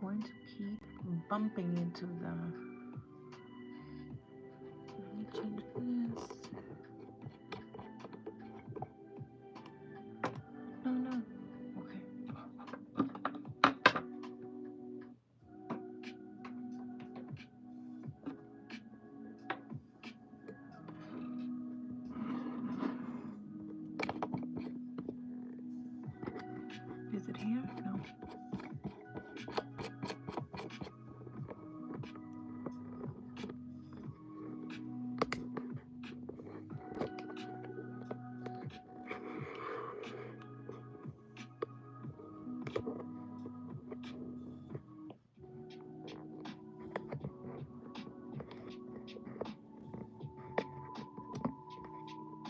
going to keep bumping into the... Let me change this. No, no. Okay. Is it here? No.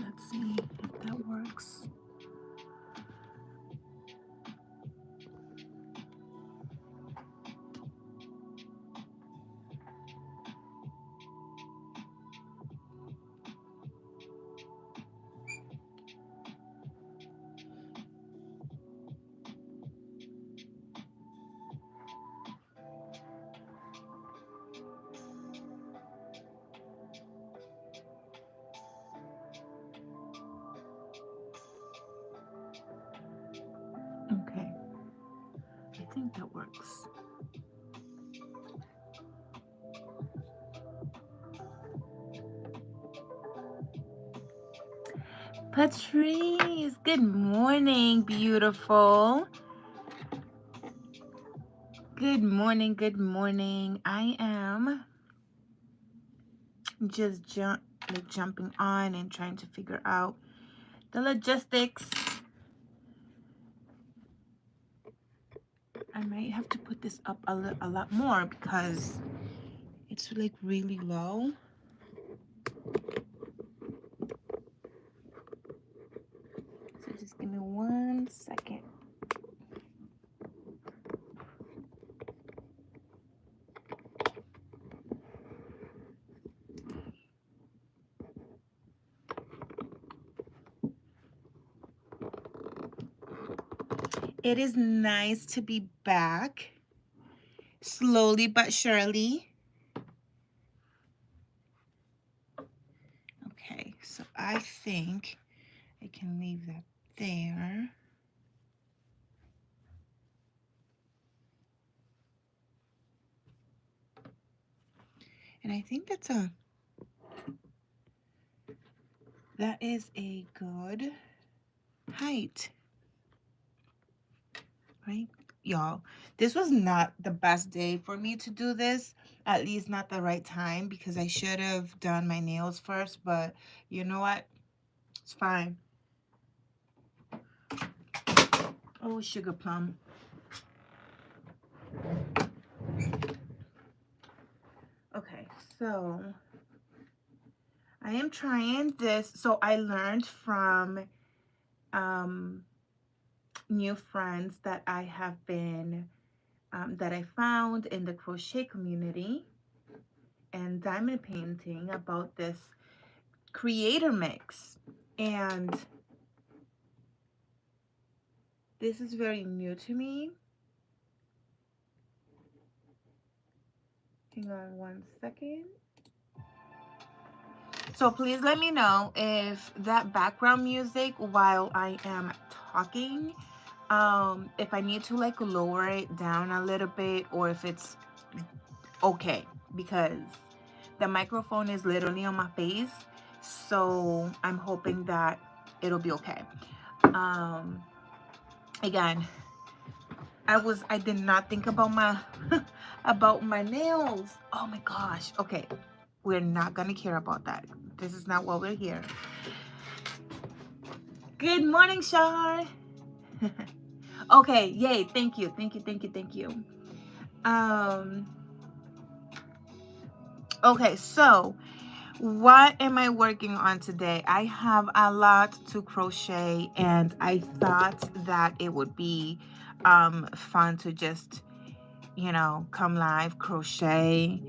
Let's see if that works. Okay. I think that works. Patrice, good morning, beautiful. Good morning, good morning. I am just jumping on and trying to figure out the logistics. I might have to put this up a lot more because it's like really low. So just give me 1 second. It is nice to be back, slowly but surely. Okay, so I think I can leave that there. And I think that is a good height, right? Y'all, this was not the best day for me to do this, at least not the right time, because I should have done my nails first, but you know what? It's fine. Oh, sugar plum. Okay, so I am trying this. So I learned from new friends that I have been, that I found in the crochet community and diamond painting about this creator mix. And this is very new to me. Hang on 1 second. So please let me know if that background music while I am talking, if I need to like lower it down a little bit or if it's okay, because the microphone is literally on my face. So I'm hoping that it'll be okay. Again, I did not think about my about my nails. Oh my gosh. Okay, we're not gonna care about that. This is not what we're here. Good morning, Shar. Okay, yay, thank you. Okay, so what am I working on today? I have a lot to crochet and I thought that it would be fun to just, you know, come live, crochet.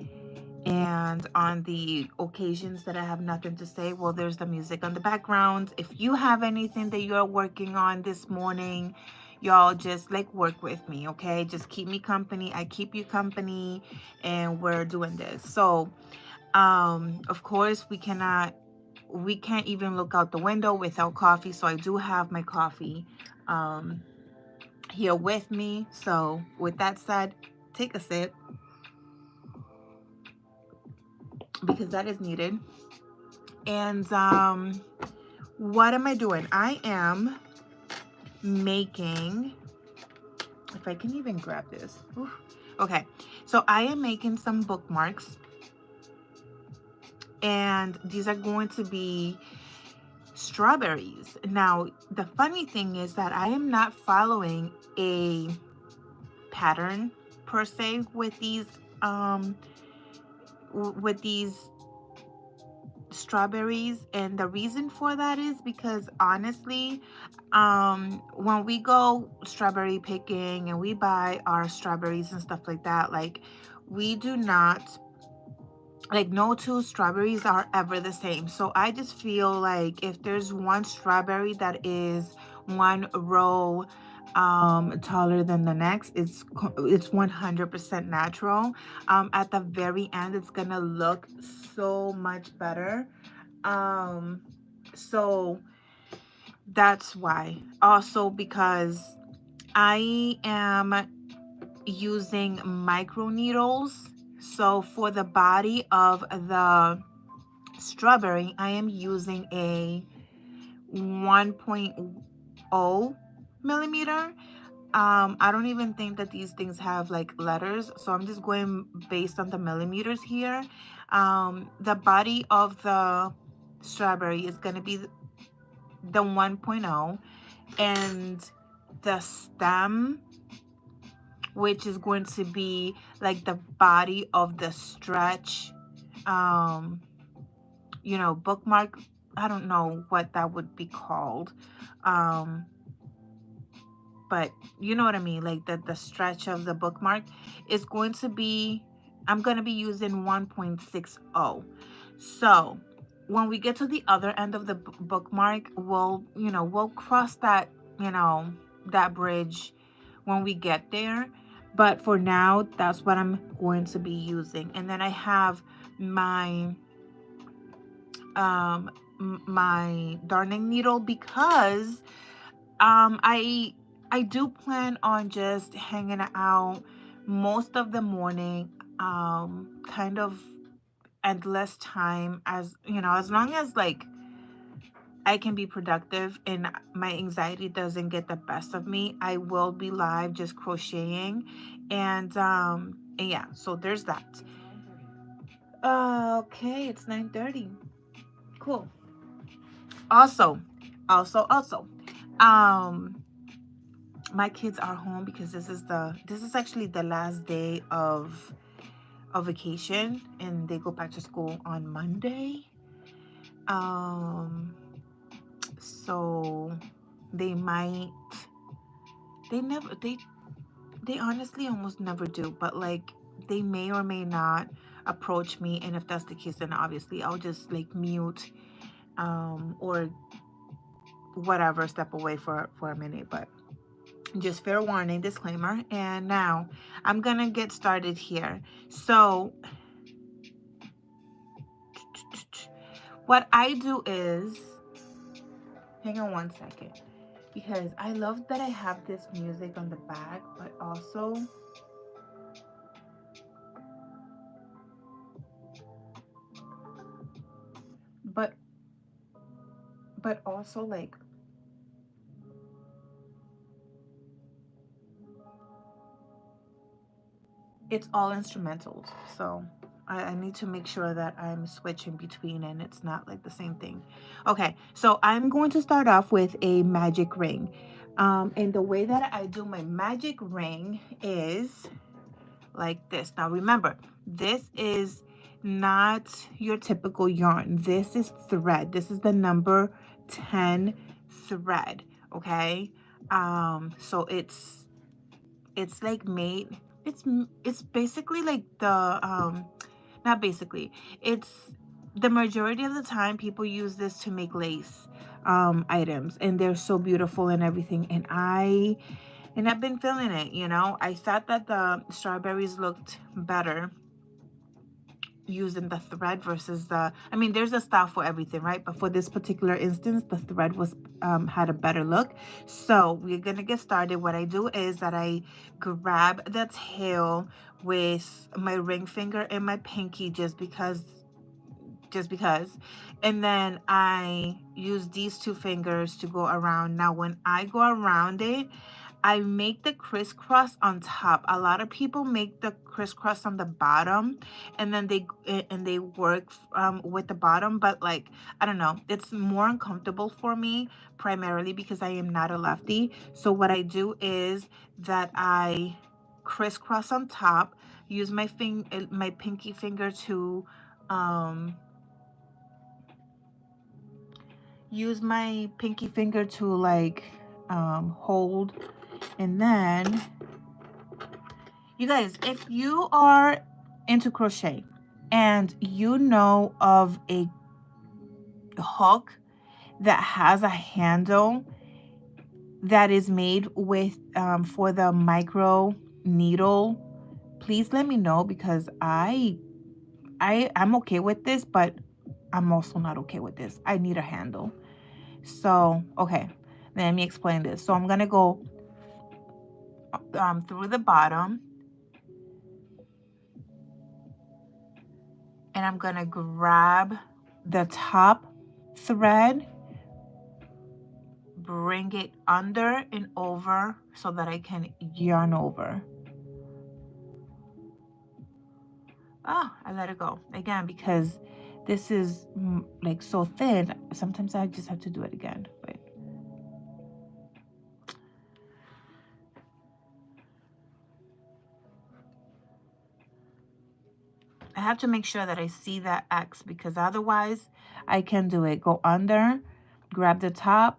And on the occasions that I have nothing to say, well, there's the music on the background. If you have anything that you're working on this morning, y'all just like work with me, okay? Just keep me company. I keep you company, and we're doing this. So of course we can't even look out the window without coffee. So I do have my coffee here with me. So with that said, take a sip, because that is needed. And what am I doing? I am making, if I can even grab this. Oof. Okay, so I am making some bookmarks, and these are going to be strawberries. Now, the funny thing is that I am not following a pattern per se with these strawberries, and the reason for that is because honestly, when we go strawberry picking and we buy our strawberries and stuff like that, like, we do not, like, no two strawberries are ever the same. So I just feel like if there's one strawberry that is one row taller than the next, it's 100% natural. At the very end, it's gonna look so much better. So that's why. Also because I am using micro needles. So for the body of the strawberry, I am using a 1.0 millimeter. I don't even think that these things have like letters, so I'm just going based on the millimeters here. The body of the strawberry is going to be the 1.0, and the stem, which is going to be like the body of the stretch, bookmark. I don't know what that would be called, but you know what I mean, like the stretch of the bookmark is going to be, I'm going to be using 1.60. So when we get to the other end of the bookmark, we'll cross that, that bridge when we get there. But for now, that's what I'm going to be using. And then I have my my darning needle, because I do plan on just hanging out most of the morning, kind of endless time, as as long as like I can be productive and my anxiety doesn't get the best of me, I will be live just crocheting. And yeah, so there's that. Okay, it's 9:30. Cool. Also, um my kids are home because this is actually the last day of vacation, and they go back to school on Monday. So they might, they honestly almost never do, but like they may or may not approach me, and if that's the case, then obviously I'll just like mute, or whatever, step away for a minute. But just fair warning, disclaimer. And now I'm gonna get started here. So what I do is, hang on one second, because I love that I have this music on the back, but also like it's all instrumentals. So I need to make sure that I'm switching between and it's not like the same thing. Okay, so I'm going to start off with a magic ring. And the way that I do my magic ring is like this. Now remember, this is not your typical yarn. This is thread. This is the number 10 thread, okay? So it's like made, it's basically like the not basically, it's the majority of the time people use this to make lace items, and they're so beautiful and everything. And I And I've been feeling it, you know. I thought that the strawberries looked better using the thread versus the, I mean, there's a style for everything, right? But for this particular instance, the thread was had a better look. So we're gonna get started. What I do is that I grab the tail with my ring finger and my pinky, just because, and then I use these two fingers to go around. Now when I go around it, I make the crisscross on top. A lot of people make the crisscross on the bottom, and then they work with the bottom. But like, I don't know, it's more uncomfortable for me, primarily because I am not a lefty. So what I do is that I crisscross on top, use my pinky finger to like hold. And then, you guys, if you are into crochet and you know of a hook that has a handle that is made with for the micro needle, please let me know, because I'm okay with this, but I'm also not okay with this. I need a handle. So okay, let me explain this. So I'm gonna go through the bottom, and I'm gonna grab the top thread, bring it under and over so that I can yarn over. Oh, I let it go again because this is like so thin. Sometimes I just have to do it again. But I have to make sure that I see that X, because otherwise I can do it. Go under, grab the top,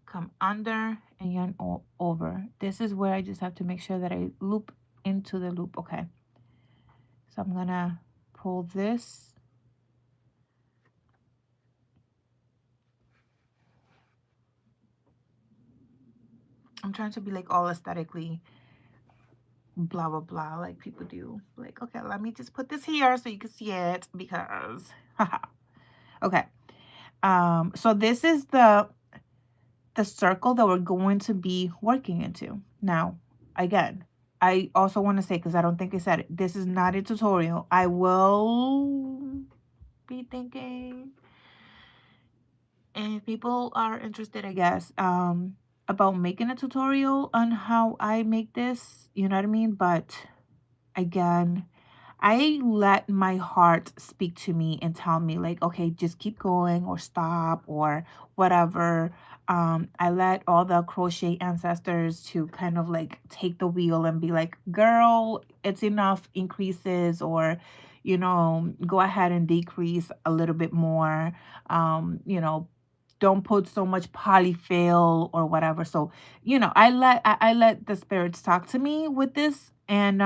come under, and yarn over. This is where I just have to make sure that I loop into the loop. Okay. So I'm gonna pull this. I'm trying to be like all aesthetically blah blah blah like people do. Like, okay, let me just put this here so you can see it, because okay. So this is the circle that we're going to be working into. Now, again, I also want to say, because I don't think I said it, this is not a tutorial. I will be thinking, and if people are interested, I guess, about making a tutorial on how I make this, you know what I mean? But again, I let my heart speak to me and tell me like, okay, just keep going or stop or whatever. I let all the crochet ancestors to kind of like take the wheel and be like, girl, it's enough increases, or, you know, go ahead and decrease a little bit more. You know, don't put so much polyfill or whatever. So, you know, I let the spirits talk to me with this, and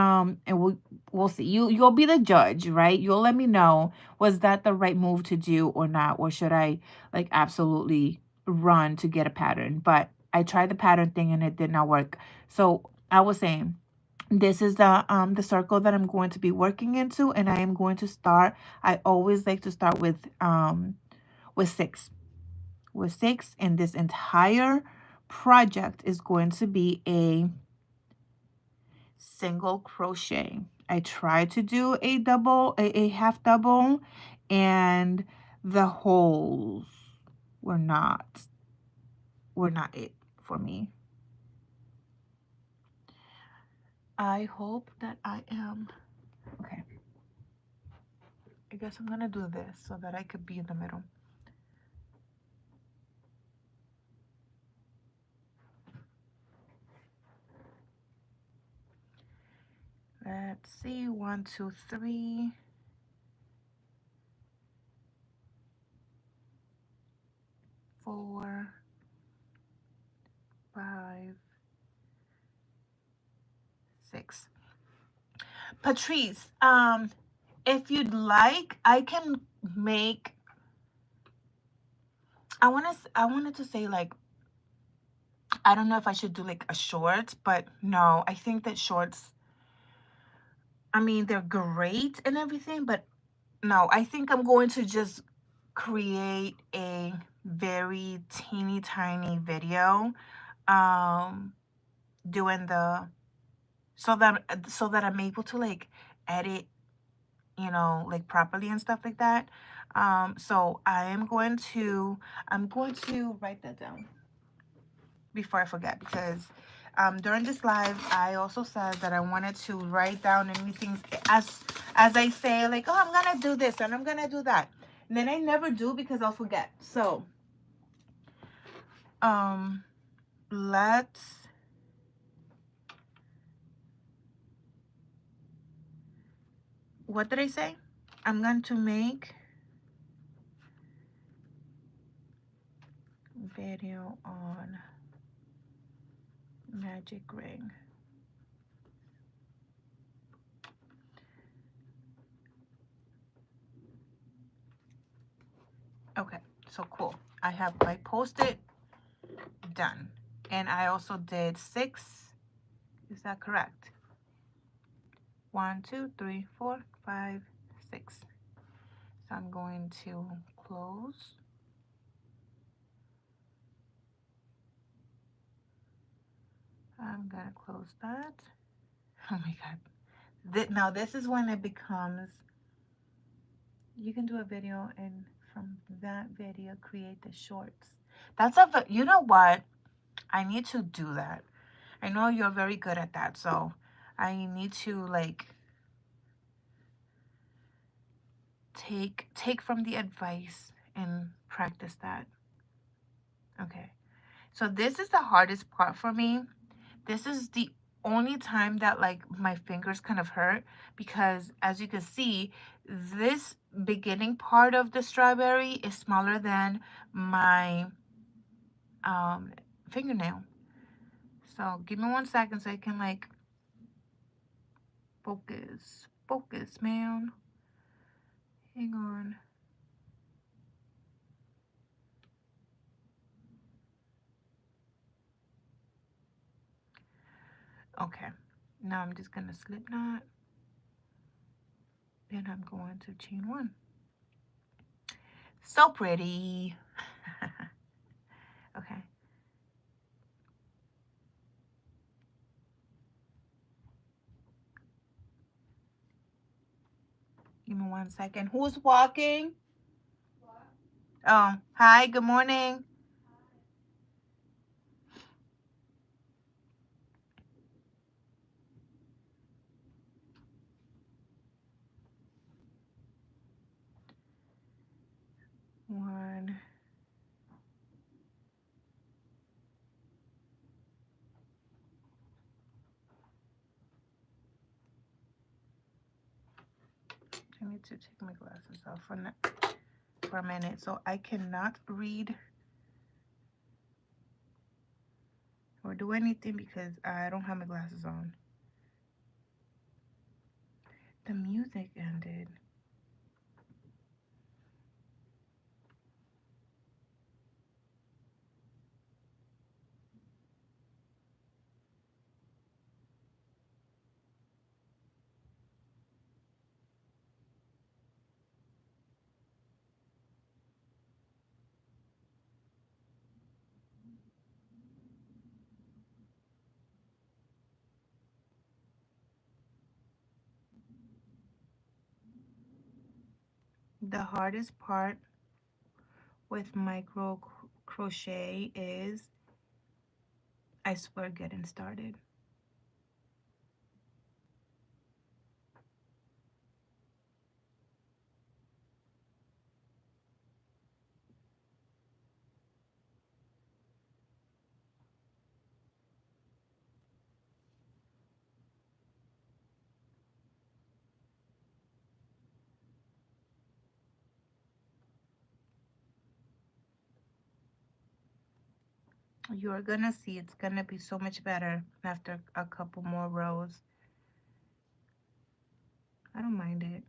we'll see. You'll be the judge, right? You'll let me know, was that the right move to do or not, or should I like absolutely run to get a pattern? But I tried the pattern thing and it did not work. So I was saying, this is the circle that I'm going to be working into, and I am going to start. I always like to start with 6. With 6, and this entire project is going to be a single crochet. I tried to do a double, a half double, and the holes were not it for me. I hope that I am okay. I guess I'm gonna do this so that I could be in the middle. Let's see, 1, 2, 3. 4, 5, 6. Patrice, if you'd like, I can make, I wanted to say, like, I don't know if I should do like a short, but no, I think that shorts, I mean, they're great and everything, but no, I think I'm going to just create a very teeny tiny video, doing the, so that I'm able to like edit, you know, like properly and stuff like that. So I'm going to write that down before I forget, because during this live I also said that I wanted to write down anything as I say, like, oh, I'm gonna do this and I'm gonna do that, and then I never do because I'll forget. So let's, what did I say? I'm going to make video on magic ring. Okay, so cool. I have my post-it done, and I also did 6. Is that correct? 1, 2, 3, 4, 5, 6. So I'm going to close. I'm gonna close that. Oh my god. Now this is when it becomes, you can do a video and from that video create the shorts. That's you know what? I need to do that. I know you're very good at that, so I need to like take from the advice and practice that. Okay. So this is the hardest part for me. This is the only time that like my fingers kind of hurt, because as you can see, this beginning part of the strawberry is smaller than my fingernail. So give me 1 second so I can like focus, man. Hang on. Okay, now I'm just gonna slip knot, then I'm going to chain 1. So pretty. Okay. Give me 1 second. Who's walking? Oh, hi, good morning. One. I need to take my glasses off for a minute, so I cannot read or do anything because I don't have my glasses on. The music ended. The hardest part with micro crochet is, I swear, getting started. You're gonna see it's gonna be so much better after a couple more rows. I don't mind it.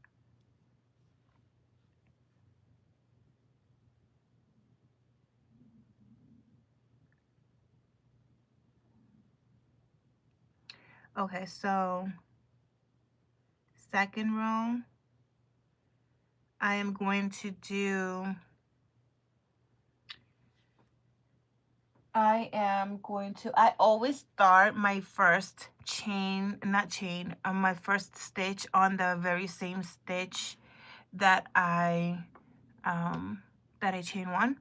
Okay, so second row, I am going to do, I always start my first chain, not chain, my first stitch on the very same stitch that I chain one.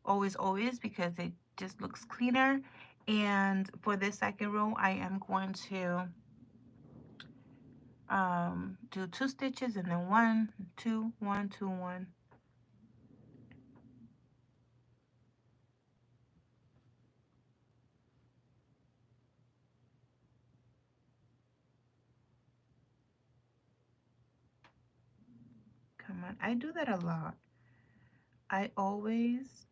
Always, because it just looks cleaner. And for this second row, I am going to do 2 stitches and then 1, 2, 1, 2, 1. Come on, I do that a lot. I always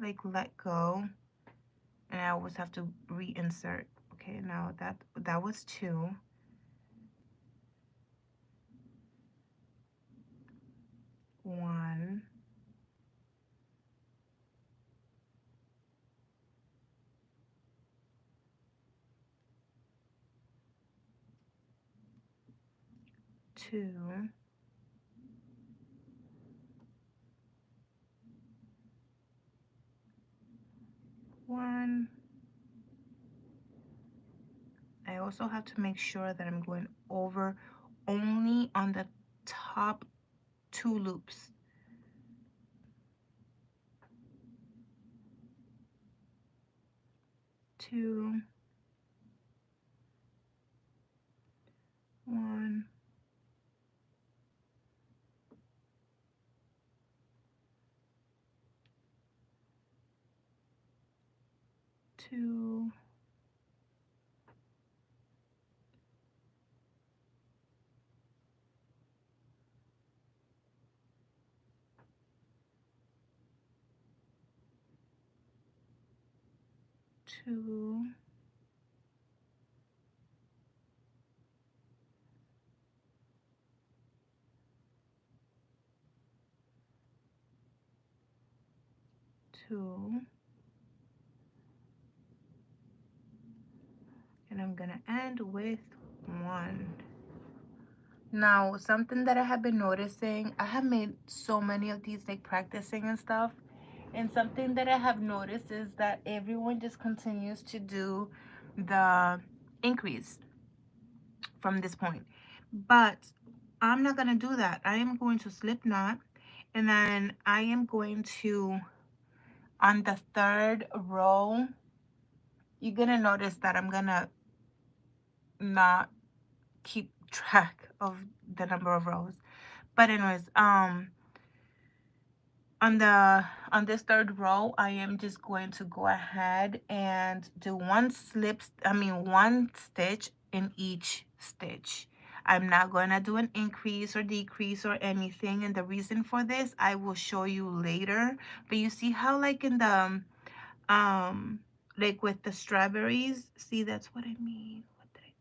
like let go, and I always have to reinsert. Okay, now that was 2. 1, 2, 1. I also have to make sure that I'm going over only on the top 2 loops. 2, 1, 2, 2. Two, and I'm gonna end with 1. Now, something that I have been noticing, I have made so many of these, like practicing and stuff, and something that I have noticed is that everyone just continues to do the increase from this point. But I'm not gonna do that. I am going to slip knot, and then I am going to, on the 3rd row, you're gonna notice that I'm gonna not keep track of the number of rows. But anyways, on this 3rd row, I am just going to go ahead and do 1 stitch in each stitch. I'm not going to do an increase or decrease or anything, and the reason for this I will show you later. But you see how, like in the like with the strawberries, see, that's what I mean. What did I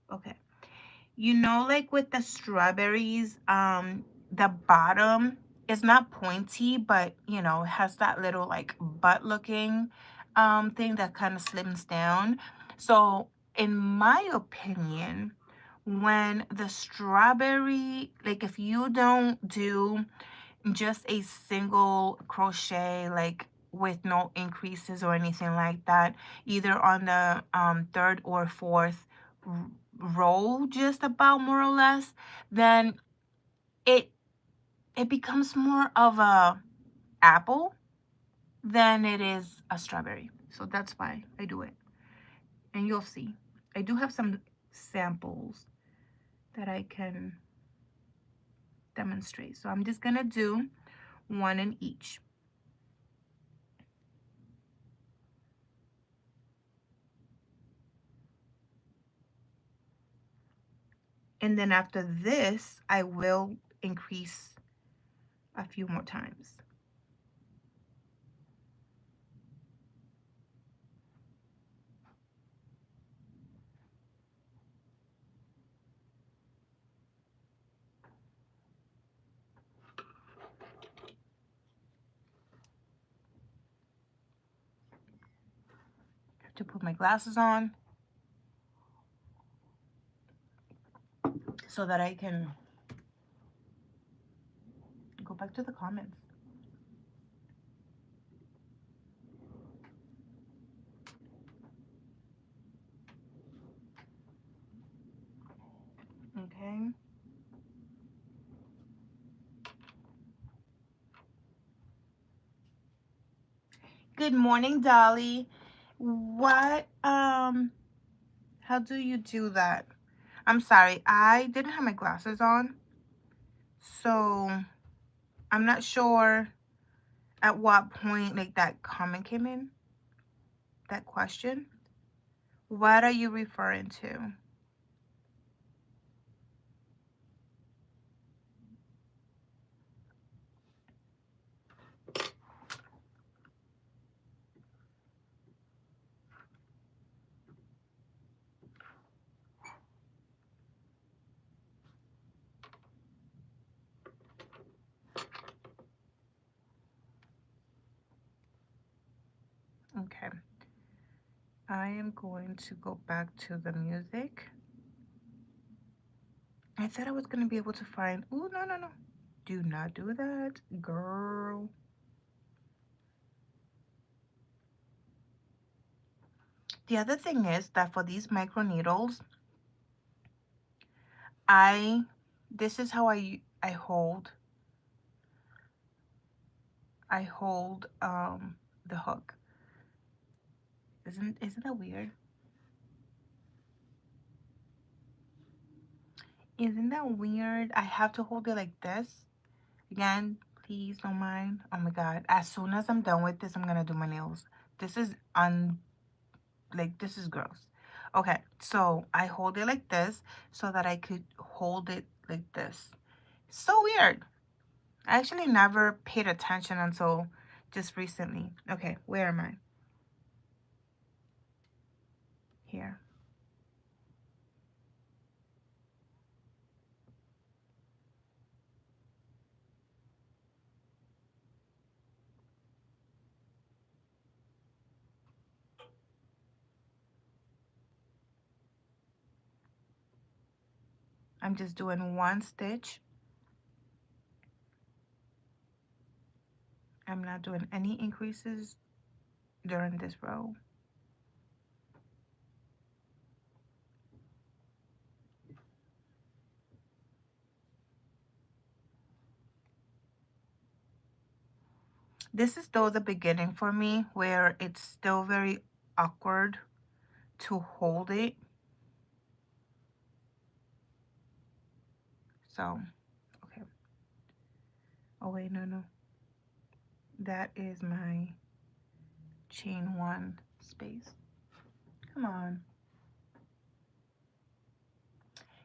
do? Okay, you know, like with the strawberries, the bottom is not pointy, but you know, it has that little like butt looking thing that kind of slims down. So in my opinion, when the strawberry, like if you don't do just a single crochet, like with no increases or anything like that, either on the 3rd or 4th row, just about, more or less, then it becomes more of a apple than it is a strawberry. So that's why I do it, and you'll see I do have some samples that I can demonstrate. So I'm just gonna do 1 in each. And then after this, I will increase a few more times. to put my glasses on so that I can go back to the comments. Okay. Good morning, Dolly. What, how do you do that? I'm sorry, I didn't have my glasses on, so I'm not sure at what point like that comment came in, that question. What are you referring to? Okay. I am going to go back to the music. I thought I was going to be able to find... Oh, no, no, no. Do not do that, girl. The other thing is that for these micro needles, this is how I hold the hook. Isn't that weird? Isn't that weird? I have to hold it like this. Again, please don't mind. Oh my god. As soon as I'm done with this, I'm gonna do my nails. This is this is gross. Okay, so I hold it like this so that I could hold it like this. So weird. I actually never paid attention until just recently. Okay, where am I? Here. I'm just doing one stitch. I'm not doing any increases during this row. This is still the beginning for me where it's still very awkward to hold it. So, okay. Oh wait, no. That is my chain one space. Come on.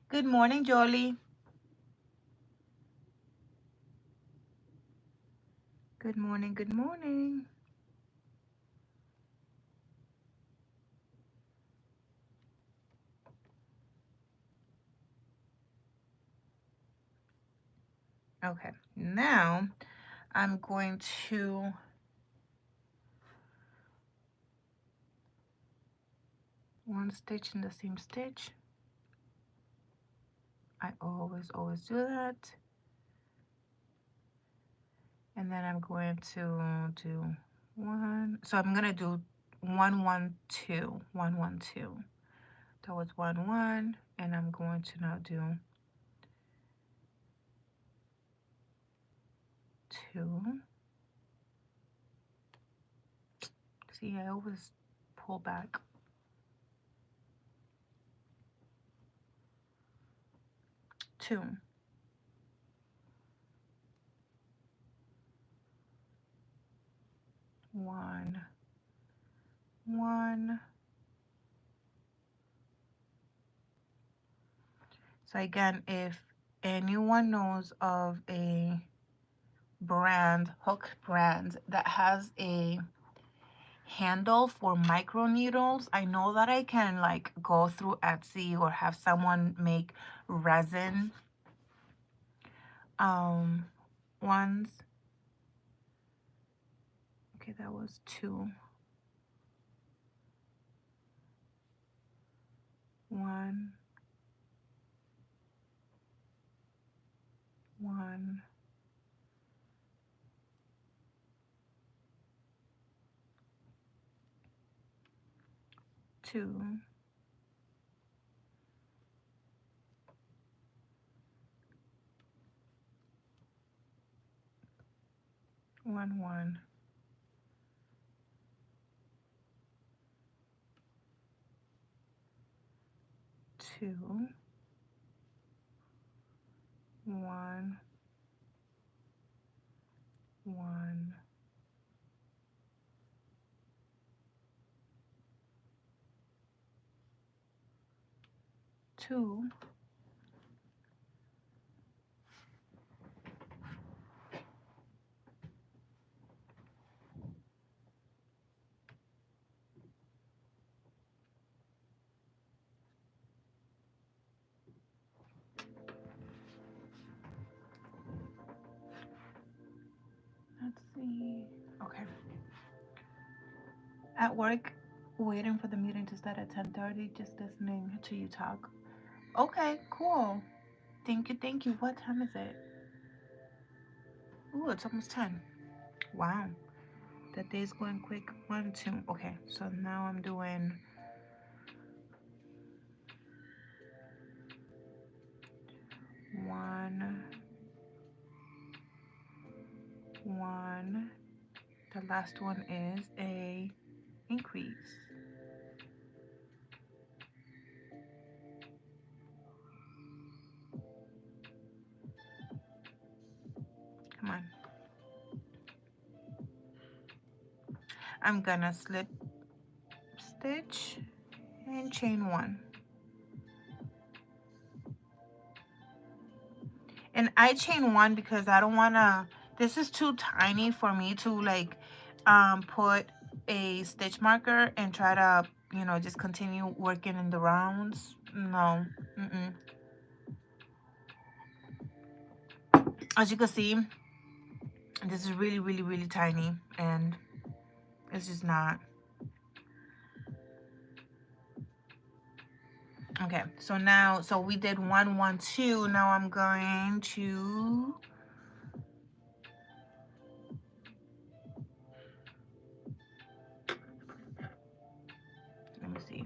Good morning, Jolie. Good morning, good morning. Okay, now I'm going to one stitch in the same stitch. I always do that. And then I'm going to do one. So I'm gonna do 1 1 2 1 1 2. That was 1 1, and I'm going to now do 2. See, I always pull back. 2. 1 1. So again, if anyone knows of a brand, hook brand, that has a handle for micro needles, I know that I can like go through Etsy or have someone make resin ones. Okay, that was 2. 1, 1, 2, 1, 1, 2, 1, 1, 2, let's see. Okay. At work, waiting for the meeting to start at 10:30, just listening to you talk. Okay, cool. Thank you, thank you. What time is it? Ooh, it's almost 10. Wow. The day's going quick. 1, 2. Okay, so now I'm doing 1, 1. The last one is a increase. Come on. I'm gonna slip stitch and chain 1. And I chain 1 because I don't wanna, this is too tiny for me to like put a stitch marker and try to, you know, just continue working in the rounds. No. As you can see, this is really, really, really tiny, and it's just not. Okay, so now, so we did 1, 1, 2. Now I'm going to, let me see.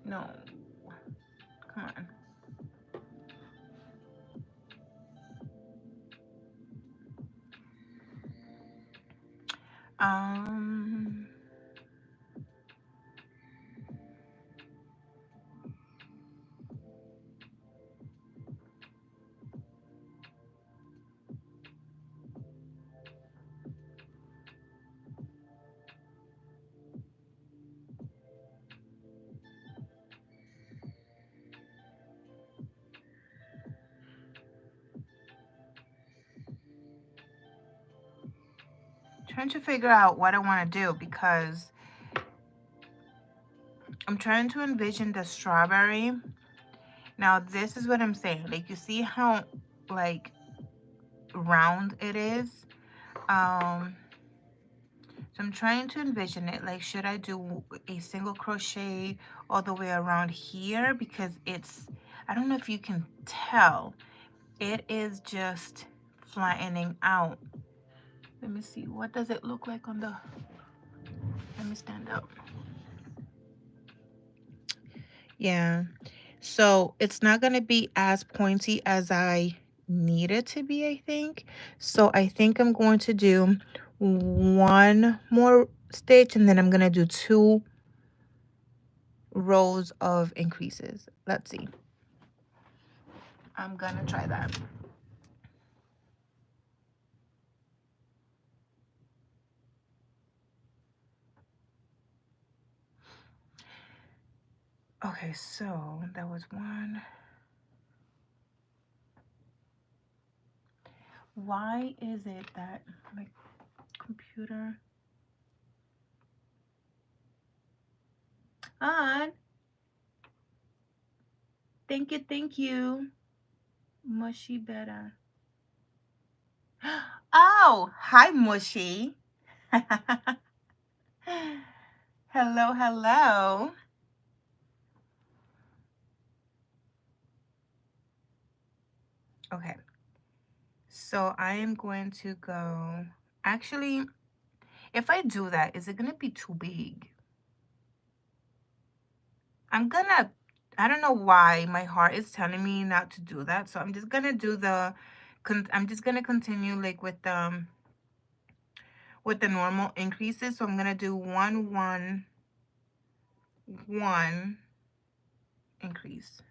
No, come on. Trying to figure out what I want to do because I'm trying to envision the strawberry. Now this is what I'm saying. Like, you see how like round it is? So I'm trying to envision it. Like, should I do a single crochet all the way around here? Because it's, I don't know if you can tell, it is just flattening out. Let me see, what does it look like on the, let me stand up. Yeah, so it's not going to be as pointy as I need it to be, I think. So I think I'm going to do 1 more stitch, and then I'm going to do 2 rows of increases. Let's see. I'm going to try that. Okay, so that was 1. Why is it that my computer on? Thank you, thank you. Mushy better. Oh, hi, Mushy. Hello, hello. Okay, so I am going to go, actually, if I do that, is it gonna be too big? I don't know why my heart is telling me not to do that, so I'm just gonna do I'm just gonna continue like with the normal increases. So I'm gonna do 1 1 1 increase.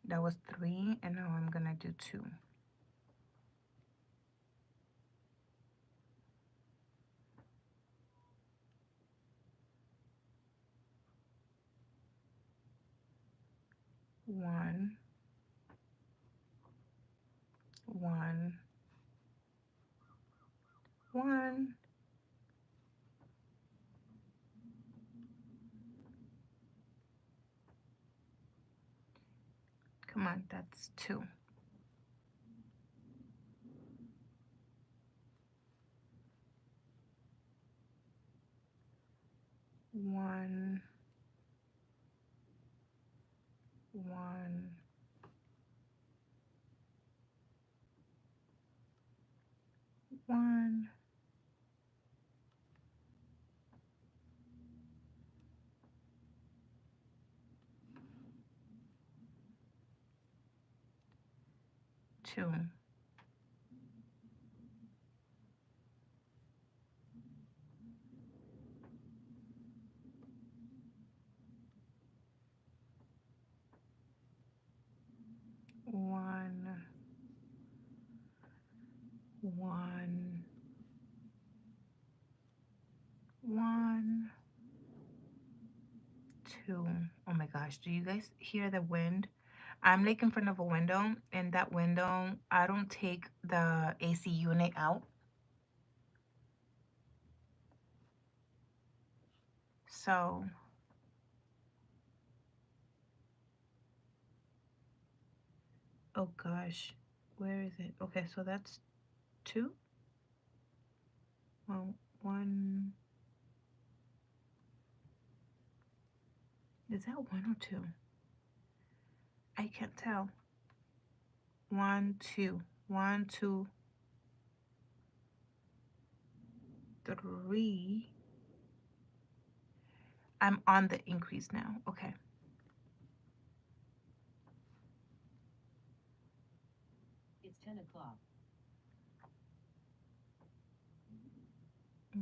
That was 3, and now I'm gonna do 2. 1 1 1. Come on, that's 2. 1 1 1. 2. 1 1 1 2. Oh my gosh, do you guys hear the wind? I'm like in front of a window, and that window, I don't take the AC unit out. So, oh gosh, where is it? Okay, so that's 2. Well, 1. Is that 1 or 2? I can't tell. 1 2 1 2 3. I'm on the increase now. Okay. It's 10 o'clock.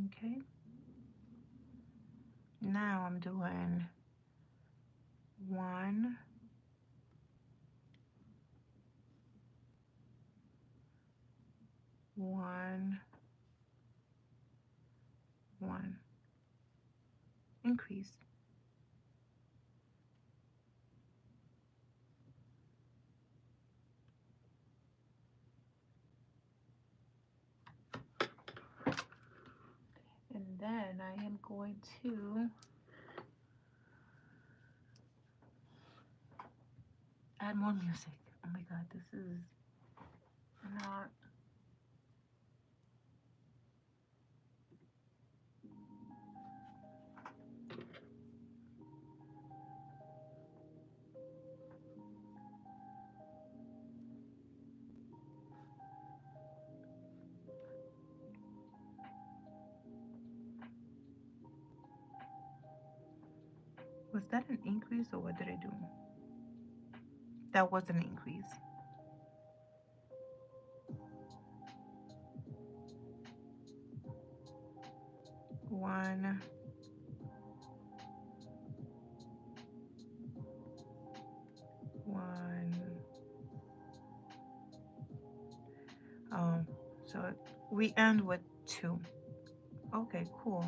Okay. Now I'm doing 1 1 1 increase. And then I am going to add more music. Oh my god, this is not. Was that an increase or what did I do? That was an increase. 1 1. Oh, so we end with 2. Okay, cool.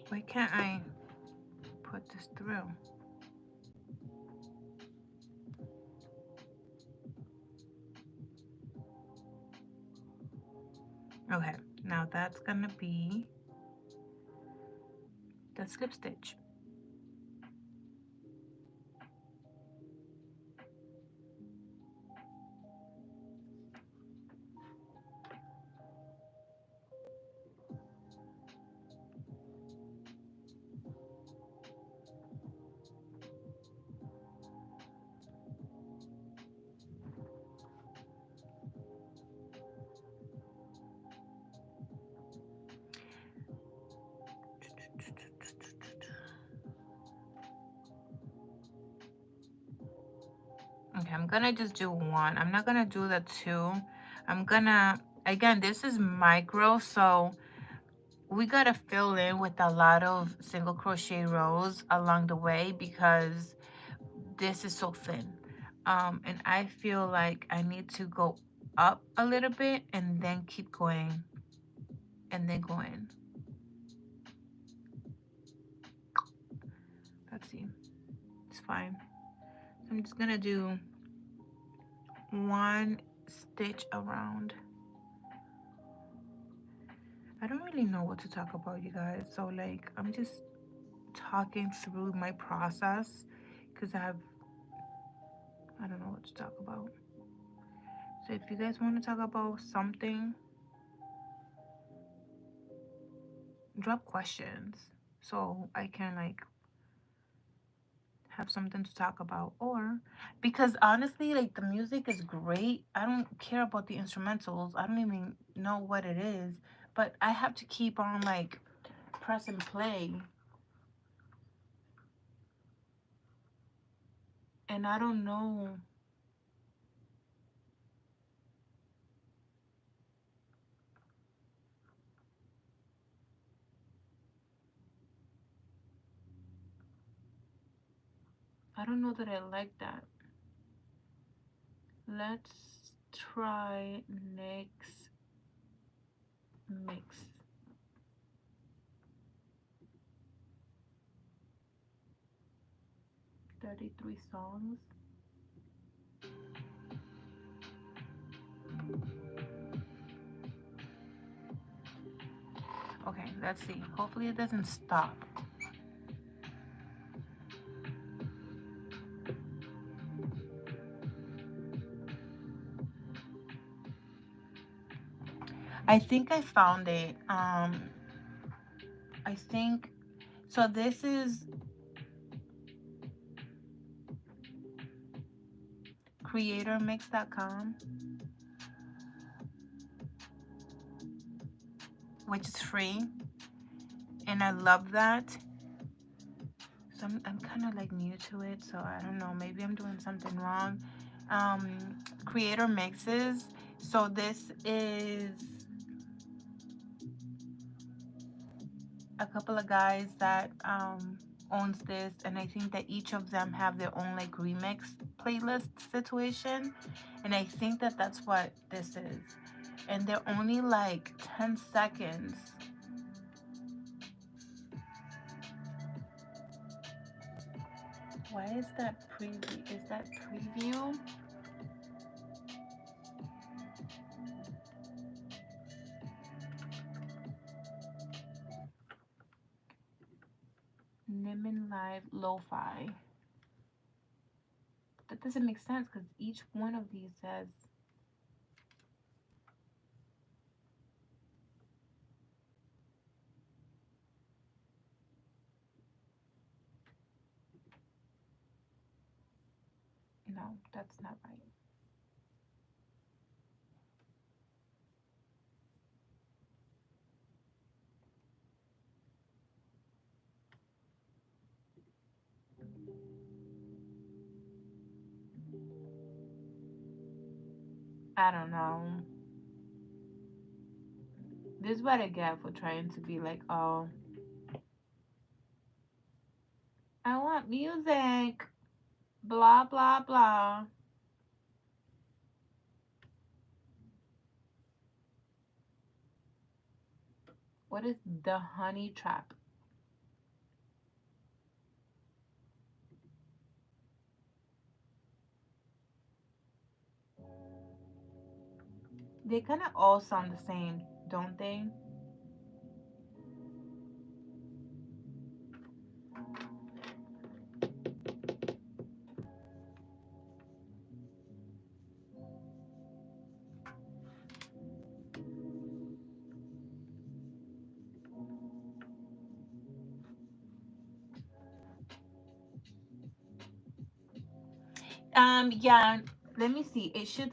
Why can't I put this through? Okay, now that's gonna be the slip stitch. Okay, I'm gonna just do one. I'm not gonna do the two. I'm gonna, again, this is micro, so we gotta fill in with a lot of single crochet rows along the way because this is so thin. And I feel like I need to go up a little bit and then keep going and then go in. Let's see, it's fine. So I'm just gonna do one stitch around. I don't really know what to talk about, you guys. So like, I'm just talking through my process because I don't know what to talk about. So if you guys want to talk about something, drop questions so I can like have something to talk about. Or because honestly, like the music is great. I don't care about the instrumentals. I don't even know what it is, but I have to keep on like press and play. And I don't know. I don't know that I like that. Let's try next mix. $33 songs. Okay, let's see. Hopefully it doesn't stop. I think I found it. I think so. This is creatormix.com, which is free, and I love that. So I'm kind of like new to it, so I don't know. Maybe I'm doing something wrong. Creator mixes. So this is a couple of guys that owns this, and I think that each of them have their own like remix playlist situation, and I think that that's what this is. And they're only like 10 seconds. Why is that preview? Is that preview? Nimin Live Lo-Fi. That doesn't make sense because each one of these says no, that's not right. I don't know. This is what I get for trying to be like, oh, I want music. Blah, blah, blah. What is the honey trap? They kind of all sound the same. don't they? Yeah, let me see. It should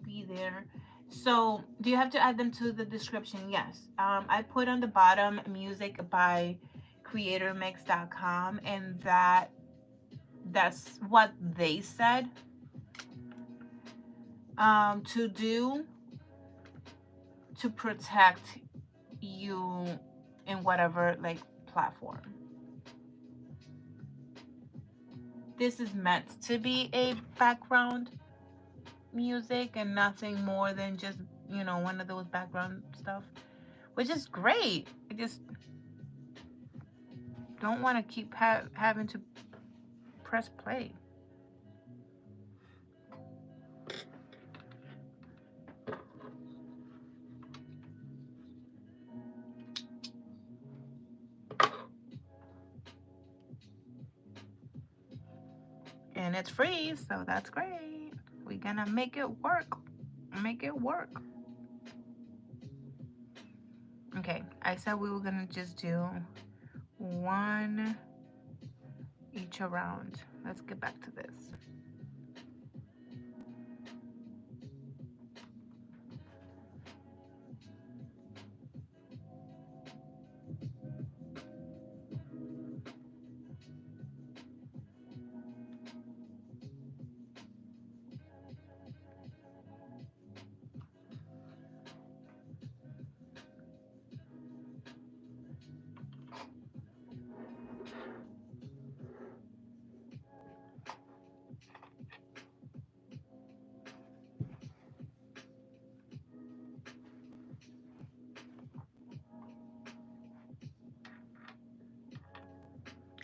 be there. So do you have to add them to the description? Yes. I put on the bottom music by creatormix.com, and that's what they said to do to protect you in whatever like platform. This is meant to be a background music and nothing more than just, you know, one of those background stuff, which is great. I just don't want to keep having to press play. And it's free, so that's great. We're gonna make it work. Make it work. Okay, I said we were gonna just do one each around. Let's get back to this.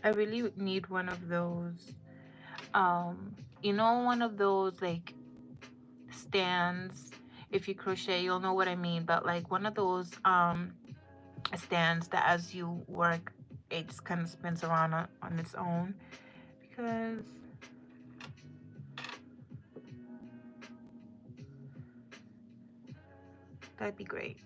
I really need one of those, you know, one of those like stands. If you crochet, you'll know what I mean, but like one of those stands that as you work, it just kind of spins around on its own, because that'd be great.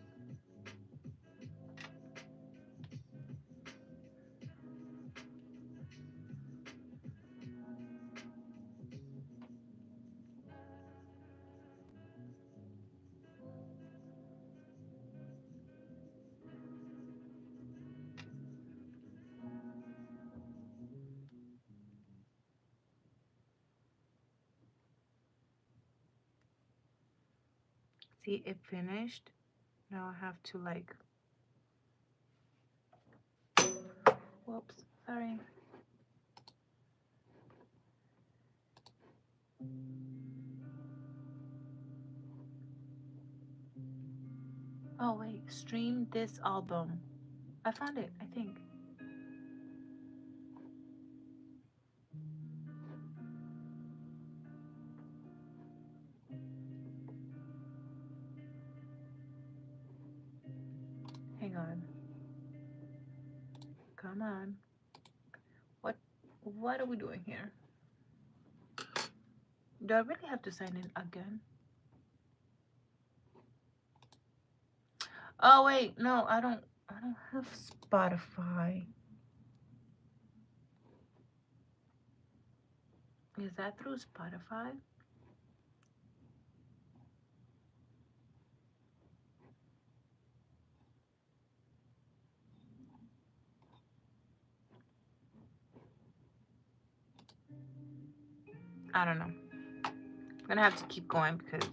See, it finished. Now I have to like, whoops, sorry. Oh wait, stream this album. I found it, I think. Hang on. Come on. What are we doing here? Do I really have to sign in again? Oh wait, no, I don't have Spotify. Is that through Spotify? I don't know. I'm gonna have to keep going because,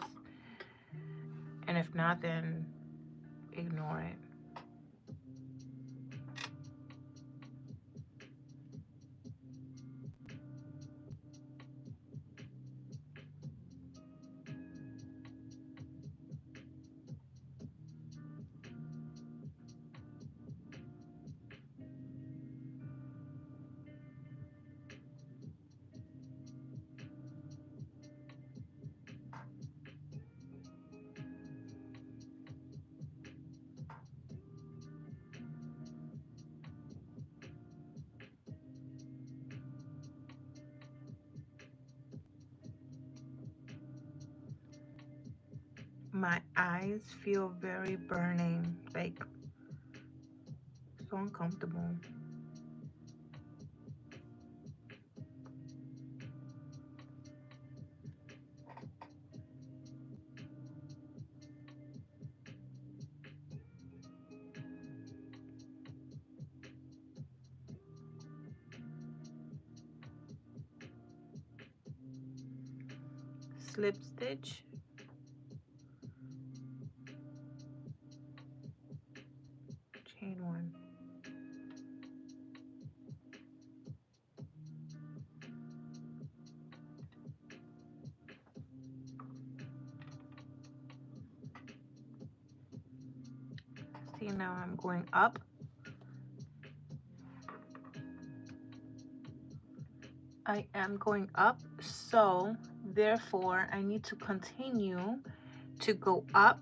and if not, then ignore it. My eyes feel very burning, like so uncomfortable. Slip stitch. Chain one. See, now I'm going up. I am going up, so therefore I need to continue to go up.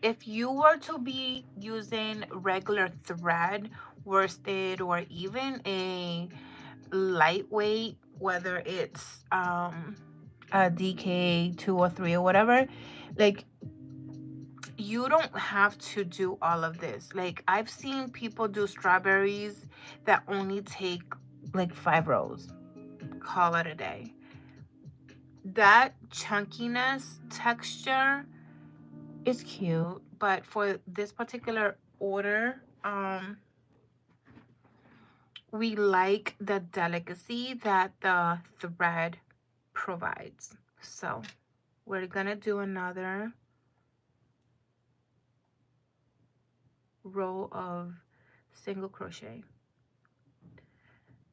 If you were to be using regular thread, worsted, or even a lightweight, whether it's a DK 2 or 3 or whatever, like you don't have to do all of this. Like I've seen people do strawberries that only take like 5 rows, call it a day. That chunkiness texture is cute, but for this particular order, we like the delicacy that the thread provides. So we're gonna do another row of single crochet,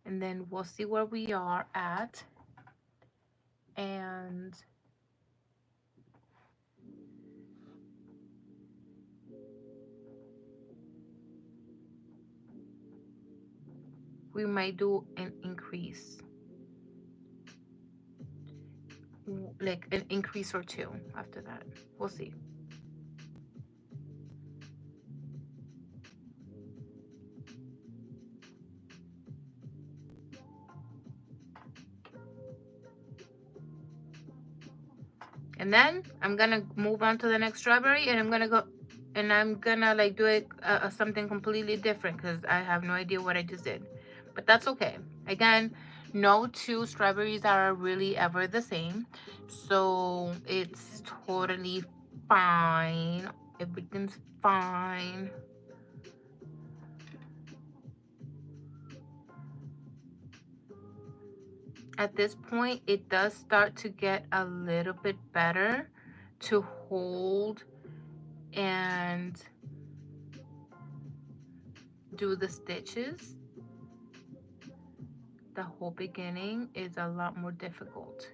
and then we'll see where we are at, and we might do an increase, like an increase or two after that. We'll see. And then I'm gonna move on to the next strawberry, and I'm gonna like do it something completely different because I have no idea what I just did, but that's okay. Again, no two strawberries are really ever the same, so it's totally fine. Everything's fine. At this point, it does start to get a little bit better to hold and do the stitches. The whole beginning is a lot more difficult.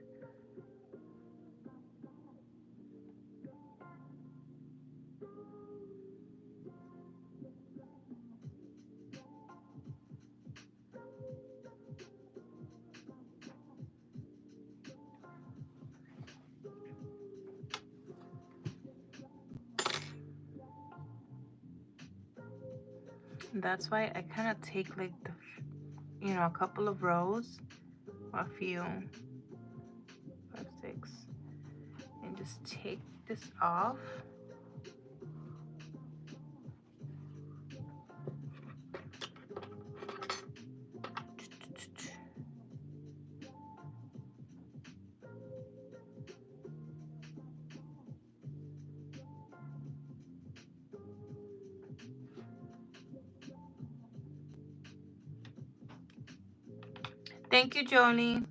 That's why I kind of take like a couple of rows, or a few, 5, 6, and just take this off. Thank you, Jolie.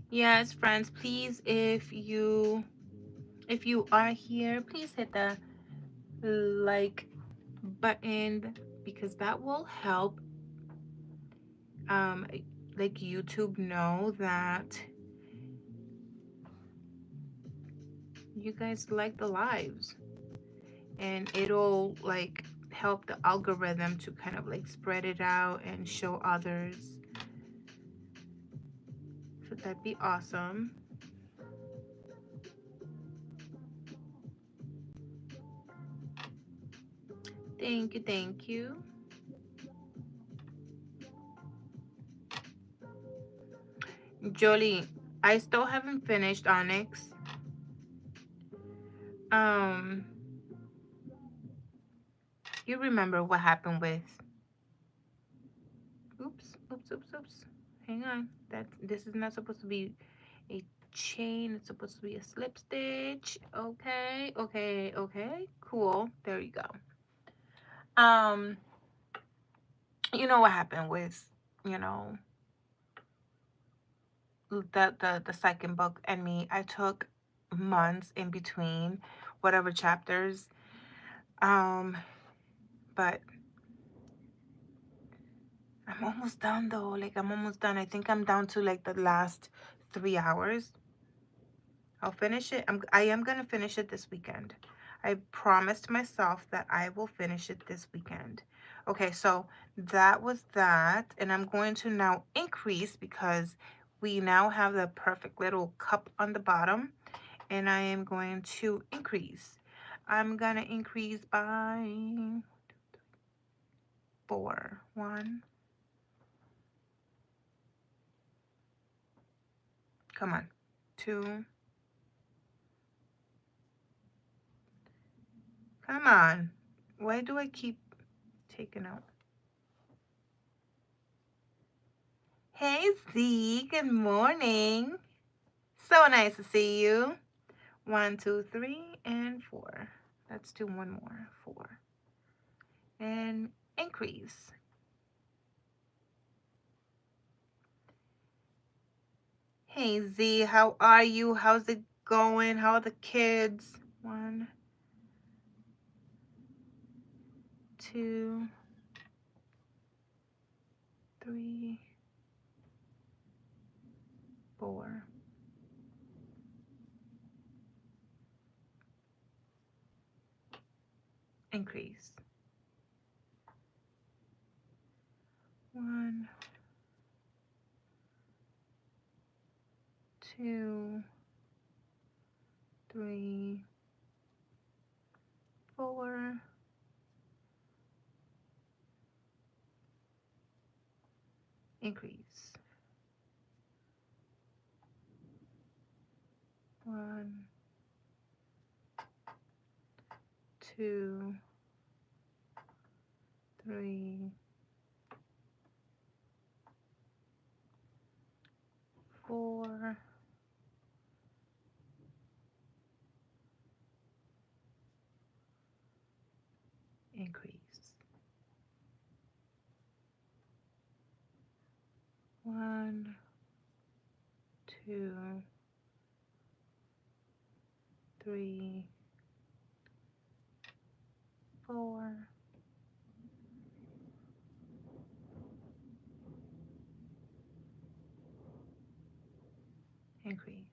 Yes, friends, please, if you are here, please hit the like button, because that will help like YouTube know that you guys like the lives, and it'll like help the algorithm to kind of like spread it out and show others. So that'd be awesome. Thank you, thank you. Jolie, I still haven't finished Onyx. um, you remember what happened with, oops. Hang on. This is not supposed to be a chain. It's supposed to be a slip stitch. Okay. Cool. There you go. Um, you know what happened with, you know, the second book and me. I took months in between whatever chapters. Um, but I'm almost done though. Like I'm almost done. I think I'm down to like the last 3 hours. I'll finish it. I am gonna finish it this weekend. I promised myself that I will finish it this weekend. Okay, so that was that, and I'm going to now increase because we now have the perfect little cup on the bottom, and I am going to increase. I'm gonna increase by 4. 1. Come on. 2. Come on. Why do I keep taking out? Hey Z, good morning. So nice to see you. 1, 2, 3, and 4. Let's do one more. 4. And increase. Hey Z, how are you? How's it going? How are the kids? 1, 2, 3, 4. Increase. 1, 2, 3, 4. Increase. 1, 2, 3, 4. Increase. 1, 2, 3, 4. Increase.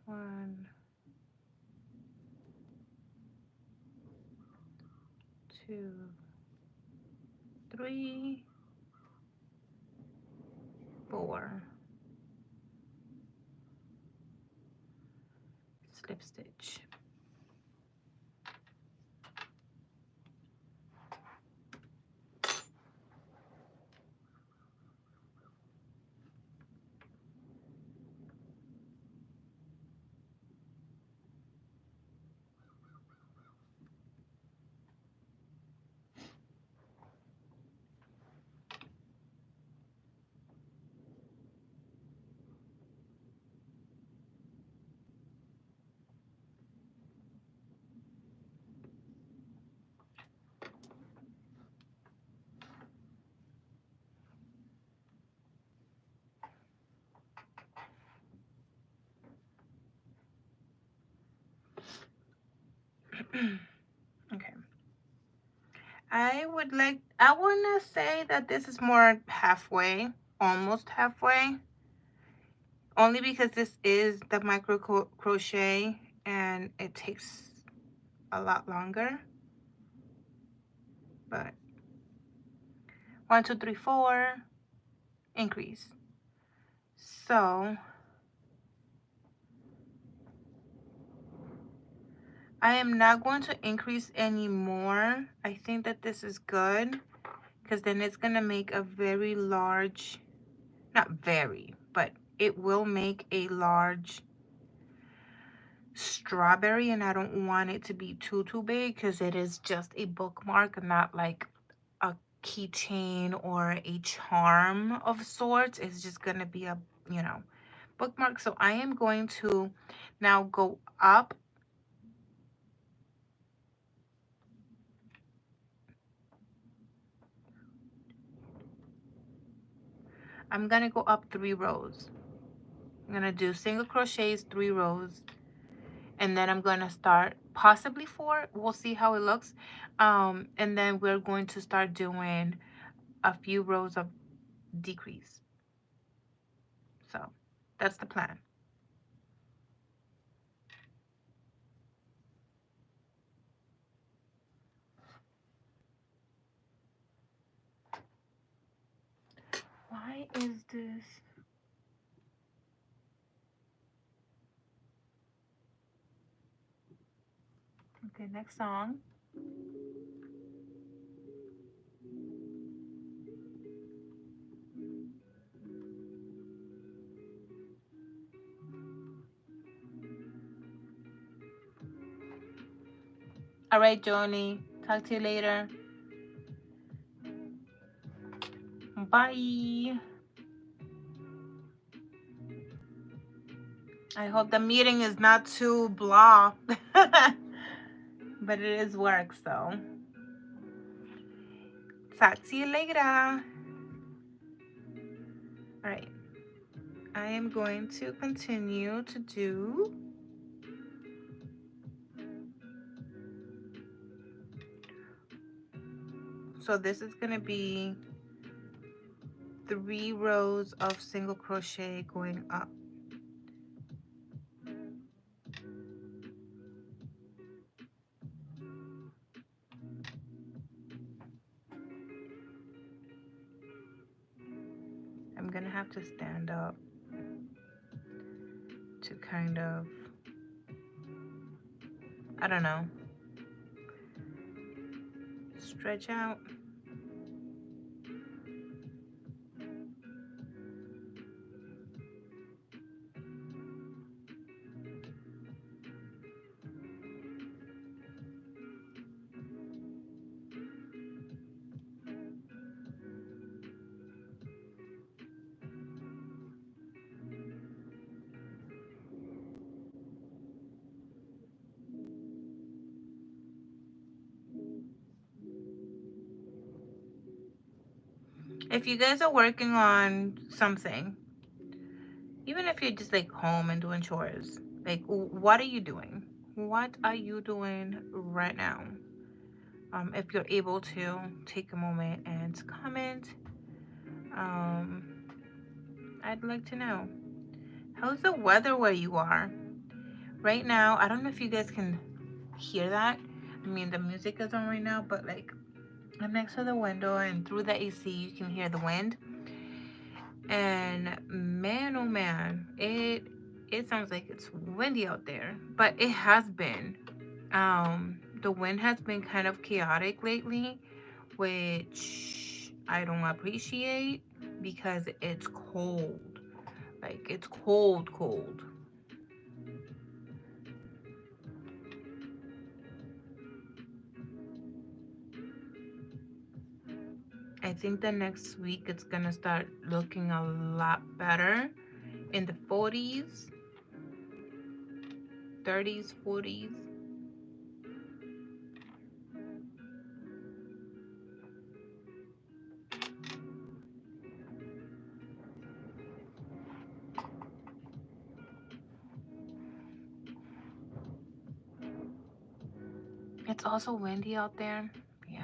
1, 2, 3, 4. Slip stitch. Okay. I want to say that this is more halfway, almost halfway, only because this is the micro crochet and it takes a lot longer. But 1, 2, 3, 4, increase. So I am not going to increase anymore. I think that this is good because then it's going to make a very large, not very, but it will make a large strawberry, and I don't want it to be too big because it is just a bookmark, not like a keychain or a charm of sorts. It's just gonna be a, you know, bookmark. So I am going to now go up. I'm gonna go up 3 rows. I'm gonna do single crochets 3 rows, and then I'm gonna start possibly 4. We'll see how it looks. And then we're going to start doing a few rows of decrease. So that's the plan. Why is this? Okay, next song. All right, Joni. Talk to you later. Bye. I hope the meeting is not too blah. But it is work, so. Talk to you later. All right. I am going to continue to do. So this is going to be 3 rows of single crochet going up. I'm going to have to stand up to kind of, I don't know, stretch out. If you guys are working on something, even if you're just like home and doing chores, like what are you doing? What are you doing right now? If you're able to take a moment and comment, I'd like to know. How's the weather where you are? Right now, I don't know if you guys can hear that. I mean, the music is on right now, but like I'm next to the window and through the AC, you can hear the wind. And man, oh man, it sounds like it's windy out there, but it has been. The wind has been kind of chaotic lately, which I don't appreciate because it's cold. Like it's cold. I think the next week it's gonna start looking a lot better in the 40s, 30s, 40s. It's also windy out there. Yeah.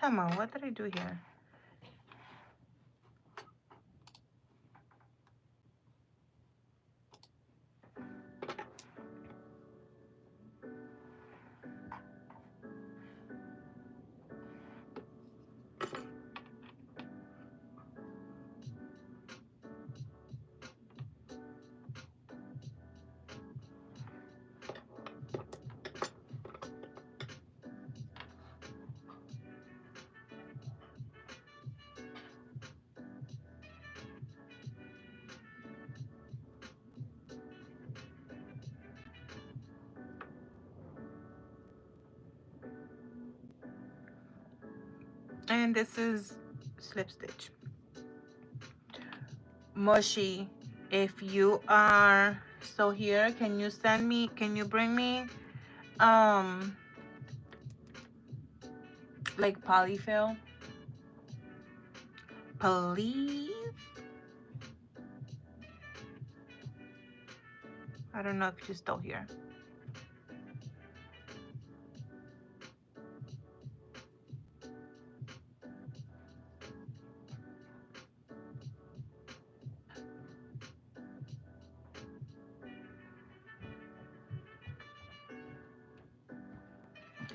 Come on, what did I do here? And this is slip stitch. Mushy, if you are still here, can you send me, can you bring me like polyfill, please? I don't know if you're still here.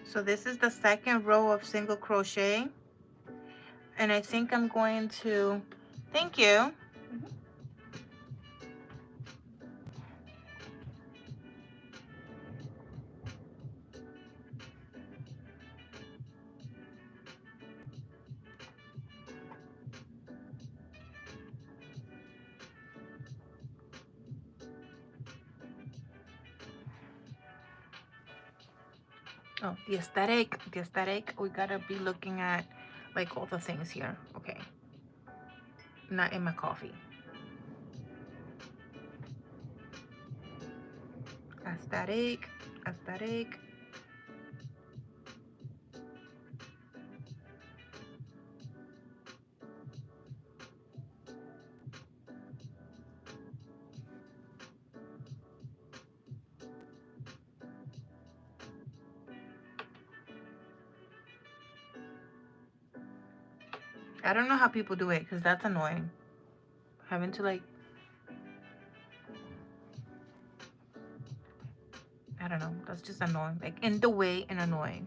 So this is the second row of single crochet, and I think I'm going to, thank you. Oh, the aesthetic, we gotta be looking at like all the things here. Okay, not in my coffee. Aesthetic. I don't know how people do it because that's annoying. Having to like, I don't know, that's just annoying. Like in the way and annoying.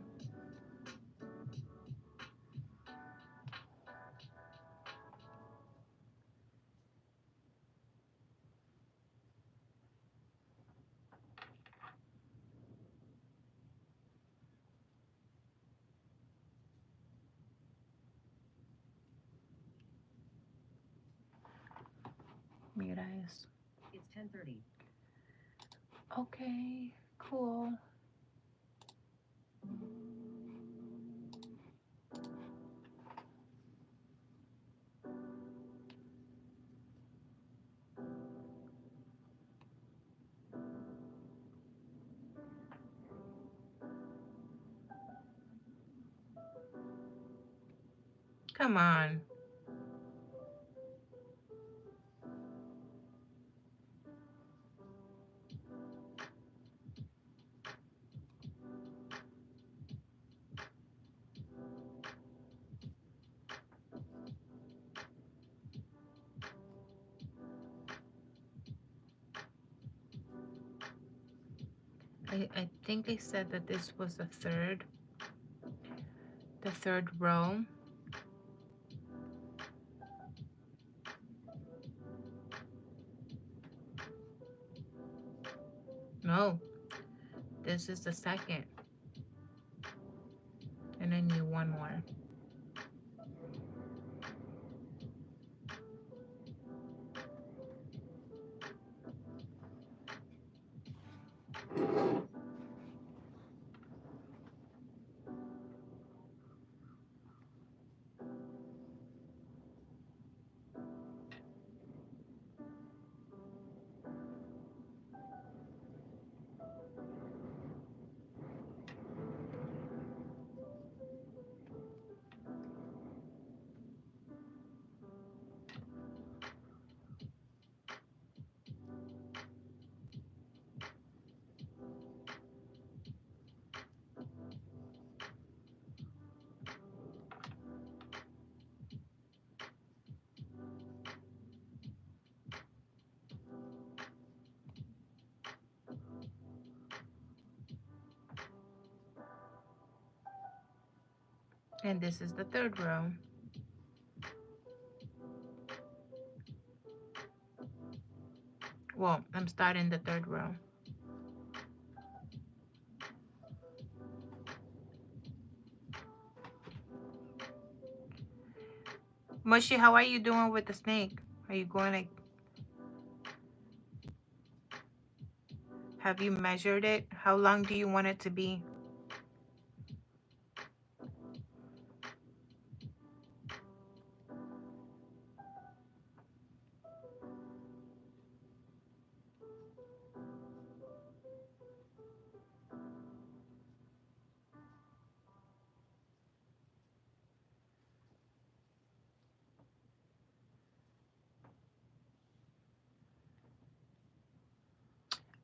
Mira eso. It's 10:30. Okay, cool. Come on. I think I said that this was the third row. No, this is the second. And I need one more. And this is the third row. Well, I'm starting the third row. Mushy, how are you doing with the snake? Are you going like, have you measured it? How long do you want it to be?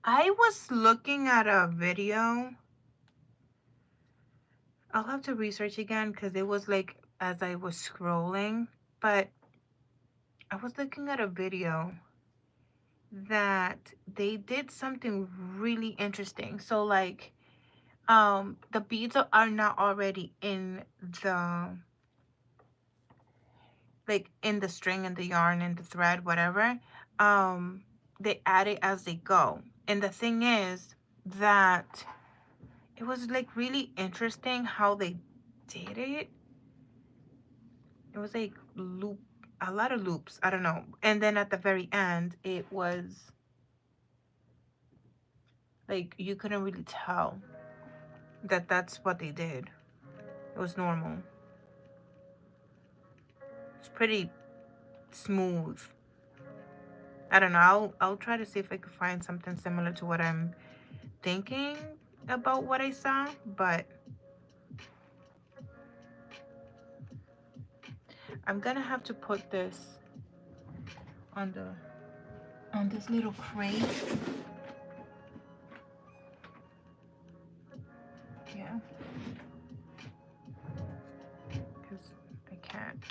I was looking at a video. I'll have to research again because it was like as I was scrolling, but I was looking at a video that they did something really interesting. So like the beads are not already in the like in the string and the yarn and the thread, whatever. They add it as they go. And the thing is that it was like really interesting how they did it. It was like loop, a lot of loops, I don't know. And then at the very end it was like you couldn't really tell that that's what they did. It was normal. It's pretty smooth. I don't know. I'll try to see if I could find something similar to what I'm thinking about what I saw, but I'm gonna have to put this on the on this little crate. Yeah, because I can't.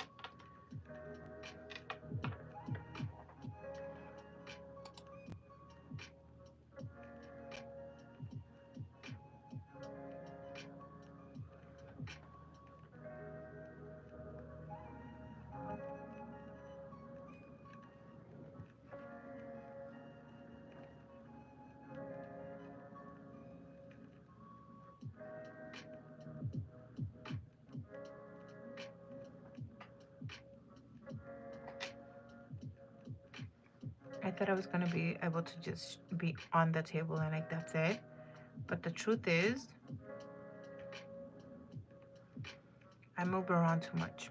I thought I was gonna be able to just be on the table and like that's it. But the truth is, I move around too much.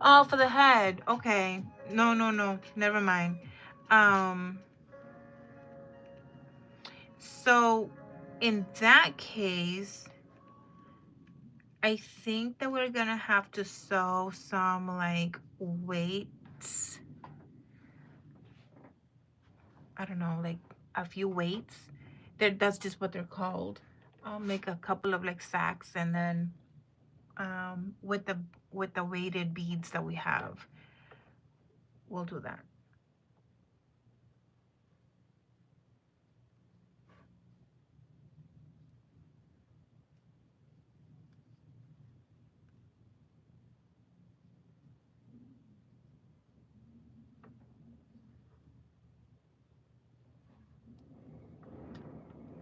Oh, for the head. Okay. No, no, no. Never mind. Um, so in that case, I think that we're gonna have to sew some like weights. I don't know, like a few weights. That's just what they're called. I'll make a couple of like sacks and then with the weighted beads that we have, we'll do that.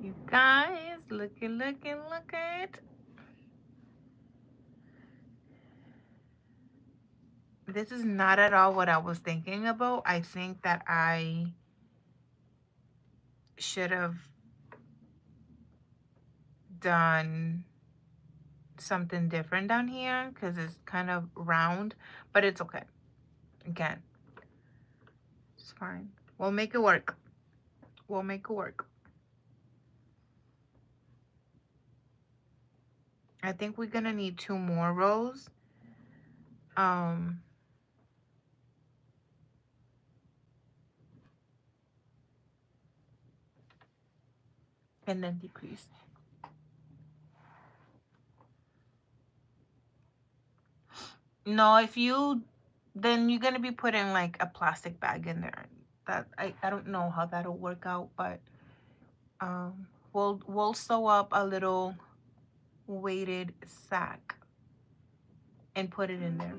You guys, look at. This is not at all what I was thinking about. I think that I should have done something different down here because it's kind of round, but it's okay. Again, it's fine. We'll make it work. We'll make it work. I think we're gonna need 2 more rows. Um, and then decrease. No, if you, then you're gonna be putting like a plastic bag in there. That I don't know how that'll work out, but we'll sew up a little weighted sack. and put it in there.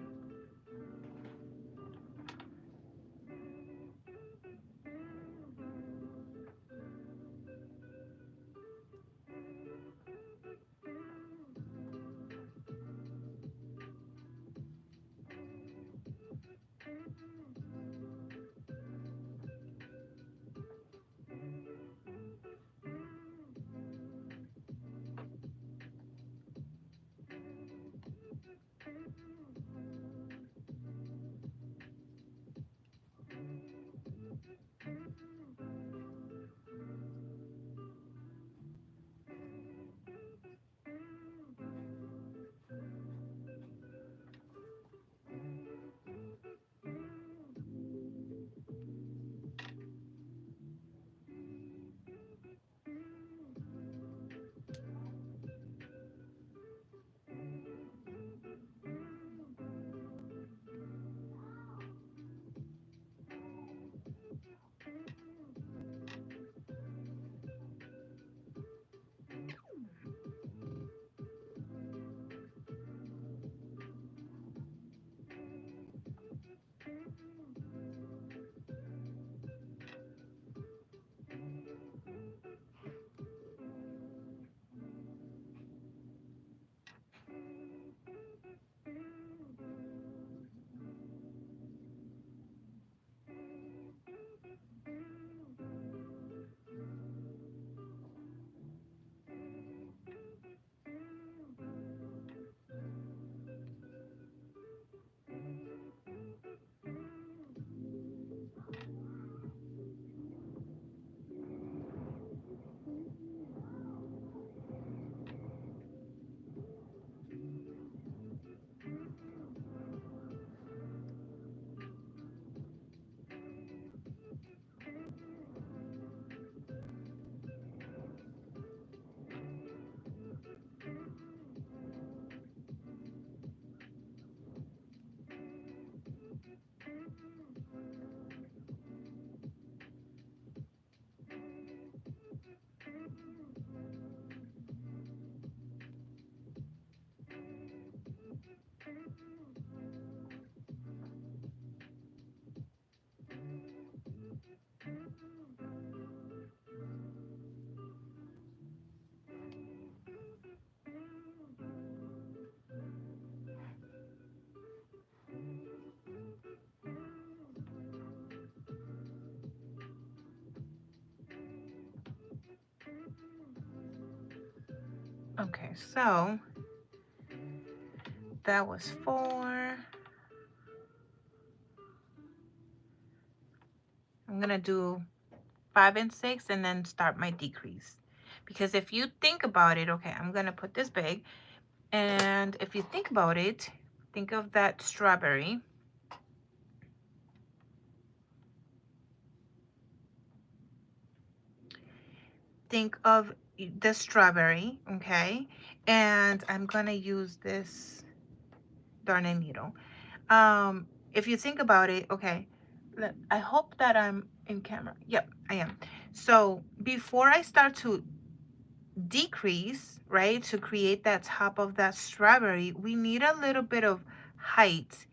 Okay, so that was 4. I'm gonna do 5 and 6 and then start my decrease. Because if you think about it, okay, I'm gonna put this big. And if you think about it, think of that strawberry. Think of the strawberry, okay? And I'm gonna use this darning needle. If you think about it, okay, I hope that I'm in camera. Yep, I am. So before I start to decrease, right, to create that top of that strawberry, we need a little bit of height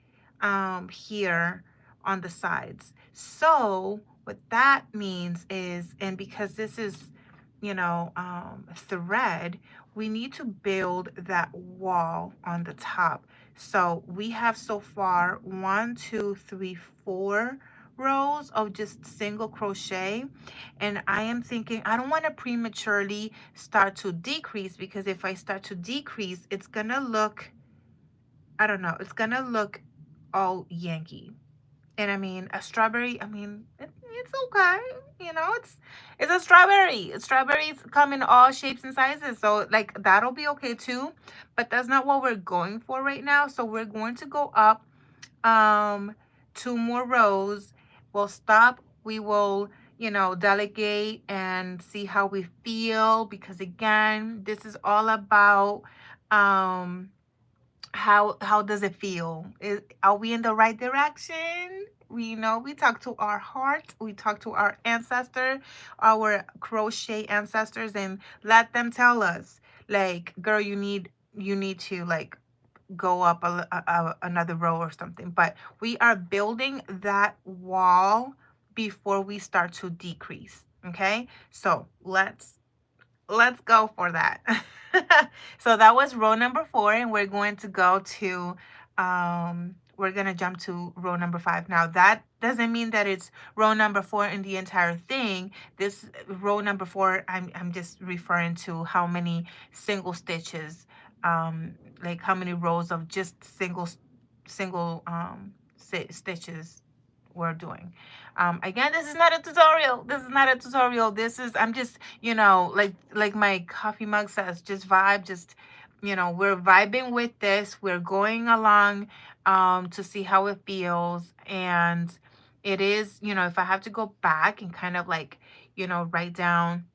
here on the sides. So what that means is, and because this is, thread, we need to build that wall on the top. So we have so far 1, 2, 3, 4 rows of just single crochet, and I am thinking I don't want to prematurely start to decrease, because if I start to decrease, it's gonna look, I don't know, it's gonna look all Yankee. And I mean, a strawberry, I mean, it's okay. It's a strawberry. Strawberries come in all shapes and sizes. So like that'll be okay too. But that's not what we're going for right now. So we're going to go up 2 more rows. We'll stop. We will, delegate and see how we feel, because again, this is all about how does it feel? Are we in the right direction? We talk to our heart, we talk to our ancestor, our crochet ancestors, and let them tell us, like, girl, you need to like go up another row or something. But we are building that wall before we start to decrease. Okay, so let's go for that. So that was row number 4, and we're going to go to we're going to jump to row number 5. Now that doesn't mean that it's row number 4 in the entire thing. This row number 4, I'm just referring to how many single stitches, like how many rows of just single stitches we're doing. Again, this is not a tutorial. This is not a tutorial. This is, I'm just, like my coffee mug says, just vibe, just, we're vibing with this. We're going along to see how it feels. And it is, if I have to go back and kind of like, write down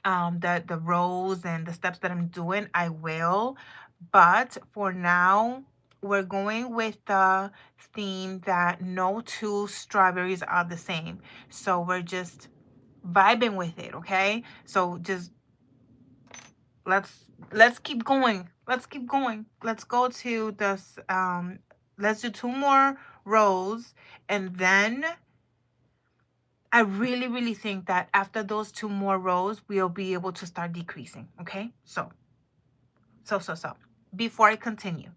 the rows and the steps that I'm doing, I will. But for now, we're going with the theme that no two strawberries are the same. So we're just vibing with it, okay? So just let's let's keep going. Let's keep going. Let's go to this let's do 2 more rows, and then I really, really think that after those 2 more rows, we'll be able to start decreasing, okay? So, before I continue,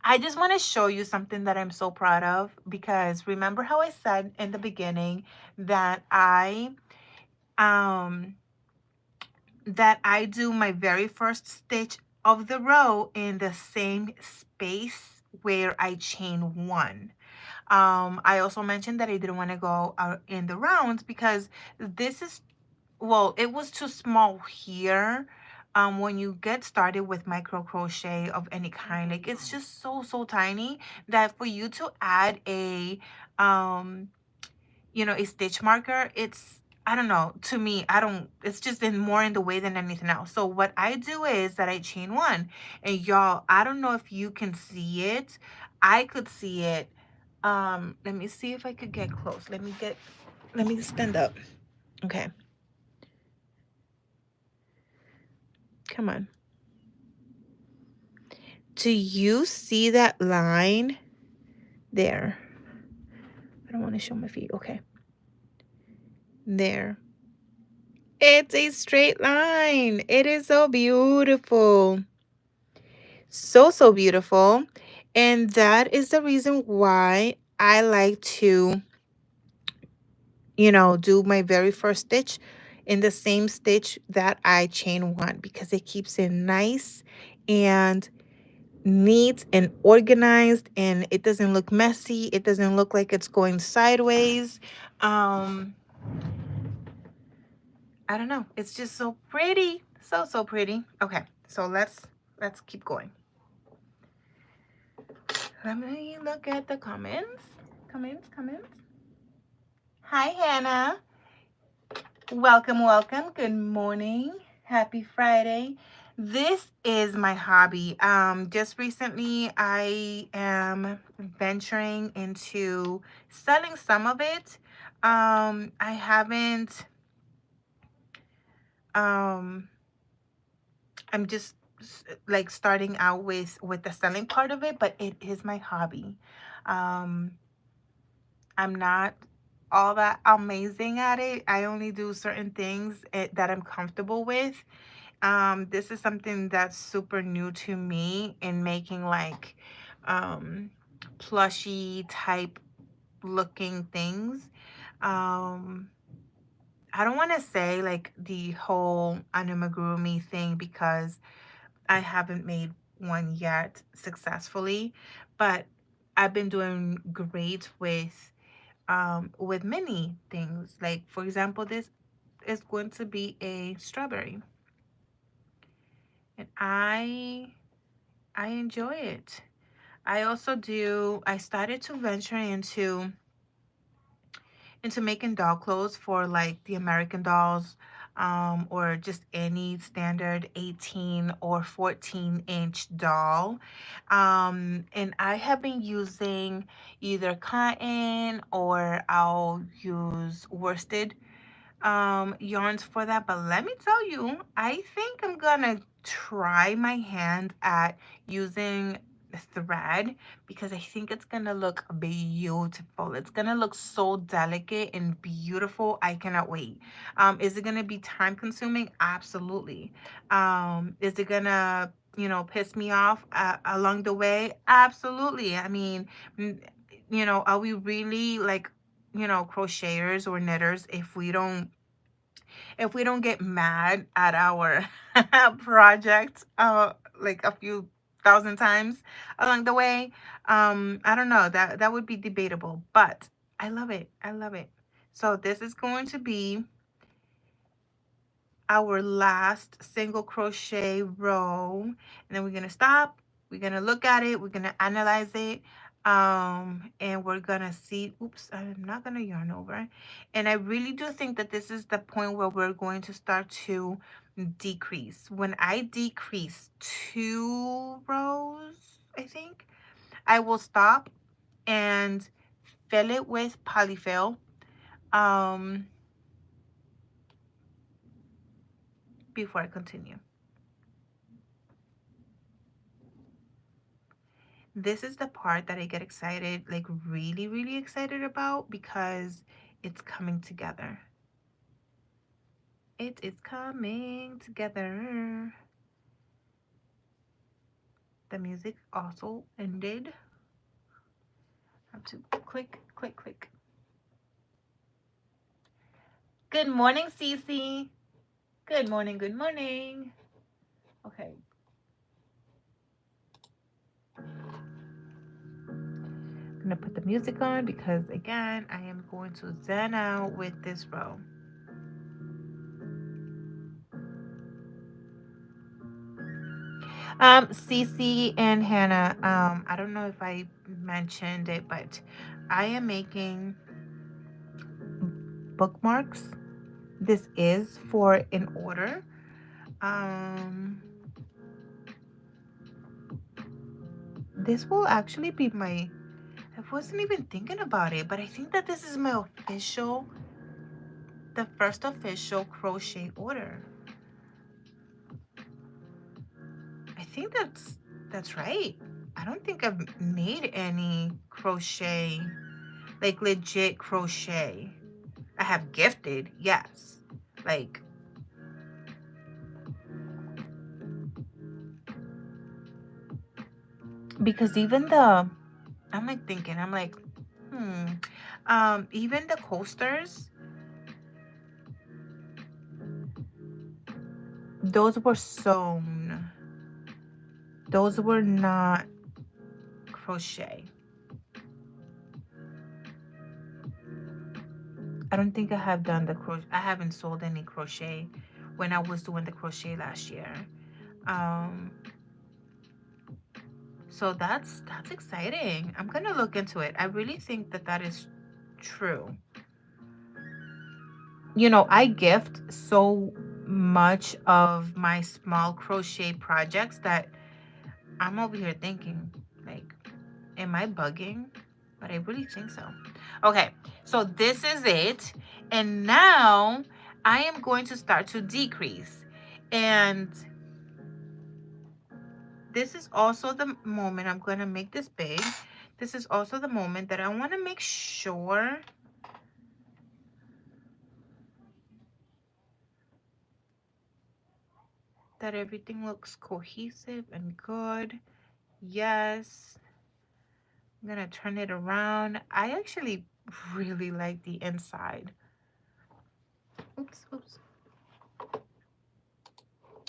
I just want to show you something that I'm so proud of, because remember how I said in the beginning that um I do my very first stitch of the row in the same space where I chain 1. I also mentioned that I didn't want to go out in the rounds because this is, well, it was too small here. When you get started with micro crochet of any kind, like it's just so tiny that for you to add um a stitch marker, it's, I don't know, to me, I don't, it's just in more in the way than anything else. So what I do is that I chain 1, and y'all, I don't know if you can see it. I could see it. Let me see if I could get close. Let me stand up. Okay, come on. Do you see that line there? I don't want to show my feet. Okay. There. It's a straight line. It is so beautiful. So beautiful. And that is the reason why I like to, do my very first stitch in the same stitch that I chain 1, because it keeps it nice and neat and organized, and it doesn't look messy. It doesn't look like it's going sideways. I don't know, it's just so pretty, so pretty. Okay, so let's keep going. Let me look at the comments. Hi, Hannah. Welcome. Good morning. Happy Friday. This is my hobby. Just recently I am venturing into selling some of it. I haven't I'm just like starting out with the selling part of it, but it is my hobby. Um I'm not all that amazing at it. I only do certain things that I'm comfortable with. This is something that's super new to me, in making like plushy type looking things. Um, I don't want to say like the whole animagurumi thing, because I haven't made one yet successfully, but I've been doing great with many things. Like for example, this is going to be a strawberry, and I enjoy it. I started to venture into making doll clothes for like the American dolls, or just any standard 18 or 14-inch doll. And I have been using either cotton, or I'll use worsted yarns for that. But let me tell you, I think I'm gonna try my hand at using thread because I think it's gonna look beautiful. It's gonna look so delicate and beautiful. I cannot wait. Is it gonna be time consuming? Absolutely. Is it gonna, piss me off along the way? Absolutely. I mean, are we really like, crocheters or knitters if we don't get mad at our project like a few thousand times along the way? I don't know, that would be debatable, but I love it. I love it. So this is going to be our last single crochet row, and then we're gonna stop, we're gonna look at it, we're gonna analyze it, and we're gonna see. Oops, I'm not gonna yarn over. And I really do think that this is the point where we're going to start to decrease. When I decrease 2 rows, I think I will stop and fill it with polyfill um before I continue. This is the part that I get excited, like really, really excited about, because it's coming together. It is coming together. The music also ended. I have to click, click, click. Good morning, Cece. Good morning, good morning. Okay. I'm gonna put the music on because again, I am going to zen out with this row. Cece and Hannah, I don't know if I mentioned it, but I am making bookmarks. This is for an order. This will actually be my, I wasn't even thinking about it, but I think that this is my official, the first official crochet order. I think that's right. I don't think I've made any crochet, like legit crochet. I have gifted, yes. Like, because even I'm like thinking, I'm like, even the coasters, those were sewn. Those were not crochet. I don't think I have done the crochet. I haven't sold any crochet when I was doing the crochet last year. So that's exciting. I'm gonna look into it. I really think that that is true. I gift so much of my small crochet projects that I'm over here thinking, like, am I bugging? But I really think so. Okay, so this is it. And now I am going to start to decrease. And this is also the moment, I'm going to make this big. This is also the moment that I want to make sure that everything looks cohesive and good. Yes. I'm going to turn it around. I actually really like the inside. Oops, oops.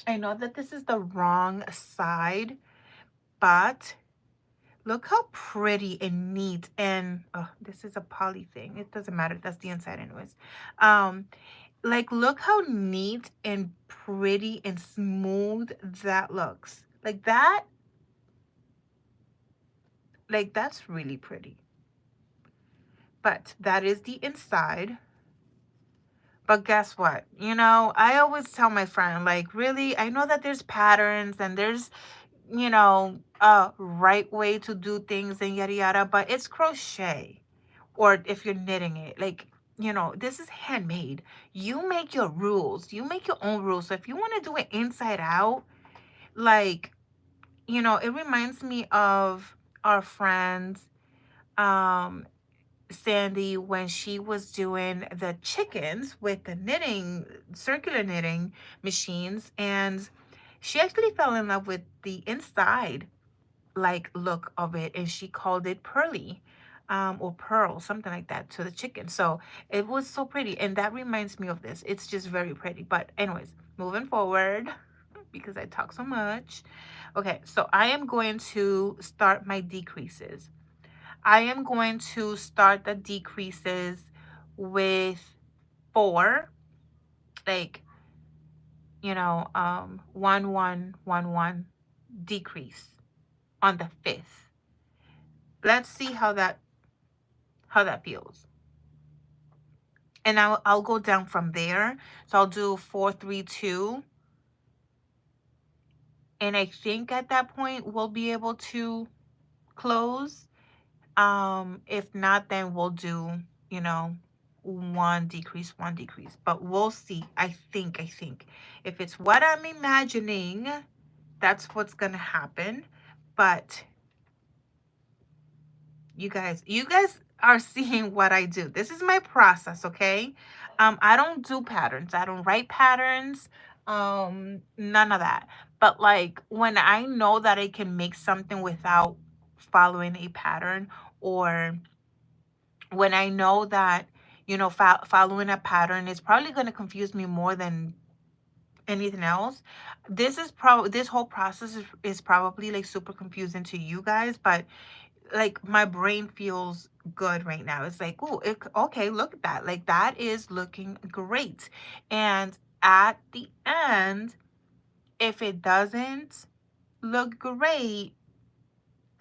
I know that this is the wrong side, but look how pretty and neat. And oh, this is a poly thing. It doesn't matter. That's the inside anyways. Like, look how neat and pretty and smooth that looks. That's really pretty. But that is the inside. But guess what? I always tell my friend, like, really, I know that there's patterns and there's, a right way to do things and yada yada, but it's crochet. Or if you're knitting it, like, this is handmade. You make your rules. You make your own rules. So if you want to do it inside out, like, you know, it reminds me of our friend um Sandy when she was doing the chickens with the knitting, circular knitting machines, and she actually fell in love with the inside like look of it, and she called it pearly, or pearl, something like that, to the chicken. So it was so pretty, and that reminds me of this. It's just very pretty. But anyways, moving forward, because I talk so much. Okay, so I am going to start my decreases. I am going to start the decreases with 4, like, you know, 1 1 1 1 decrease on the 5th. Let's see how that feels. And I'll go down from there. So I'll do 4 3 2, and I think at that point we'll be able to close. If not, then we'll do, you know, one decrease, but we'll see. I think if it's what I'm imagining, that's what's gonna happen. But you guys are seeing what I do. This is my process, okay? I don't do patterns. I don't write patterns. None of that. But like when I know that I can make something without following a pattern, or when I know that, you know, following a pattern is probably going to confuse me more than anything else. This whole process is probably like super confusing to you guys, but like my brain feels good right now. It's like, oh, okay, look at that. Like that is looking great. And at the end, if it doesn't look great,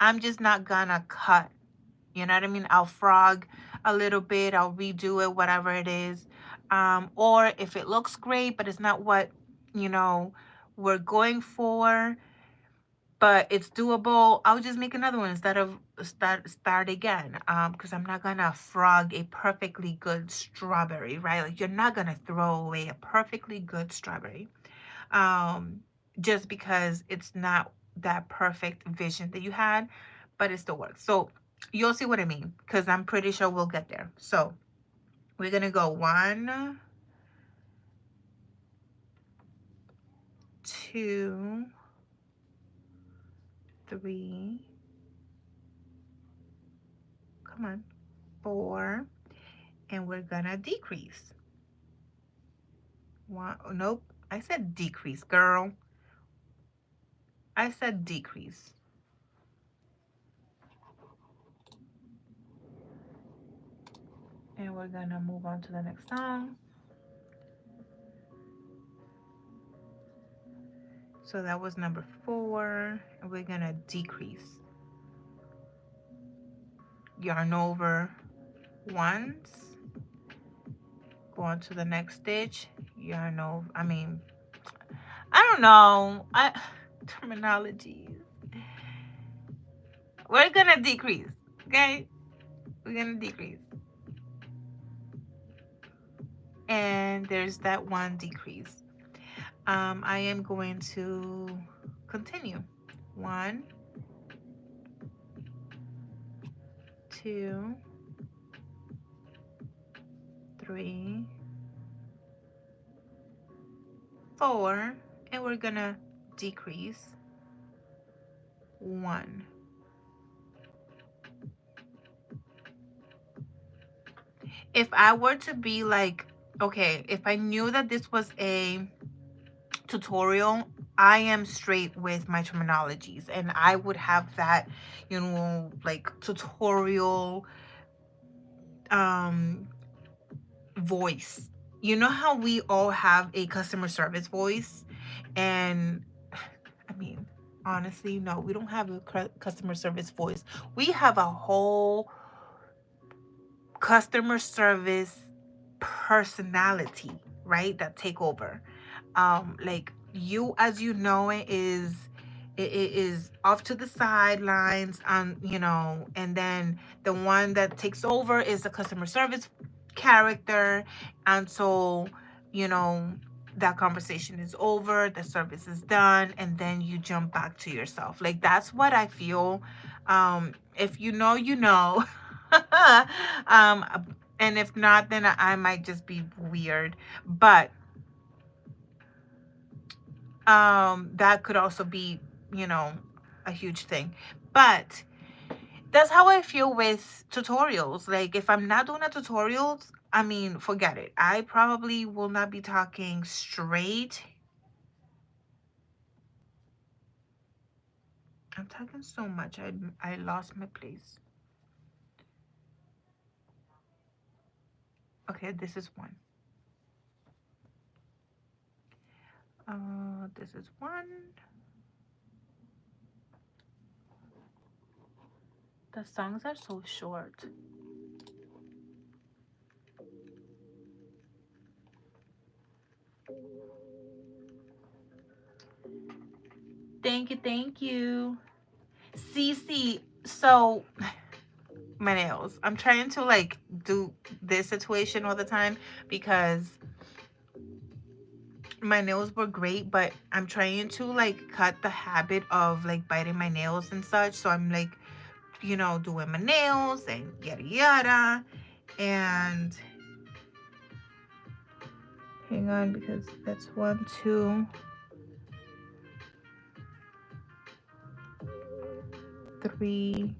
I'm just not gonna cut. You know what I mean? I'll frog a little bit, I'll redo it, whatever it is. Or if it looks great, but it's not what, you know, we're going for, but it's doable, I'll just make another one instead of start again. Because I'm not gonna frog a perfectly good strawberry, right? Like you're not gonna throw away a perfectly good strawberry, um, just because it's not that perfect vision that you had, but it still works. So you'll see what I mean, because I'm pretty sure we'll get there. So we're gonna go 1 2 3, come on, 4, and we're gonna decrease. One, nope, I said decrease, girl. I said decrease. And we're gonna move on to the next song. So that was number 4, and we're gonna decrease. Yarn over once, go on to the next stitch, yarn over, I don't know, terminologies. We're gonna decrease, okay? We're gonna decrease. And there's that one decrease. I am going to continue. 1 2 3 4, and we're gonna decrease 1. If I were to be like, okay, if I knew that this was a tutorial, I am straight with my terminologies, and I would have that, you know, like tutorial voice. You know how we all have a customer service voice, and I mean, honestly, no, we don't have a customer service voice. We have a whole customer service personality, right? That take over. Like you, as you know, it is off to the sidelines, you know, and then the one that takes over is the customer service character. And so, you know, that conversation is over, the service is done, and then you jump back to yourself. Like that's what I feel. If you know, you know. um, and if not, then I might just be weird. But that could also be, you know, a huge thing. But that's how I feel with tutorials. Like if I'm not doing a tutorials, I mean, forget it. I probably will not be talking straight. I'm talking so much. I lost my place. Okay, this is one. This is one. The songs are so short. Thank you, thank you. CC. So my nails. I'm trying to like do this situation all the time because my nails were great, but I'm trying to like cut the habit of like biting my nails and such. So I'm like, you know, doing my nails and yada yada. And hang on, because that's 1, 2, 3,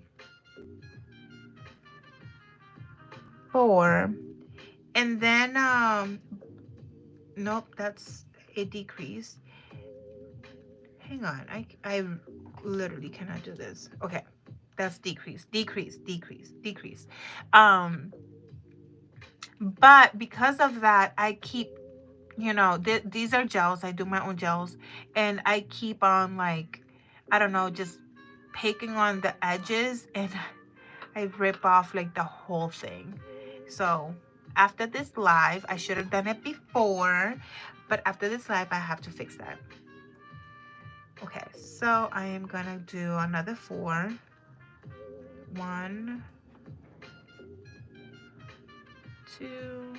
4. And then nope, that's a decrease. Hang on, I literally cannot do this. Okay, that's decrease, decrease, decrease, decrease. But because of that, I keep, you know, these are gels. I do my own gels, and I keep on like, I don't know, just picking on the edges, and I rip off like the whole thing. So after this live, I should have done it before, but after this live, I have to fix that. Okay, so I am gonna do another 4. 1, 2,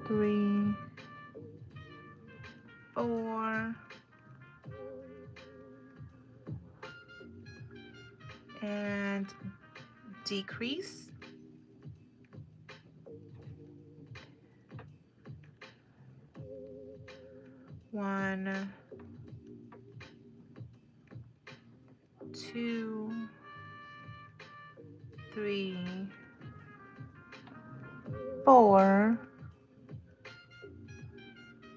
3, 4, and decrease. 1, 2, 3, 4.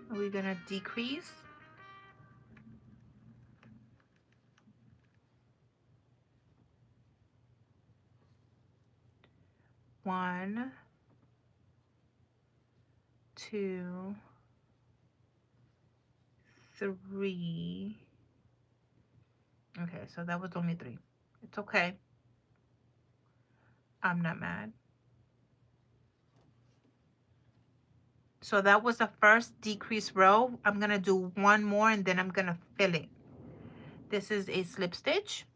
Are we gonna decrease? 1, 2, 3. Okay, so that was only 3. It's okay. I'm not mad. So that was the first decrease row. I'm gonna do one more and then I'm gonna fill it. This is a slip stitch.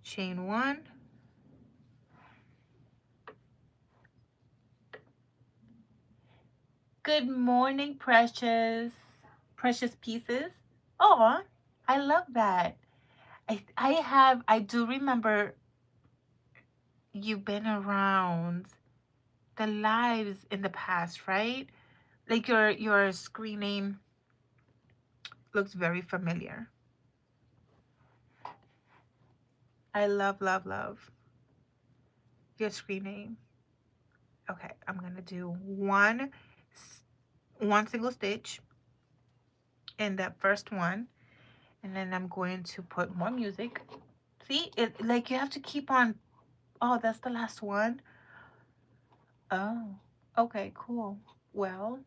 Chain 1. Good morning, precious pieces. Oh, I love that. I do remember you've been around the lives in the past, right? Like your screen name looks very familiar. I love, love, love your screen name. Okay, I'm gonna do one single stitch in that first one, and then I'm going to put more music. See, it like you have to keep on. Oh, that's the last one. Oh, okay, cool. Well,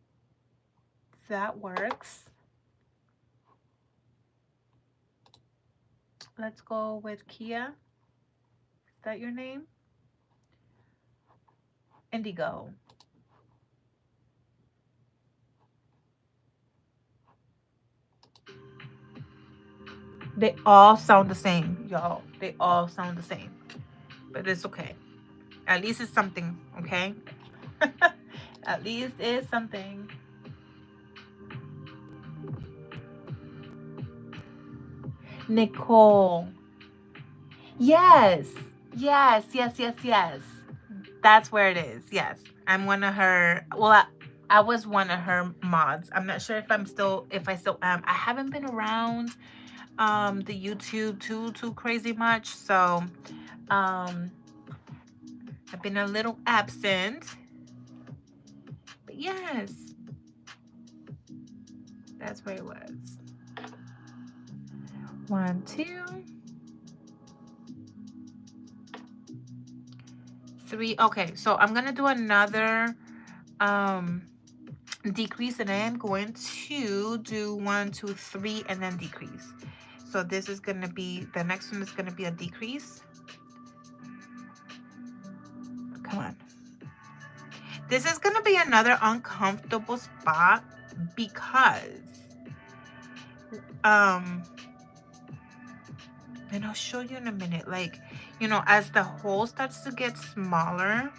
that works. Let's go with Kia. Is that your name? Indigo. They all sound the same, y'all. They all sound the same. But it's okay. At least it's something, okay? At least it's something. Nicole. Yes. Yes, yes, yes, yes. That's where it is. Yes. I'm one of her, well, I was one of her mods. I'm not sure if I still am. I haven't been around the YouTube too crazy much. So I've been a little absent. But yes, that's where it was. 1, 2, 3. Okay, so I'm gonna do another decrease, and I am going to do 1, 2, 3 and then decrease. So this is gonna be, the next one is gonna be a decrease. Come on. This is gonna be another uncomfortable spot because and I'll show you in a minute, like, you know, as the hole starts to get smaller,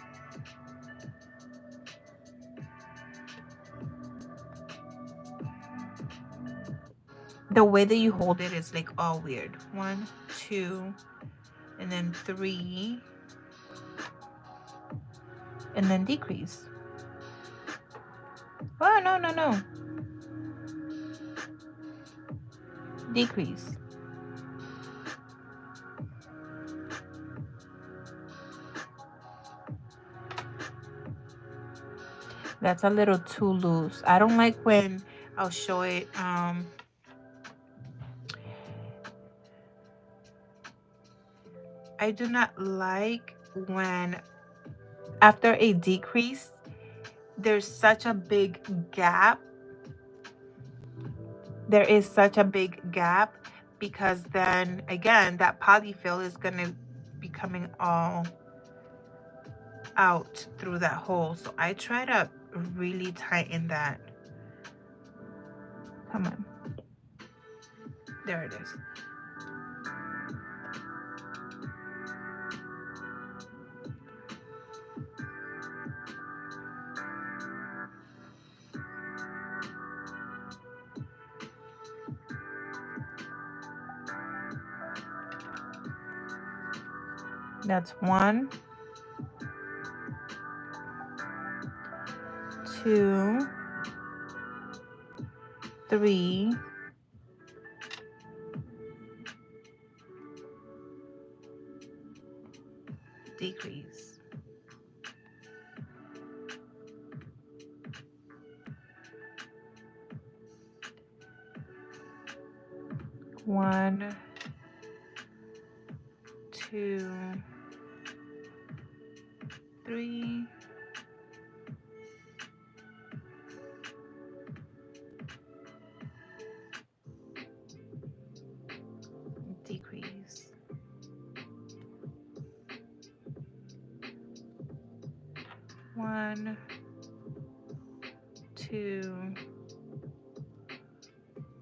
the way that you hold it is like all weird. 1, 2, and then 3, and then decrease. Oh, no. Decrease. That's a little too loose. I don't like when, I'll show it, I do not like when after a decrease, there's such a big gap. There is such a big gap because then again, that polyfill is going to be coming all out through that hole. So I try to really tighten that. Come on. There it is. That's 1, 2, 3, decrease. 1, 2, 3, decrease. 1, 2,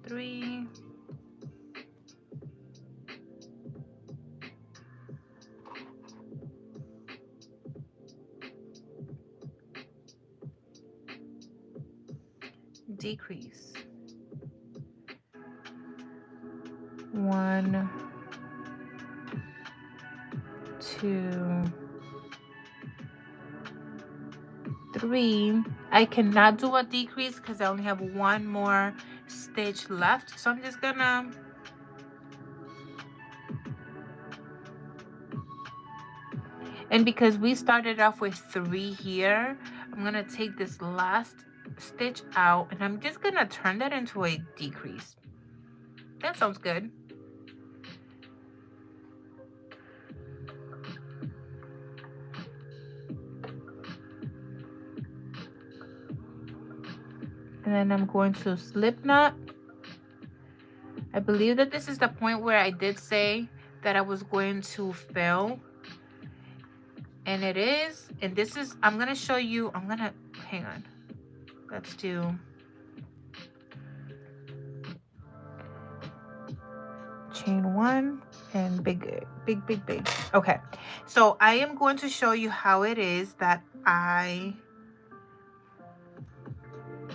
3, decrease. 1, 2, 3. I cannot do a decrease because I only have 1 more stitch left. So I'm just gonna and because we started off with 3 here, I'm gonna take this last stitch out and I'm just gonna turn that into a decrease. That sounds good. And then I'm going to slip knot. I believe that this is the point where I did say that I was going to fill. And it is. And this is, I'm going to show you, hang on. Let's do chain 1 and big. Okay. So I am going to show you how it is that I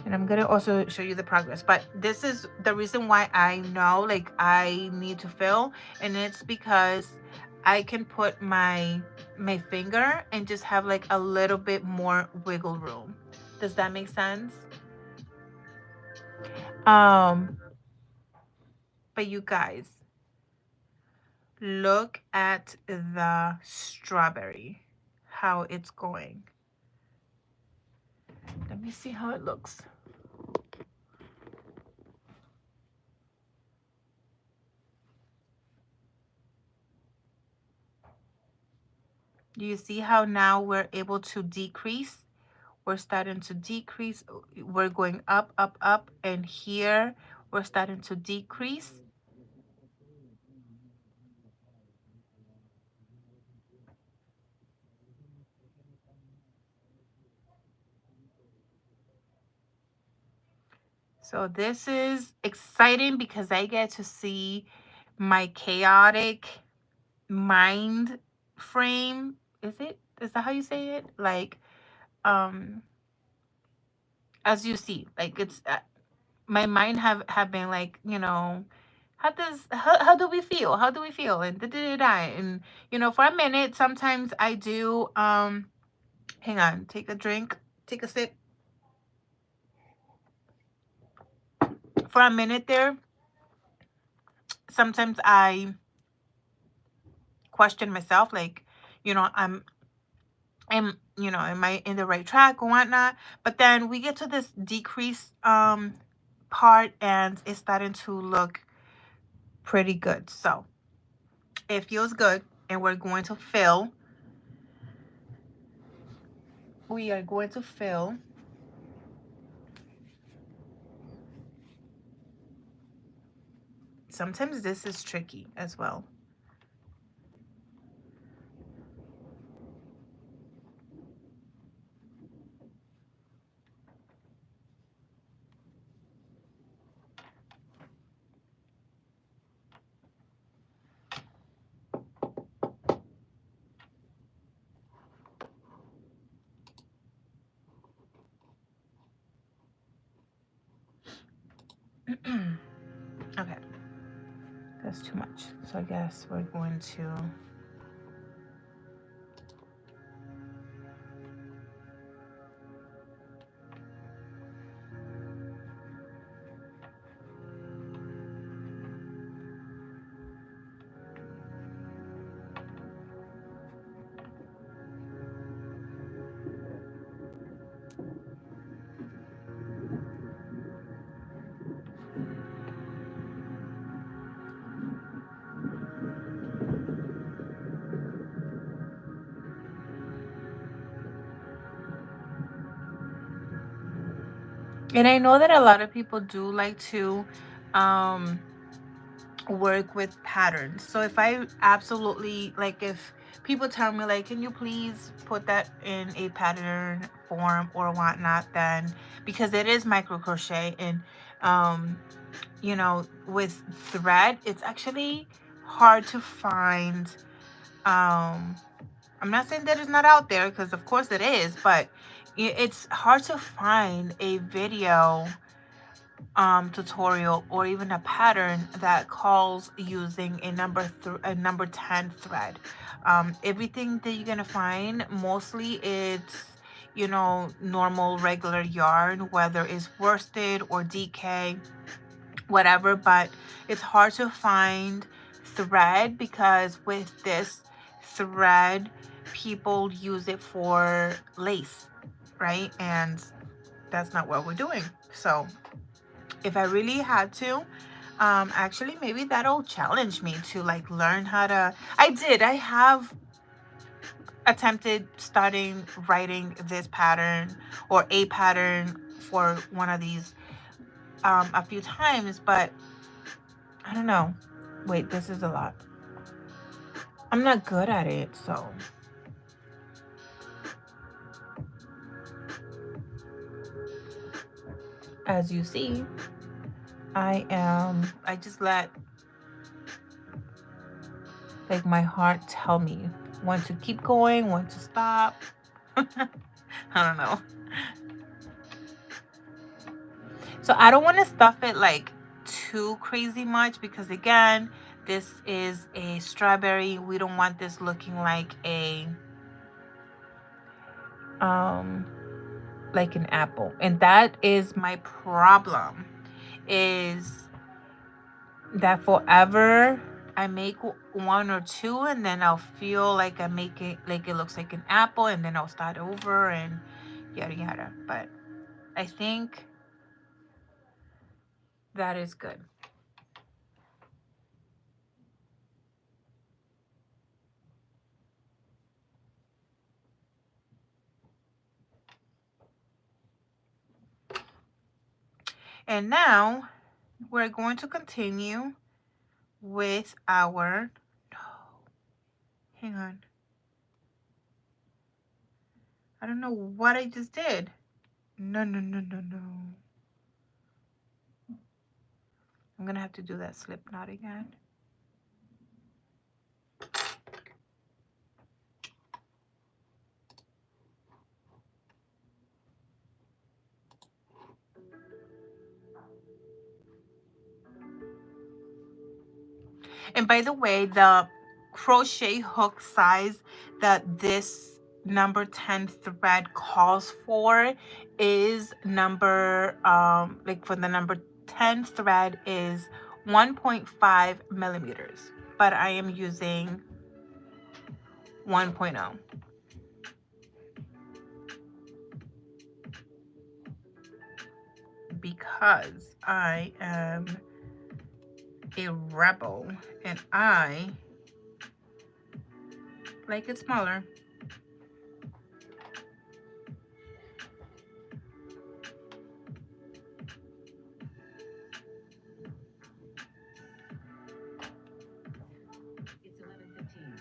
And I'm gonna also show you the progress, but this is the reason why I know like I need to fill, and it's because I can put my finger and just have like a little bit more wiggle room. Does that make sense? um but you guys, look at the strawberry, how it's going. Let me see how it looks. Do you see how now we're able to decrease? We're starting to decrease. We're going up, up, up. And here we're starting to decrease. So this is exciting because I get to see my chaotic mind frame. Is that how you say it? Like, um, as you see, like it's my mind have been like, how do we feel? How do we feel? And da, da, da, da. And for a minute, sometimes I do hang on, take a drink, take a sip. For a minute there, sometimes I question myself, like, am I in the right track or whatnot? But then we get to this decrease part, and it's starting to look pretty good. So it feels good, and we're going to fill. We are going to fill. Sometimes this is tricky as well. Okay, that's too much. So I guess we're going to and I know that a lot of people do like to um work with patterns. So if I absolutely like, if people tell me like, can you please put that in a pattern form or whatnot, then because it is micro crochet, and with thread, it's actually hard to find. I'm not saying that it's not out there, because of course it is, but it's hard to find a video tutorial or even a pattern that calls using a number 10 thread. Everything that you're gonna find, mostly it's normal regular yarn, whether it's worsted or DK, whatever, but it's hard to find thread, because with this thread, people use it for lace, right? And that's not what we're doing. So if I really had to, actually maybe that'll challenge me to like learn how to. I have attempted starting writing this pattern or a pattern for one of these a few times, but I don't know. Wait, this is a lot. I'm not good at it, so as you see, I just let like my heart tell me when to keep going, when to stop. I don't know. So I don't want to stuff it like too crazy much because again, this is a strawberry. We don't want this looking like an apple. And that is my problem, is that forever I make one or two and then I'll feel like I make it like it looks like an apple and then I'll start over and yada yada. But I think that is good. And now we're going to continue with our, no, hang on. I don't know what I just did. No, no, no, no, no. I'm gonna have to do that slip knot again. And by the way, the crochet hook size that this number 10 thread calls for is number, like for the number 10 thread is 1.5 millimeters, but I am using 1.0. Because I am a rebel and I like it smaller. It's 11:15.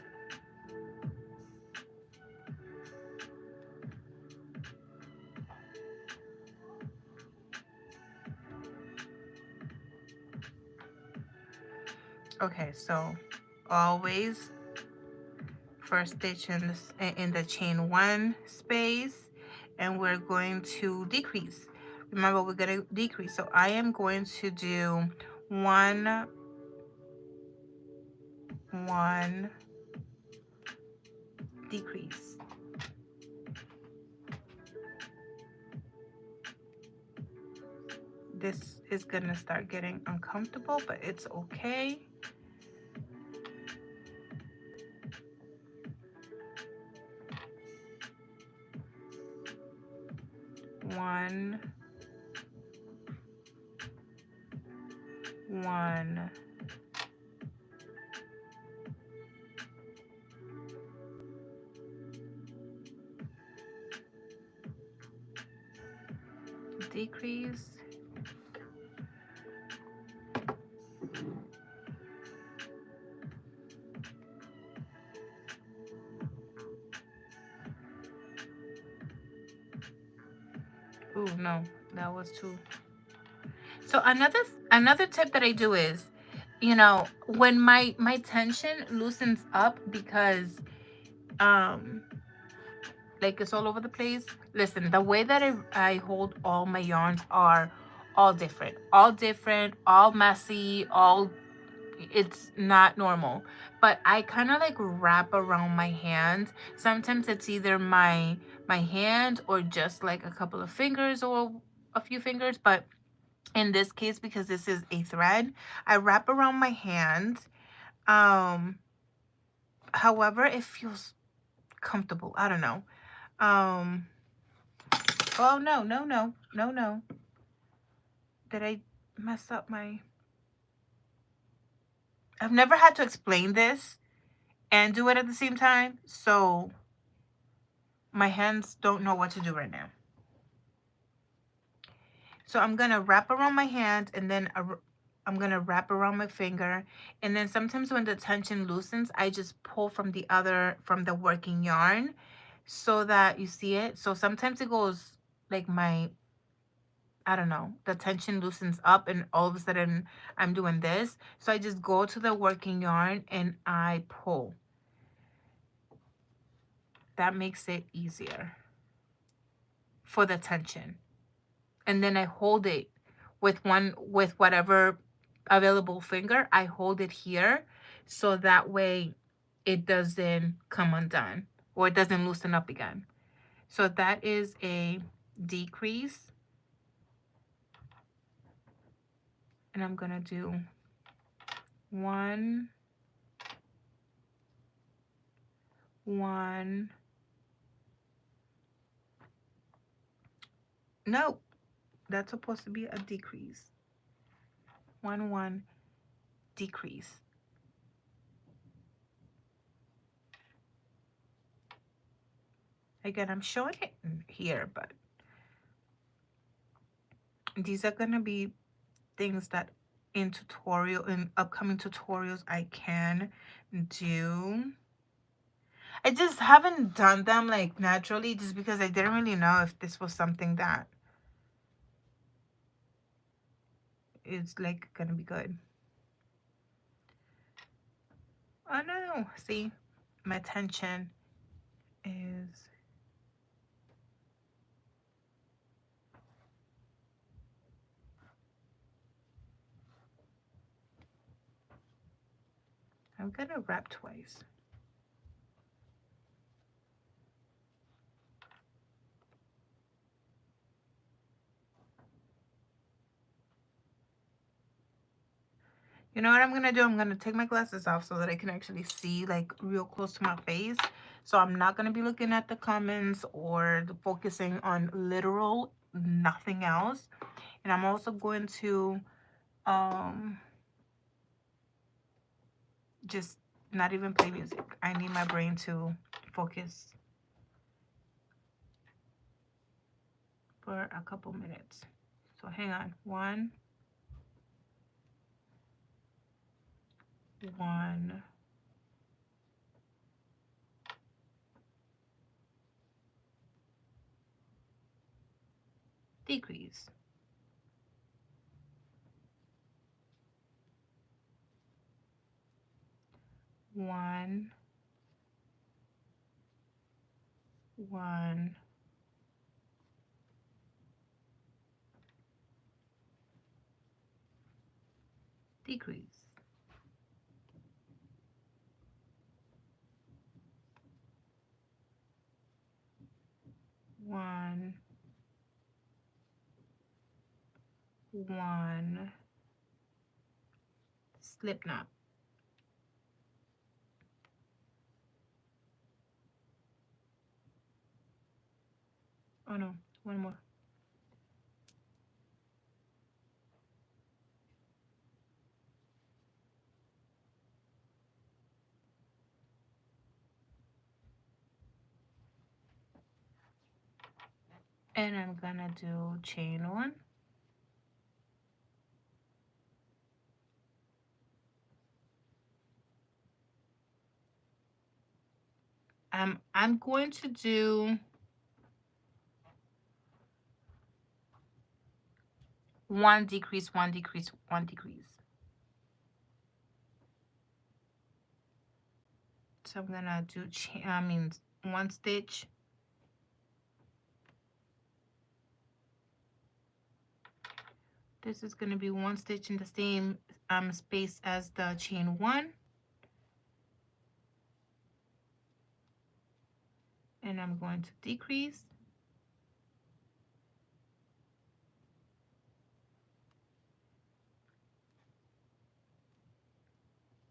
Okay, so always first stitch in this in the chain one space, and we're going to decrease. Remember, we're going to decrease. So I am going to do one, decrease. This is gonna start getting uncomfortable, but it's okay. One, decrease. Ooh, no, that was too. So another tip that I do is, you know, when my tension loosens up because like it's all over the place. Listen, the way that I hold all my yarns are all different, all messy, all, it's not normal. But I kind of like wrap around my hand. Sometimes it's either my hand or just like a couple of fingers or a few fingers, but in this case, because this is a thread, I wrap around my hand. However it feels comfortable. I don't know. Oh, no, no, no, no, no. Did I mess up my... I've never had to explain this and do it at the same time, so my hands don't know what to do right now. So I'm gonna wrap around my hand, and then I'm gonna wrap around my finger, and then sometimes when the tension loosens, I just pull from the working yarn so that you see it. So sometimes it goes like I don't know, the tension loosens up and all of a sudden I'm doing this. So I just go to the working yarn and I pull. That makes it easier for the tension. And then I hold it with whatever available finger. I hold it here so that way it doesn't come undone or it doesn't loosen up again. So that is a decrease. And I'm gonna do 1, 1. No, that's supposed to be a decrease. 1, 1, decrease. Again, I'm showing it here, but these are gonna be things that in upcoming tutorials I can do. I just haven't done them like naturally just because I didn't really know if this was something that is like gonna be good. Oh no, see, my tension is I'm gonna wrap twice. You know what I'm gonna do? I'm gonna take my glasses off so that I can actually see like real close to my face. So I'm not gonna be looking at the comments or focusing on literal nothing else. And I'm also going to just not even play music. I need my brain to focus for a couple minutes. So hang on. 1, 1, decrease. 1, 1, decrease. 1, 1, slip knot. Oh no, one more. And I'm gonna do chain 1. I'm going to do 1 decrease, 1 decrease, 1 decrease. So I'm gonna do 1 stitch. This is gonna be 1 stitch in the same space as the chain 1. And I'm going to decrease.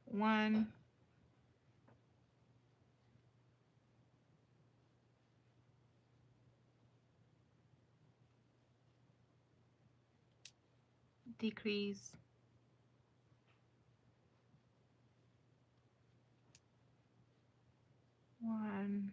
1, decrease. 1,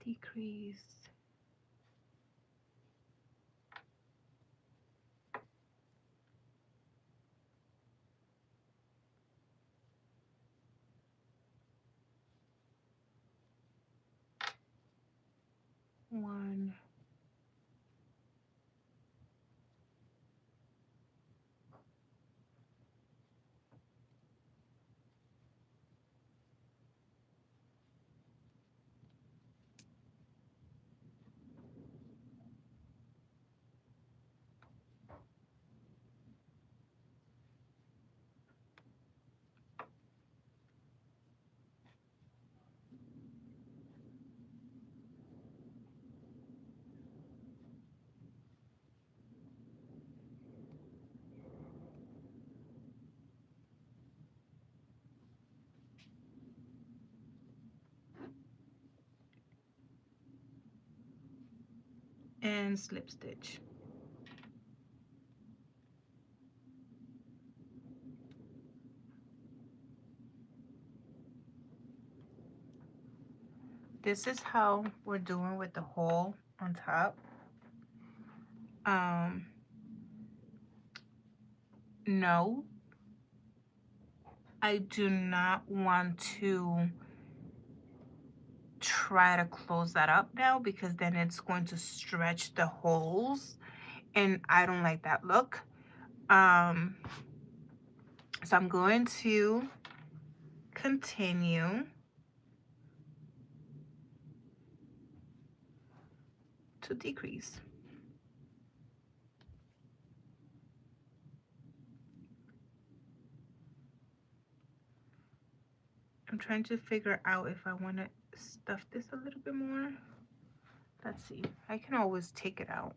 decrease. 1, and slip stitch. This is how we're doing with the hole on top. No, I do not want to try to close that up now because then it's going to stretch the holes and I don't like that look. So I'm going to continue to decrease. I'm trying to figure out if I want to stuff this a little bit more. Let's see. I can always take it out.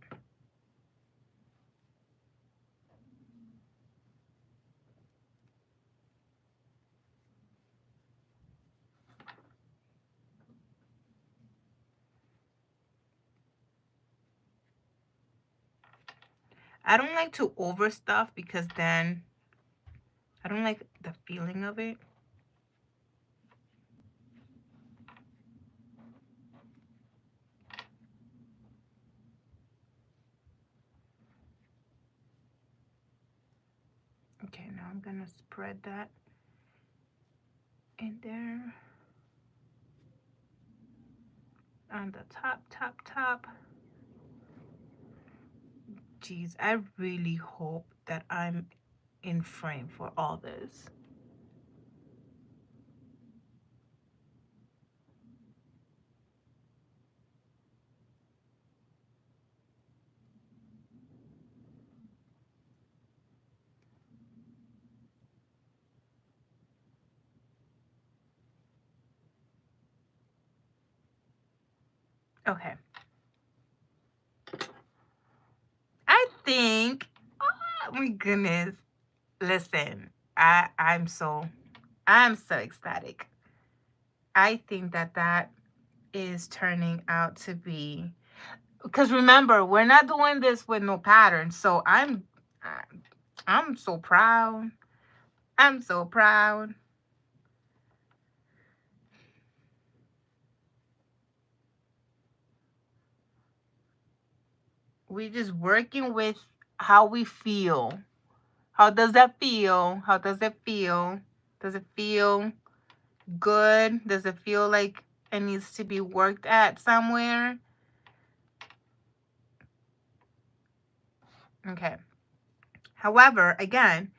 I don't like to overstuff because then I don't like the feeling of it. Okay, now I'm gonna spread that in there on the top. Geez, I really hope that I'm in frame for all this. Okay. I think, oh my goodness. Listen, I'm so ecstatic. I think that that is turning out to be, because remember, we're not doing this with no pattern. So I'm so proud. I'm so proud. We're just working with how we feel. How does that feel? How does it feel? Does it feel good? Does it feel like it needs to be worked at somewhere? Okay. However, again,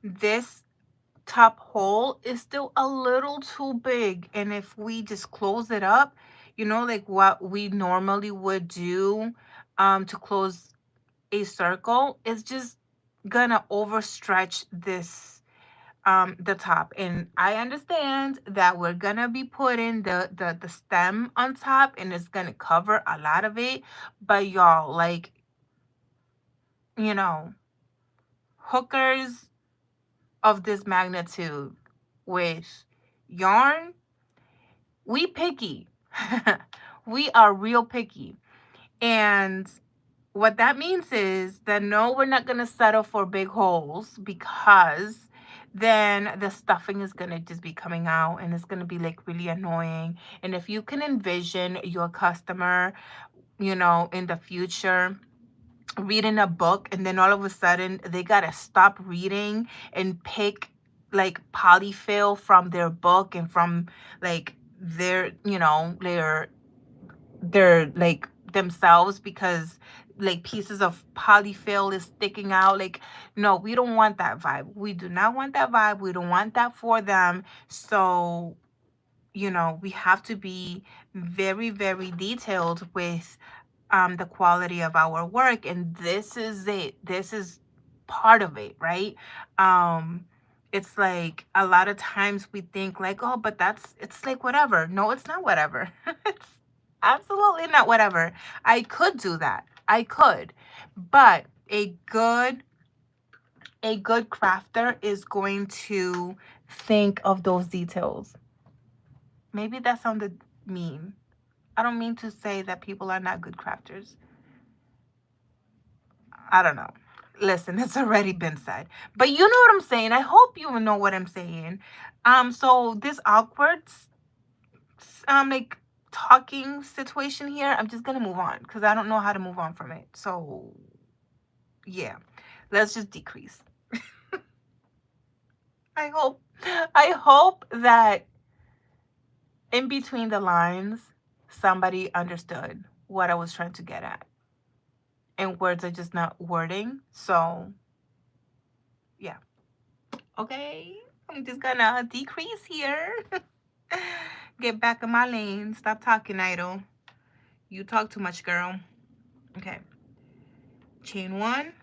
this top hole is still a little too big. And if we just close it up, you know, like what we normally would do to close a circle, it's just gonna overstretch this the top. And I understand that we're gonna be putting the stem on top and it's gonna cover a lot of it, but y'all, like, you know, hookers of this magnitude with yarn, we picky. We are real picky. And what that means is that no, we're not going to settle for big holes because then the stuffing is going to just be coming out and it's going to be like really annoying. And if you can envision your customer, you know, in the future reading a book and then all of a sudden they got to stop reading and pick like polyfill from their book and from like their, you know, their like themselves because like pieces of polyfill is sticking out. Like, no, we don't want that vibe. We do not want that vibe. We don't want that for them. So, you know, we have to be very, very detailed with the quality of our work. And this is it. This is part of it, right? It's like a lot of times we think like, oh, but it's like whatever. No, it's not whatever. It's absolutely not whatever. I could do that. I could. But a good crafter is going to think of those details. Maybe that sounded mean. I don't mean to say that people are not good crafters. I don't know. Listen, it's already been said. But you know what I'm saying. I hope you know what I'm saying. So this awkward like talking situation here, I'm just gonna move on because I don't know how to move on from it. So yeah, let's just decrease. I hope that in between the lines somebody understood what I was trying to get at. And words are just not wording. So yeah. Okay. I'm just gonna decrease here. Get back in my lane. Stop talking, idle. You talk too much, girl. Okay. Chain one.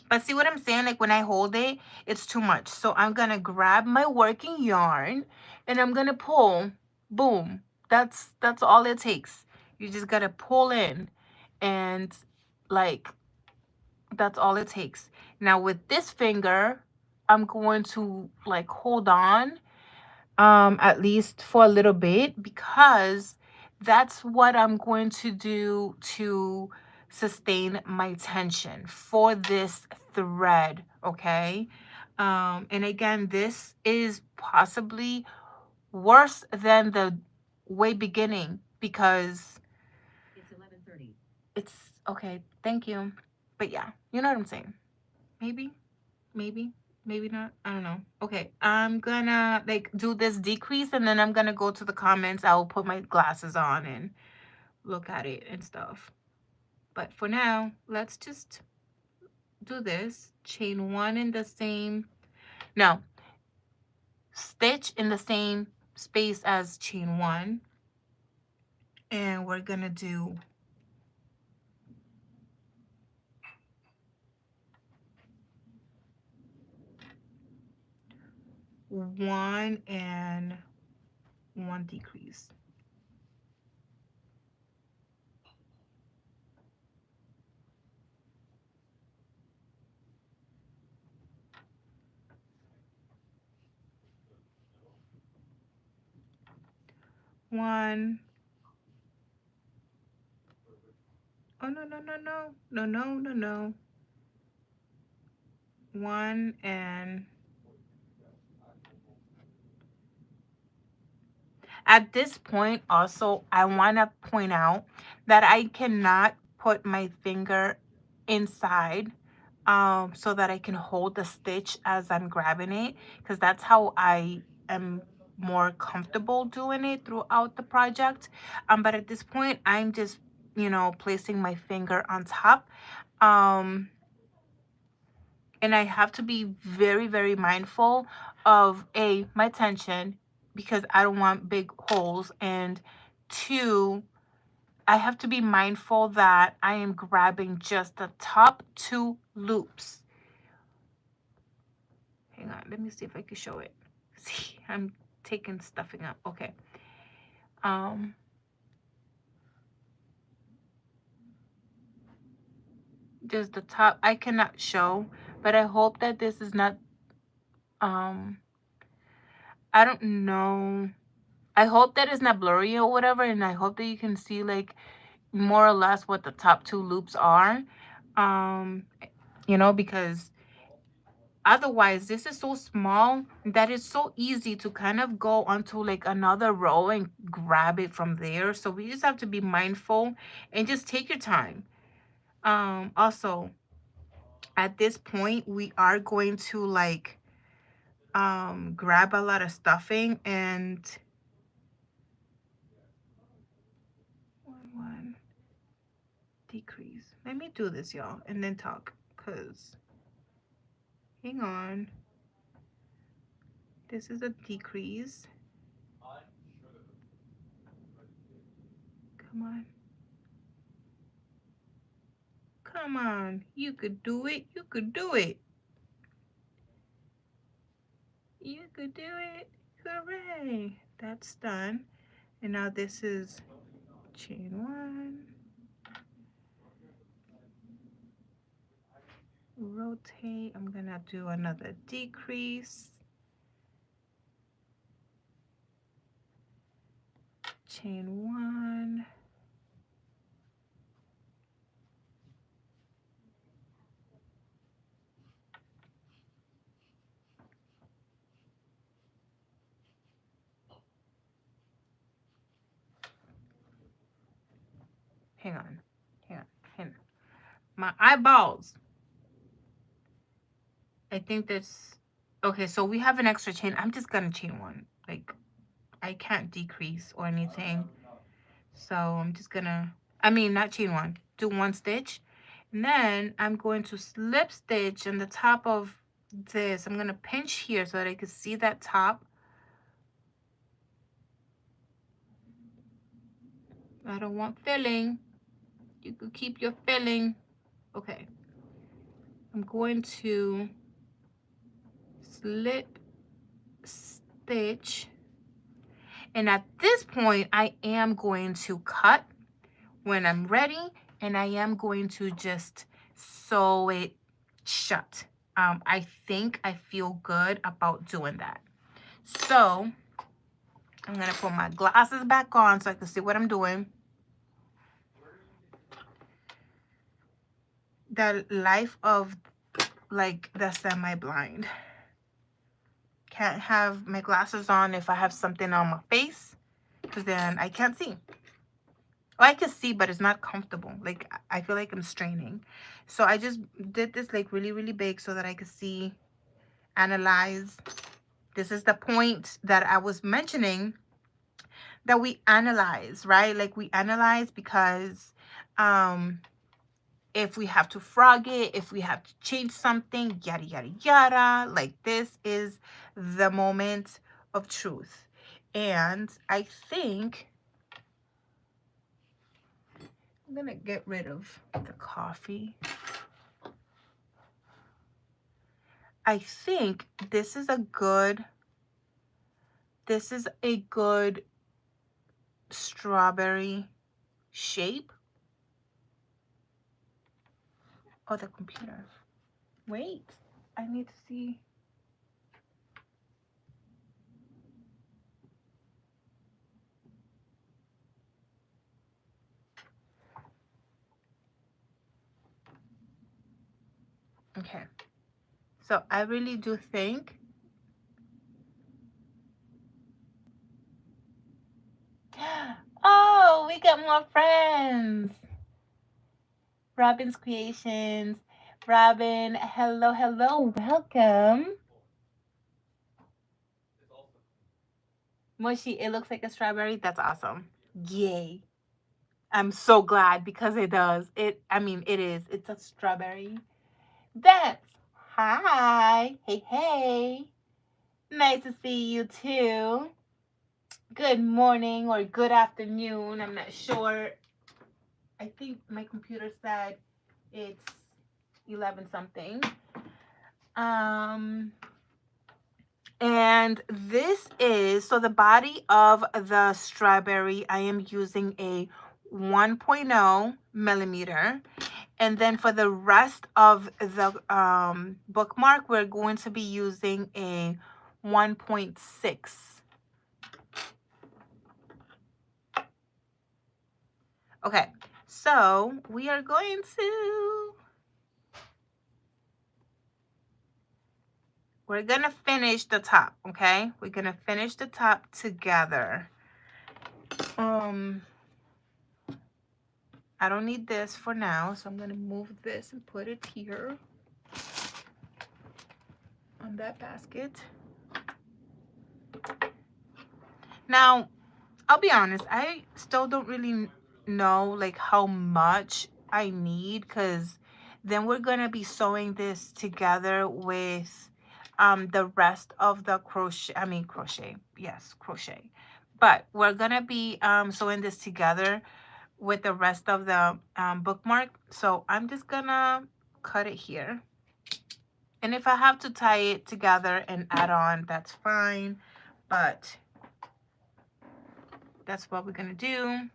But see what I'm saying? Like when I hold it, it's too much. So I'm gonna grab my working yarn and I'm gonna pull. Boom. That's all it takes. You just gotta pull in and like that's all it takes. Now with this finger, I'm going to like hold on at least for a little bit because that's what I'm going to do to sustain my tension for this thread, okay? And again, this is possibly worse than the way beginning because It's 11:30. it's okay, thank you. But yeah, you know what I'm saying. Maybe, maybe, maybe not. I don't know. Okay, I'm gonna like do this decrease and then I'm gonna go to the comments. I'll put my glasses on and look at it and stuff. But for now, let's just do this. Chain one in the same, no, stitch in the same space as chain one. And we're gonna do one and one decrease. One. Oh, no, no, no, no, no, no, no, no. One and at this point also I want to point out that I cannot put my finger inside so that I can hold the stitch as I'm grabbing it because that's how I am more comfortable doing it throughout the project. But at this point I'm just, you know, placing my finger on top. And I have to be very, very mindful of my tension because I don't want big holes, and two, I have to be mindful that I am grabbing just the top two loops. Hang on, let me see if I can show it. See, I'm taking stuffing up. Okay. Just the top I cannot show, but I hope that this is not I don't know. I hope that it's not blurry or whatever, and I hope that you can see like more or less what the top two loops are. You know, because otherwise this is so small that it's so easy to kind of go onto like another row and grab it from there. So we just have to be mindful and just take your time. Also at this point we are going to like grab a lot of stuffing and one decrease. Let me do this, y'all, and then talk, because hang on. This is a decrease. Come on. Come on. You could do it. You could do it. You could do it. Hooray. That's done. And now this is chain one. Rotate. I'm going to do another decrease. Chain one. Hang on. Hang on. Hang on. My eyeballs. I think that's okay. So we have an extra chain. I'm just gonna chain one. Like I can't decrease or anything. So I'm just gonna, I mean, not chain one, do one stitch. And then I'm going to slip stitch on the top of this. I'm gonna pinch here so that I can see that top. I don't want filling. You could keep your filling. Okay. I'm going to slip stitch. And at this point, I am going to cut when I'm ready, and I am going to just sew it shut. I think I feel good about doing that. So I'm gonna put my glasses back on so I can see what I'm doing. The life of like the semi-blind. Can't have my glasses on if I have something on my face, because then I can't see. Well, I can see, but it's not comfortable. Like I feel like I'm straining. So I just did this like really, really big so that I could see, analyze. This is the point that I was mentioning, that we analyze, right? Like we analyze because if we have to frog it, if we have to change something, yada, yada, yada. Like this is the moment of truth. And I think I'm gonna get rid of the coffee. I think this is a good strawberry shape. Oh, the computer. Wait, I need to see. Okay, so I really do think oh, we got more friends. Robin's Creations. Robin, hello, hello, welcome. Mushy, it looks like a strawberry. That's awesome. Yay. I'm so glad because it does. I mean, it is. It's a strawberry. That's hi. Hey, hey. Nice to see you too. Good morning or good afternoon. I'm not sure. I think my computer said it's 11 something. And this is, so the body of the strawberry, I am using a 1.0 millimeter. And then for the rest of the bookmark, we're going to be using a 1.6. Okay, so we are going to, we're going to finish the top, okay? We're going to finish the top together. I don't need this for now, so I'm going to move this and put it here on that basket. Now, I'll be honest, I still don't really know like how much I need, because then we're going to be sewing this together with the rest of the crochet. Yes, crochet. But we're going to be sewing this together with the rest of the bookmark. So I'm just gonna cut it here. And if I have to tie it together and add on, that's fine. But that's what we're gonna do.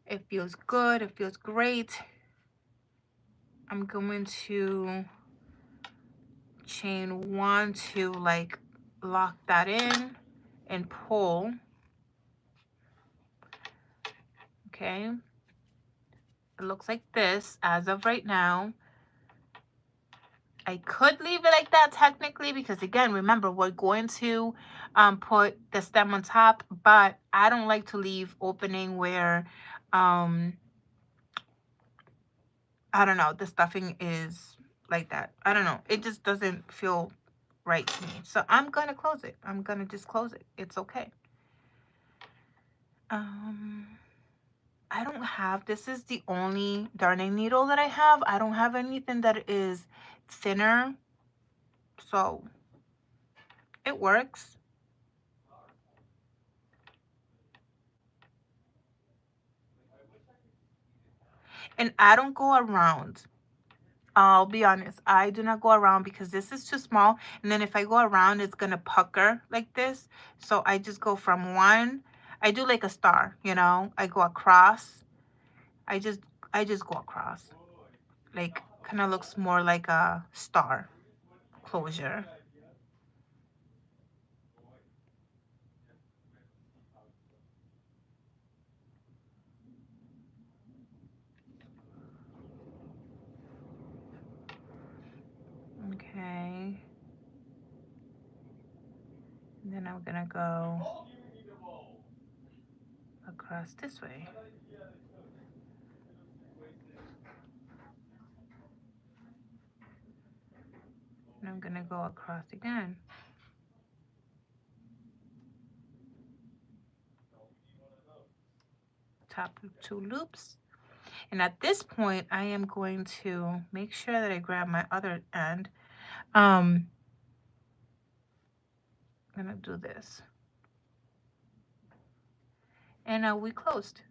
It feels good, it feels great. I'm going to chain one to like lock that in and pull. Okay, it looks like this as of right now. I could leave it like that technically, because again, remember, we're going to put the stem on top, but I don't like to leave opening where I don't know, the stuffing is like that. I don't know, it just doesn't feel right to me. So I'm gonna close it. I'm gonna just close it. It's okay. I don't have, this is the only darning needle that I have. I don't have anything that is thinner, so it works. And I don't go around. I'll be honest, I do not go around because this is too small. And then if I go around, it's gonna pucker like this. So I just go from one, I do like a star, you know, I go across. I just go across. Like, kind of looks more like a star closure. Okay. And then I'm gonna go across this way. And I'm gonna go across again. Top 2 loops. And at this point, I am going to make sure that I grab my other end. I'm gonna do this. And now we closed.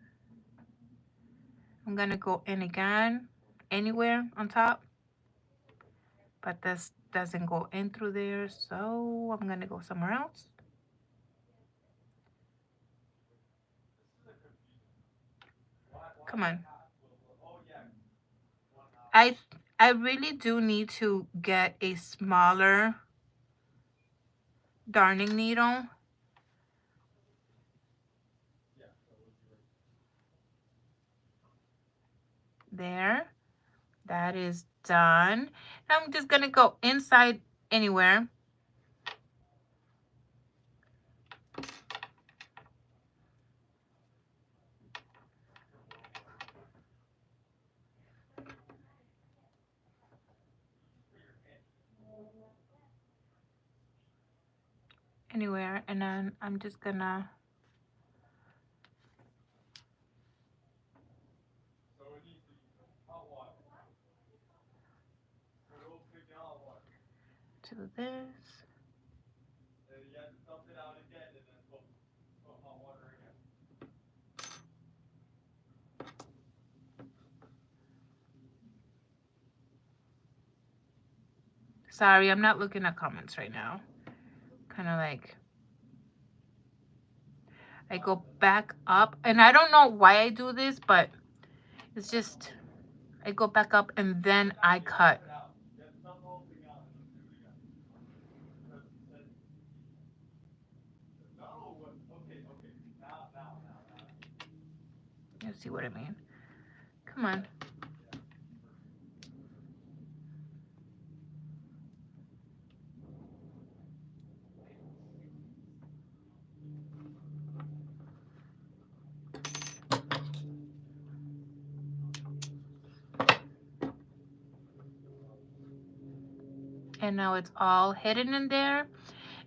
I'm gonna go in again, anywhere on top, but this doesn't go in through there, so I'm gonna go somewhere else. Come on. I really do need to get a smaller darning needle. There. That is done. Now I'm just gonna go inside anywhere. Anywhere, and then I'm just gonna do this. Sorry, I'm not looking at comments right now. Kind of like, I go back up, and I don't know why I do this, but it's just, I go back up and then I cut. You see what I mean? Come on. And now it's all hidden in there.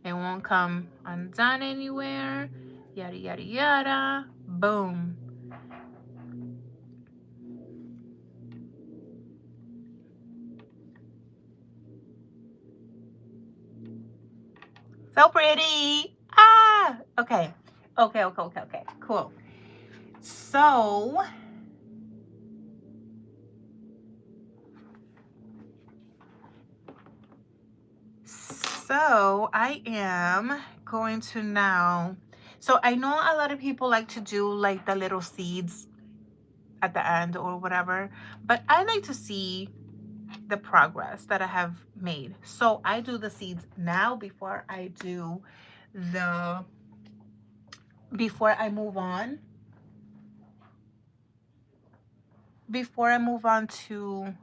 It won't come undone anywhere. Yada, yada, yada. Boom. So pretty. Ah, okay. Okay, okay, okay, okay. Cool. So I am going to now, so I know a lot of people like to do like the little seeds at the end or whatever, but I like to see the progress that I have made. So I do the seeds now before I do the, before I move on to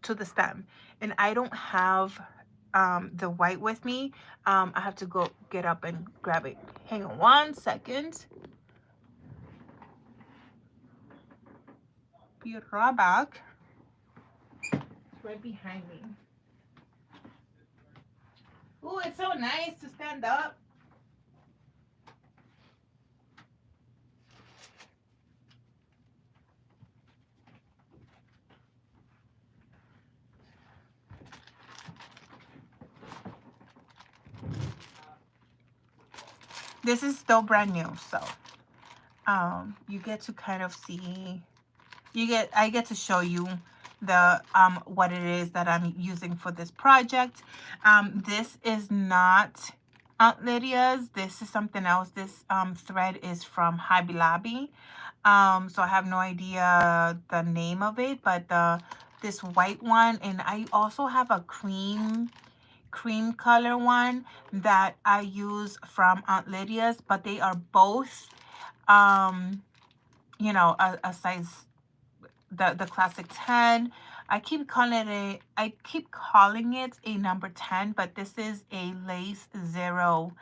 the stem. And I don't have the white with me. I have to go get up and grab it. Hang on one second. Be right back. It's right behind me. Ooh, it's so nice to stand up. This is still brand new, so you get to kind of see, I get to show you the what it is that I'm using for this project. This is not Aunt Lydia's. This is something else. This thread is from Hobby Lobby. So I have no idea the name of it, but this white one, and I also have a cream color one that I use from Aunt Lydia's, but they are both you know, a size, the classic 10. I keep calling it a number 10, but this is a lace 0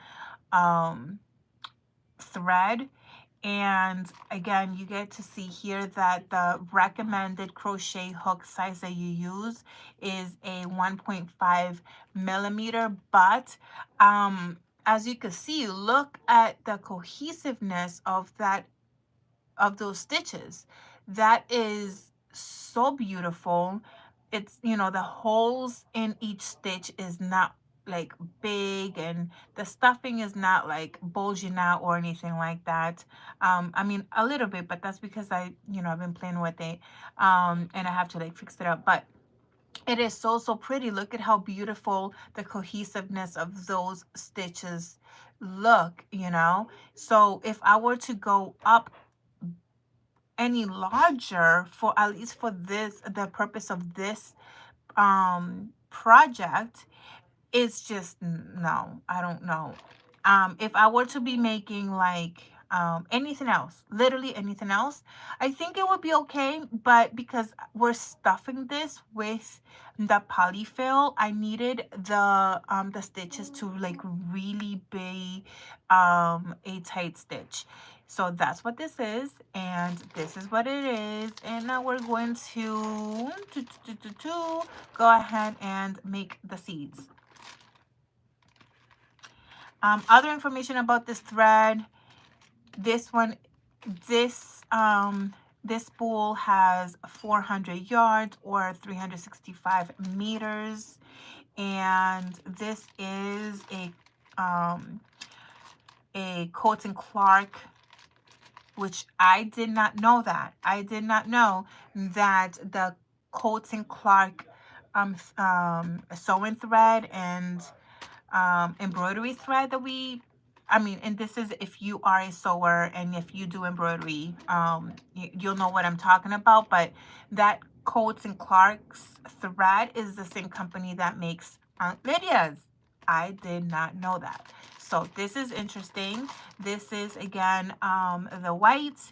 thread. And again, you get to see here that the recommended crochet hook size that you use is a 1.5 millimeter. But as you can see, look at the cohesiveness of those stitches. That is so beautiful. It's, you know, the holes in each stitch is not like big, and the stuffing is not like bulging out or anything like that. I mean, a little bit, but that's because I've been playing with it, and I have to like fix it up. But it is so, so pretty. Look at how beautiful the cohesiveness of those stitches look, you know. So if I were to go up any larger, for at least for the purpose of this project, it's just no, I don't know. If I were to be making like anything else, literally anything else, I think it would be okay. But because we're stuffing this with the polyfill, I needed the stitches to like really be a tight stitch. So that's what this is, and this is what it is. And now we're going to go ahead and make the seeds. Other information about this thread, this one, this this spool has 400 yards or 365 meters, and this is a Coats and Clark, which I did not know that. I did not know that the Coats and Clark sewing thread and embroidery thread that and this is if you are a sewer and if you do embroidery, you'll know what I'm talking about. But that Coats and Clark's thread is the same company that makes Aunt Lydia's. I did not know that. So this is interesting. This is again the white,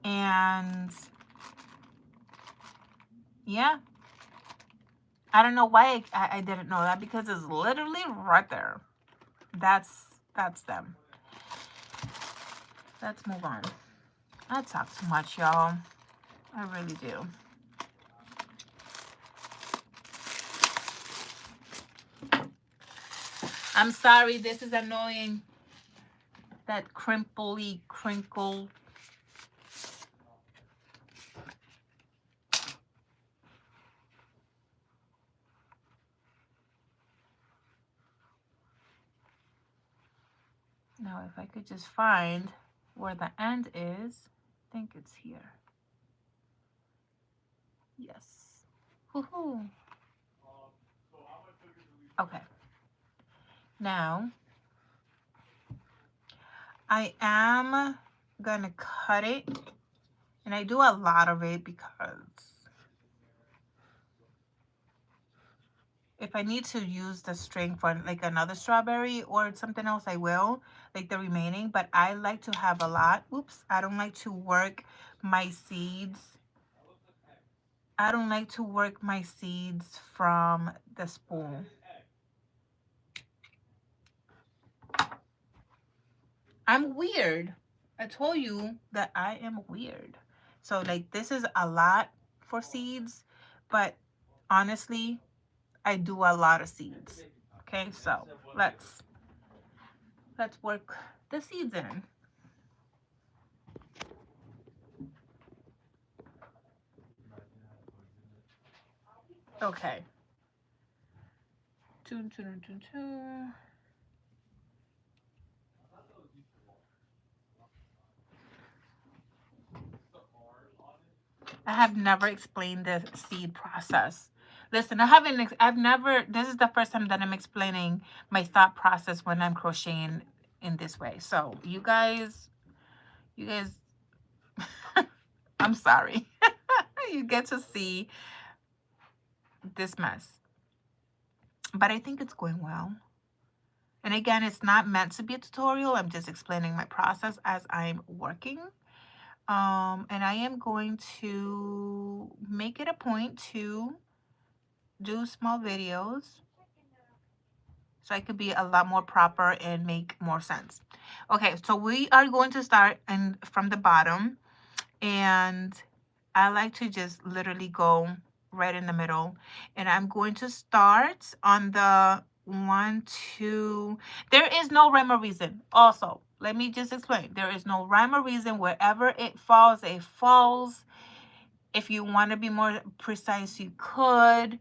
and yeah, I don't know why I didn't know that, because it's literally right there. That's them. Let's move on. I talk too much, y'all. I really do. I'm sorry, this is annoying. That crinkly crinkle. Now, if I could just find where the end is, I think it's here. Yes. Woohoo. Okay. Now, I am gonna cut it, and I do a lot of it because if I need to use the string for like another strawberry or something else, I will, like the remaining. But I like to have a lot. Oops, I don't like to work my seeds. I don't like to work my seeds from the spool. I'm weird. I told you that I am weird. So like this is a lot. for seeds, but honestly, I do a lot of seeds. Okay, so let's work the seeds in. Okay. Toon, toon, toon, toon. I have never explained the seed process. Listen, I've never, this is the first time that I'm explaining my thought process when I'm crocheting in this way. So you guys, I'm sorry. You get to see this mess. But I think it's going well. And again, it's not meant to be a tutorial. I'm just explaining my process as I'm working. And I am going to make it a point to do small videos so I could be a lot more proper and make more sense. Okay, so we are going to start from the bottom, and I like to just literally go right in the middle, and I'm going to start on the 1, 2. There is no rhyme or reason. Also, let me just explain. There is no rhyme or reason. Wherever it falls, it falls. If you want to be more precise, you could.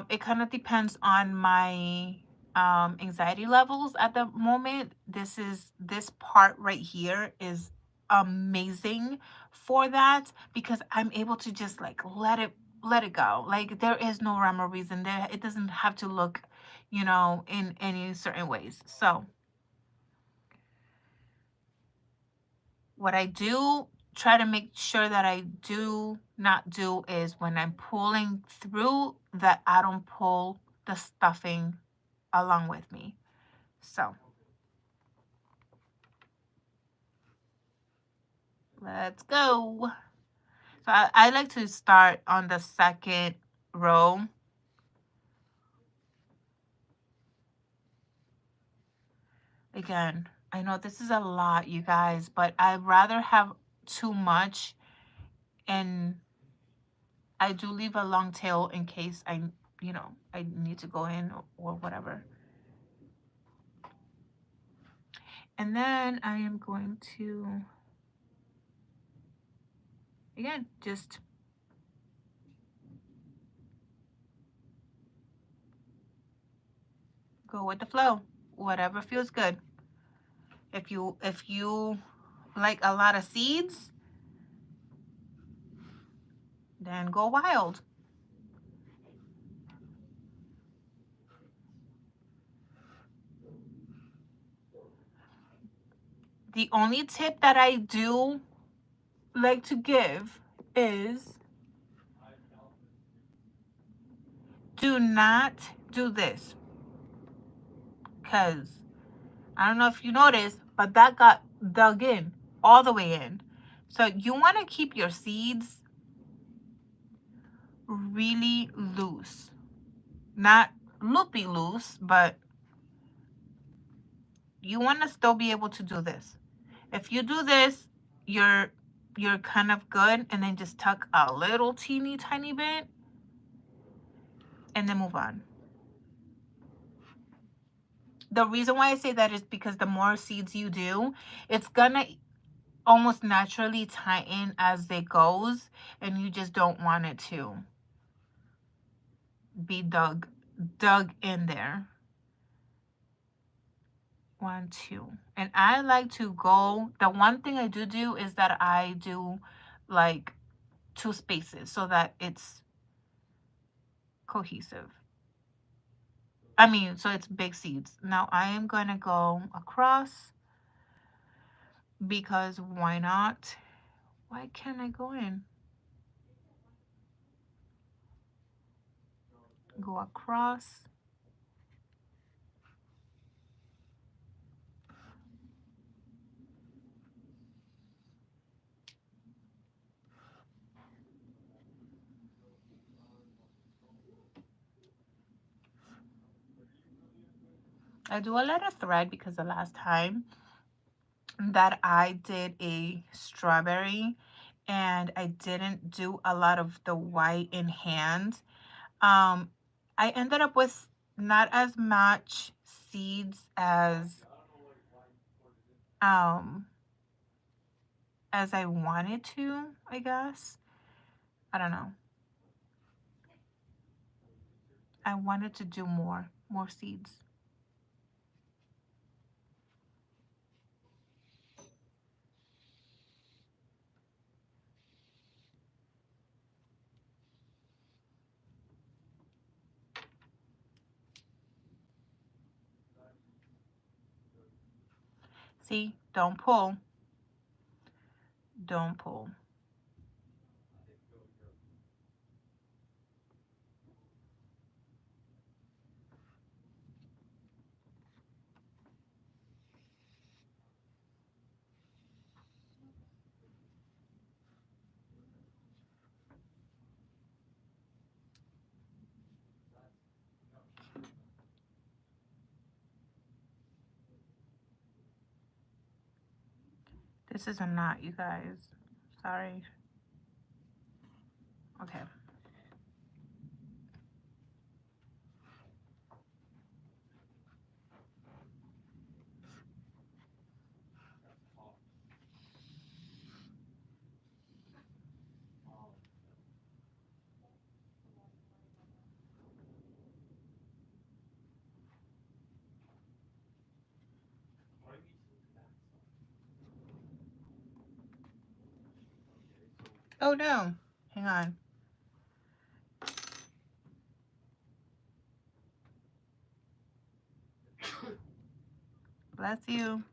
It kind of depends on my anxiety levels at the moment. This part right here is amazing for that, because I'm able to just like let it go. Like there is no rhyme or reason there. It doesn't have to look, in any certain ways. So what I do try to make sure that I do not do is when I'm pulling through that I don't pull the stuffing along with me. So let's go. So I like to start on the second row. Again, I know this is a lot, you guys, but I'd rather have too much, and I do leave a long tail in case I need to go in or whatever. And then I am going to, again, just go with the flow. Whatever feels good. If you like a lot of seeds, then go wild. The only tip that I do like to give is do not do this, because I don't know if you noticed, but that got dug in all the way in. So you want to keep your seeds really loose, not loopy loose, but you want to still be able to do this. If you do this, you're kind of good, and then just tuck a little teeny tiny bit and then move on. The reason why I say that is because the more seeds you do, it's gonna almost naturally tighten as it goes, and you just don't want it to be dug in there. 1, 2. And I like to go, the one thing I do is that I do like 2 spaces so that it's cohesive. I mean, so it's big seeds. Now I am going to go across, because why not? Why can't I go in? Go across. I do a lot of thread because the last time that I did a strawberry, and I didn't do a lot of the white in hand. I ended up with not as much seeds um as I wanted to, I guess. I don't know. I wanted to do more seeds. See, don't pull. Don't pull. This is a knot, you guys. Sorry. Okay. Oh no. Hang on. Bless you.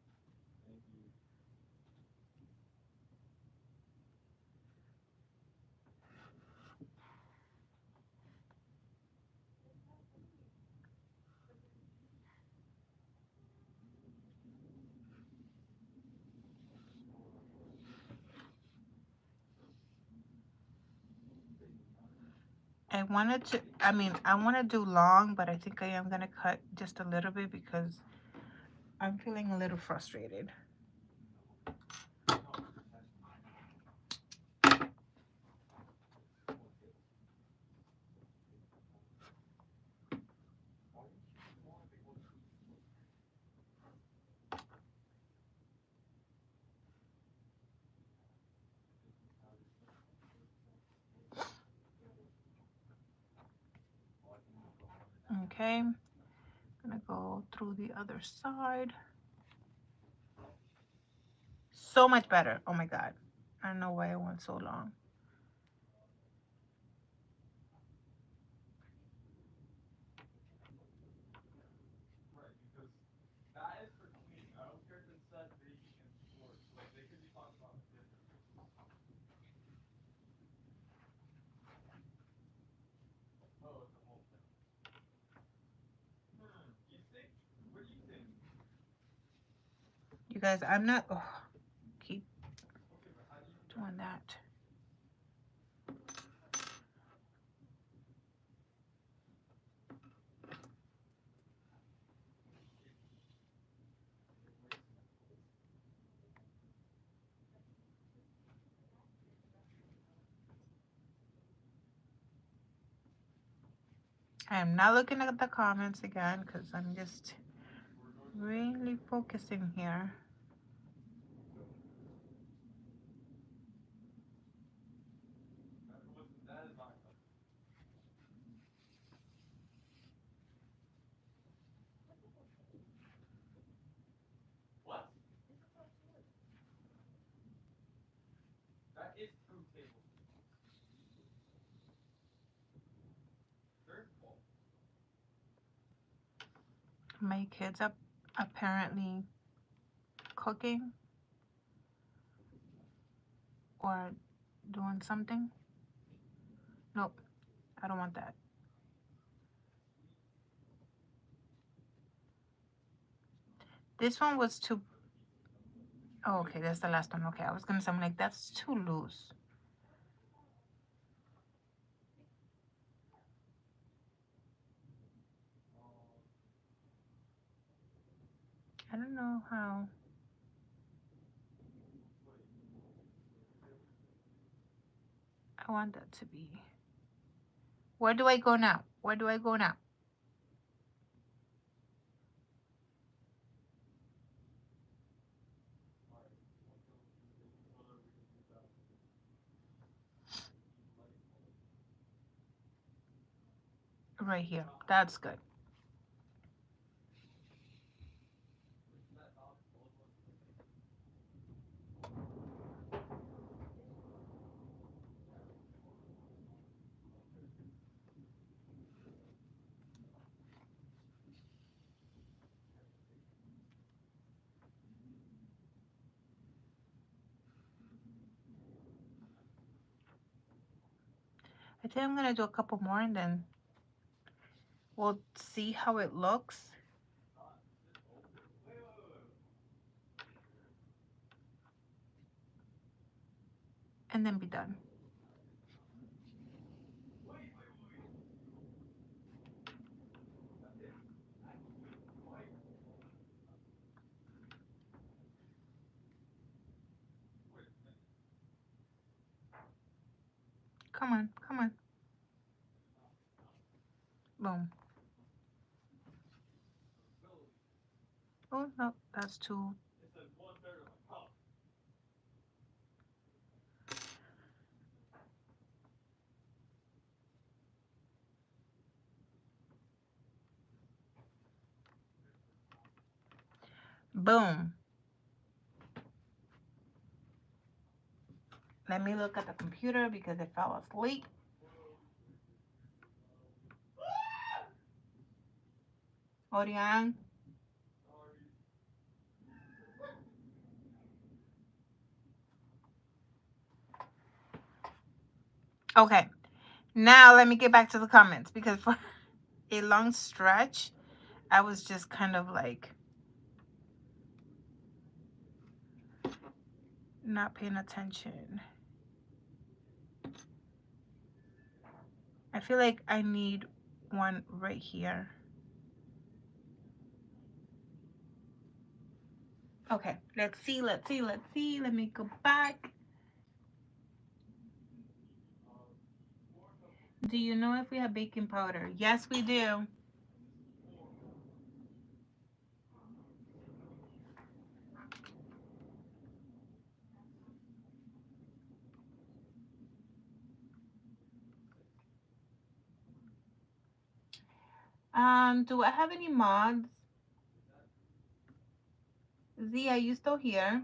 I wanted to, I want to do long, but I think I am going to cut just a little bit because I'm feeling a little frustrated. Okay. I'm going to go through the other side. So much better. Oh my God. I don't know why I went so long. You guys, I'm not, keep doing that. I am not looking at the comments again because I'm just really focusing here. My kids are apparently cooking or doing something. Nope, I don't want that. This one was too, oh, okay, that's the last one. Okay, I was gonna say, I'm like, that's too loose. I don't know how. I want that to be. Where do I go now? Where do I go now? Right here. That's good. I think I'm gonna do a couple more and then we'll see how it looks and then be done. Come on, come on. Boom. Oh, no, that's too. Boom. Let me look at the computer because I fell asleep. Orion. Okay, now let me get back to the comments because for a long stretch, I was just kind of like not paying attention. I feel like I need one right here. Okay, let's see, let's see, let's see. Let me go back. Do you know if we have baking powder? Yes, we do. Do I have any mods? Z, are you still here?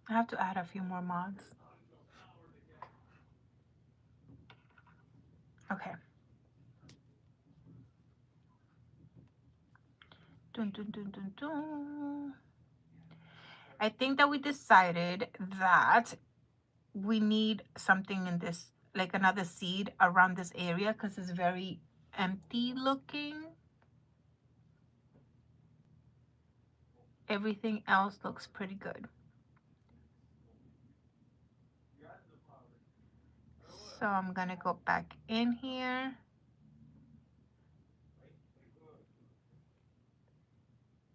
I have to add a few more mods. Okay. Dun, dun, dun, dun, dun. I think that we decided that we need something in this, like another seed around this area because it's very empty looking. Everything else looks pretty good. So I'm gonna go back in here.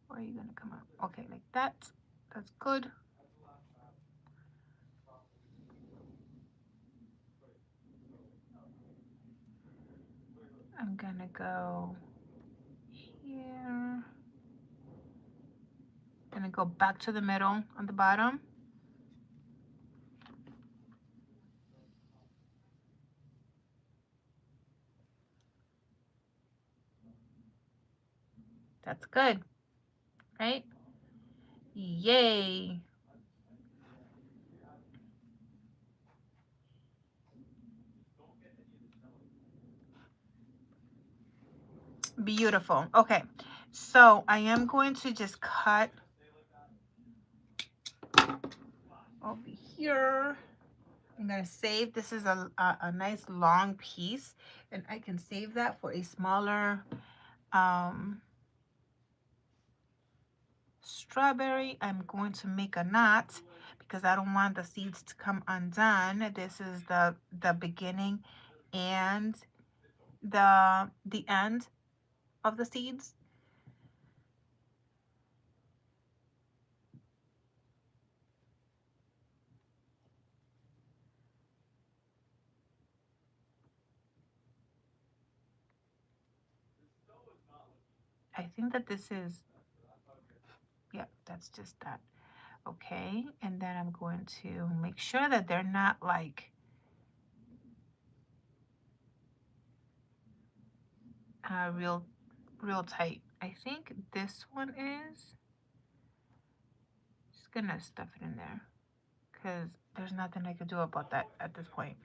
Where are you gonna come out? Okay, like that. That's good. I'm gonna go here. Gonna go back to the middle on the bottom. That's good, right? Yay. Beautiful. Okay, so I am going to just cut over here. I'm gonna save. This is a nice long piece, and I can save that for a smaller strawberry. I'm going to make a knot because I don't want the seeds to come undone. This is the beginning and the end of the seeds. I think that this is, yeah, that's just that. Okay, and then I'm going to make sure that they're not like real tight. I think this one is. Just gonna stuff it in there because there's nothing I can do about that at this point.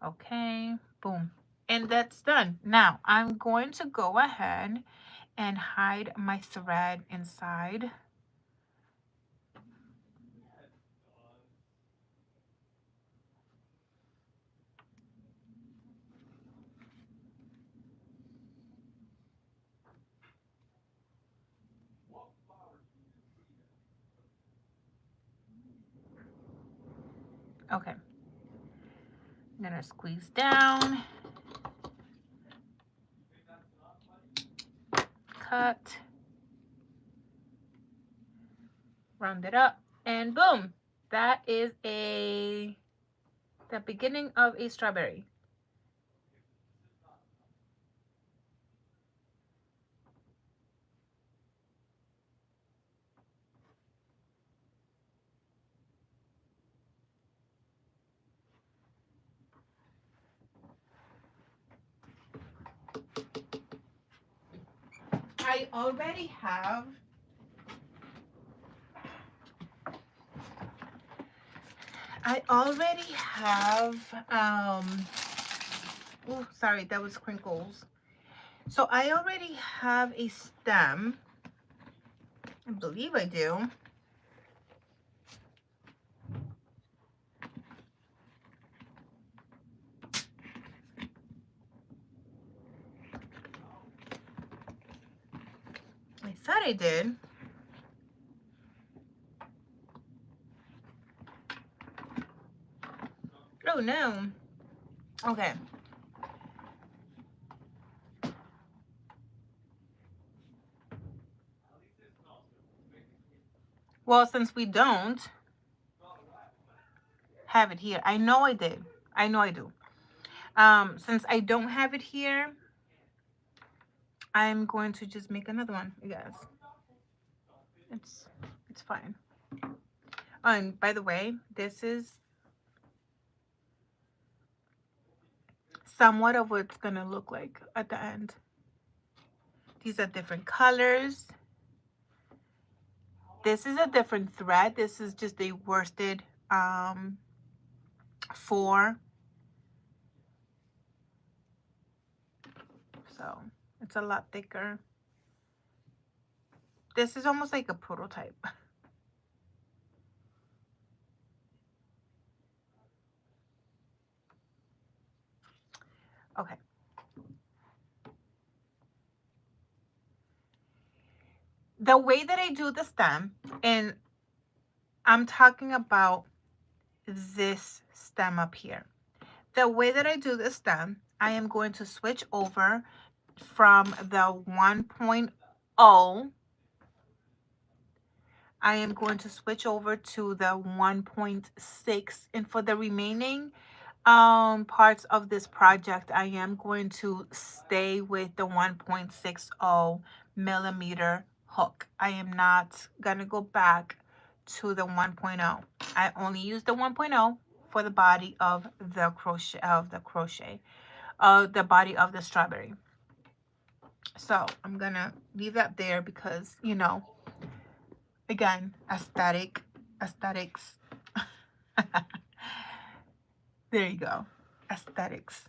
Okay, boom. And that's done. Now I'm going to go ahead and hide my thread inside. Okay, I'm gonna squeeze down, cut, round it up, and boom, that is the beginning of a strawberry. I already have oh, sorry, that was crinkles. So I already have a stem. I believe I do. I thought I did. Oh no. Okay. Well, since we don't have it here, I know I did. I know I do. Since I don't have it here, I'm going to just make another one, you guys. It's fine. Oh, and by the way, this is somewhat of what it's gonna look like at the end. These are different colors. This is a different thread. This is just a worsted 4. So it's a lot thicker. This is almost like a prototype. Okay. The way that I do the stem, and I'm talking about this stem up here. The way that I do the stem, I am going to switch over from the 1.0. I am going to switch over to the 1.6, and for the remaining parts of this project, I am going to stay with the 1.60 millimeter hook. I am not gonna go back to the 1.0. I only use the 1.0 for the body of the the body of the strawberry. So I'm gonna leave that there because, you know, again, aesthetics. There you go, aesthetics.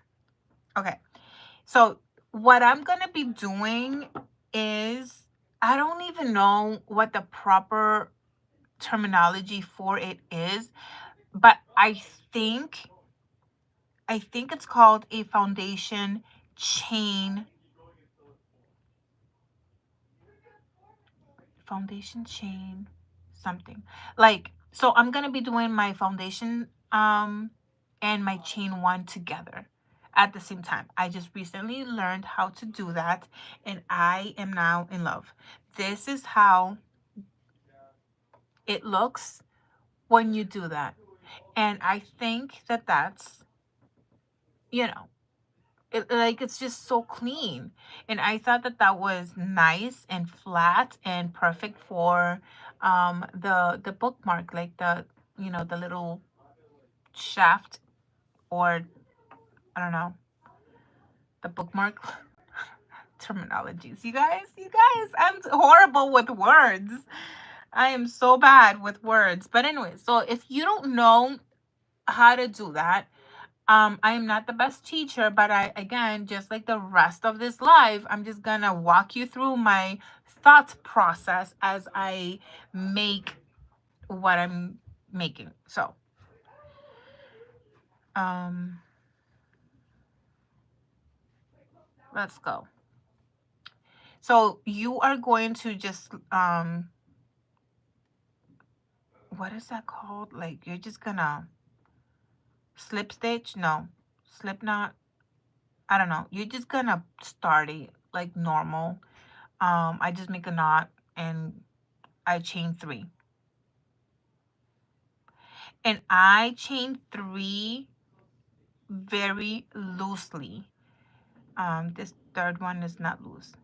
Okay, so what I'm gonna be doing is, I don't even know what the proper terminology for it is, but I think it's called a foundation chain. Foundation chain something. Like, So I'm going to be doing my foundation and my chain one together at the same time. I just recently learned how to do that, and I am now in love. This is how it looks when you do that. And I think that that's, you know, like it's just so clean. And I thought that that was nice and flat and perfect for the bookmark, like the, you know, the little shaft, or I don't know, the bookmark terminologies. You guys, I'm horrible with words. I am so bad with words. But anyway, so if you don't know how to do that, I am not the best teacher, but I, again, just like the rest of this life, I'm just gonna walk you through my thought process as I make what I'm making. So, um, let's go. So you are going to just, what is that called? Like you're just gonna slip stitch? No, slip knot. I don't know. You're just gonna start it like normal. I just make a knot and I chain 3. And I chain 3 very loosely. This third one is not loose.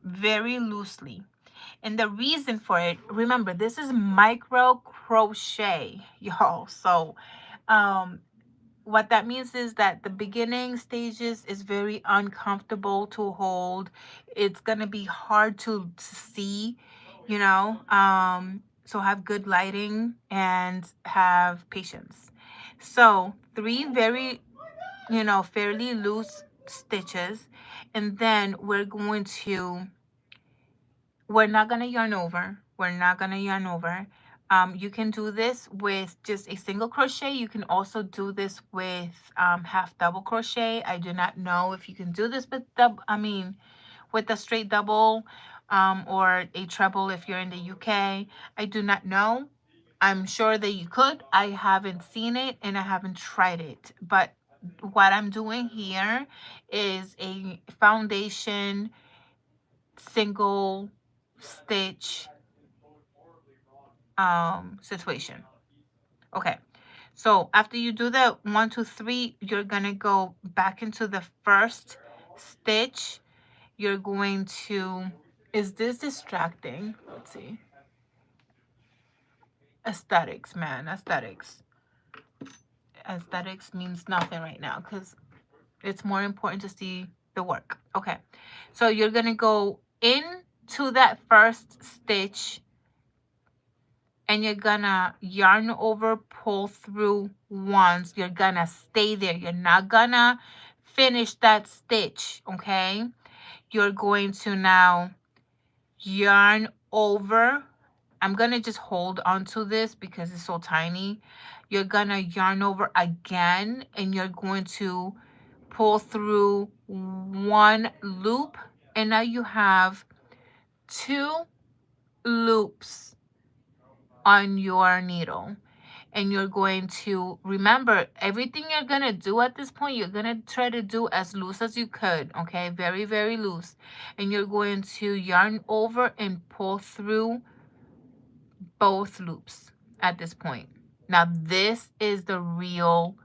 Very loosely. And the reason for it, remember, this is micro crochet, y'all. So what that means is that the beginning stages is very uncomfortable to hold. It's gonna be hard to see, you know. So have good lighting and have patience. So 3 very, you know, fairly loose stitches, and then we're not gonna yarn over. We're not gonna yarn over. You can do this with just a single crochet. You can also do this with half double crochet. I do not know if you can do this with with a straight double or a treble if you're in the UK. I do not know. I'm sure that you could. I haven't seen it and I haven't tried it. But what I'm doing here is a foundation single stitch situation. Okay, so after you do the 1 2 3, you're gonna go back into the first stitch. You're going to, is this distracting? Let's see. Aesthetics, man, aesthetics means nothing right now because it's more important to see the work. Okay, so you're gonna go into that first stitch and you're gonna yarn over, pull through once. You're gonna stay there. You're not gonna finish that stitch, okay? You're going to now yarn over. I'm gonna just hold onto this because it's so tiny. You're gonna yarn over again and you're going to pull through 1 loop, and now you have 2 loops on your needle. And you're going to remember everything you're going to do at this point. You're going to try to do as loose as you could, okay? Very, very loose. And you're going to yarn over and pull through both loops at this point. Now this is the real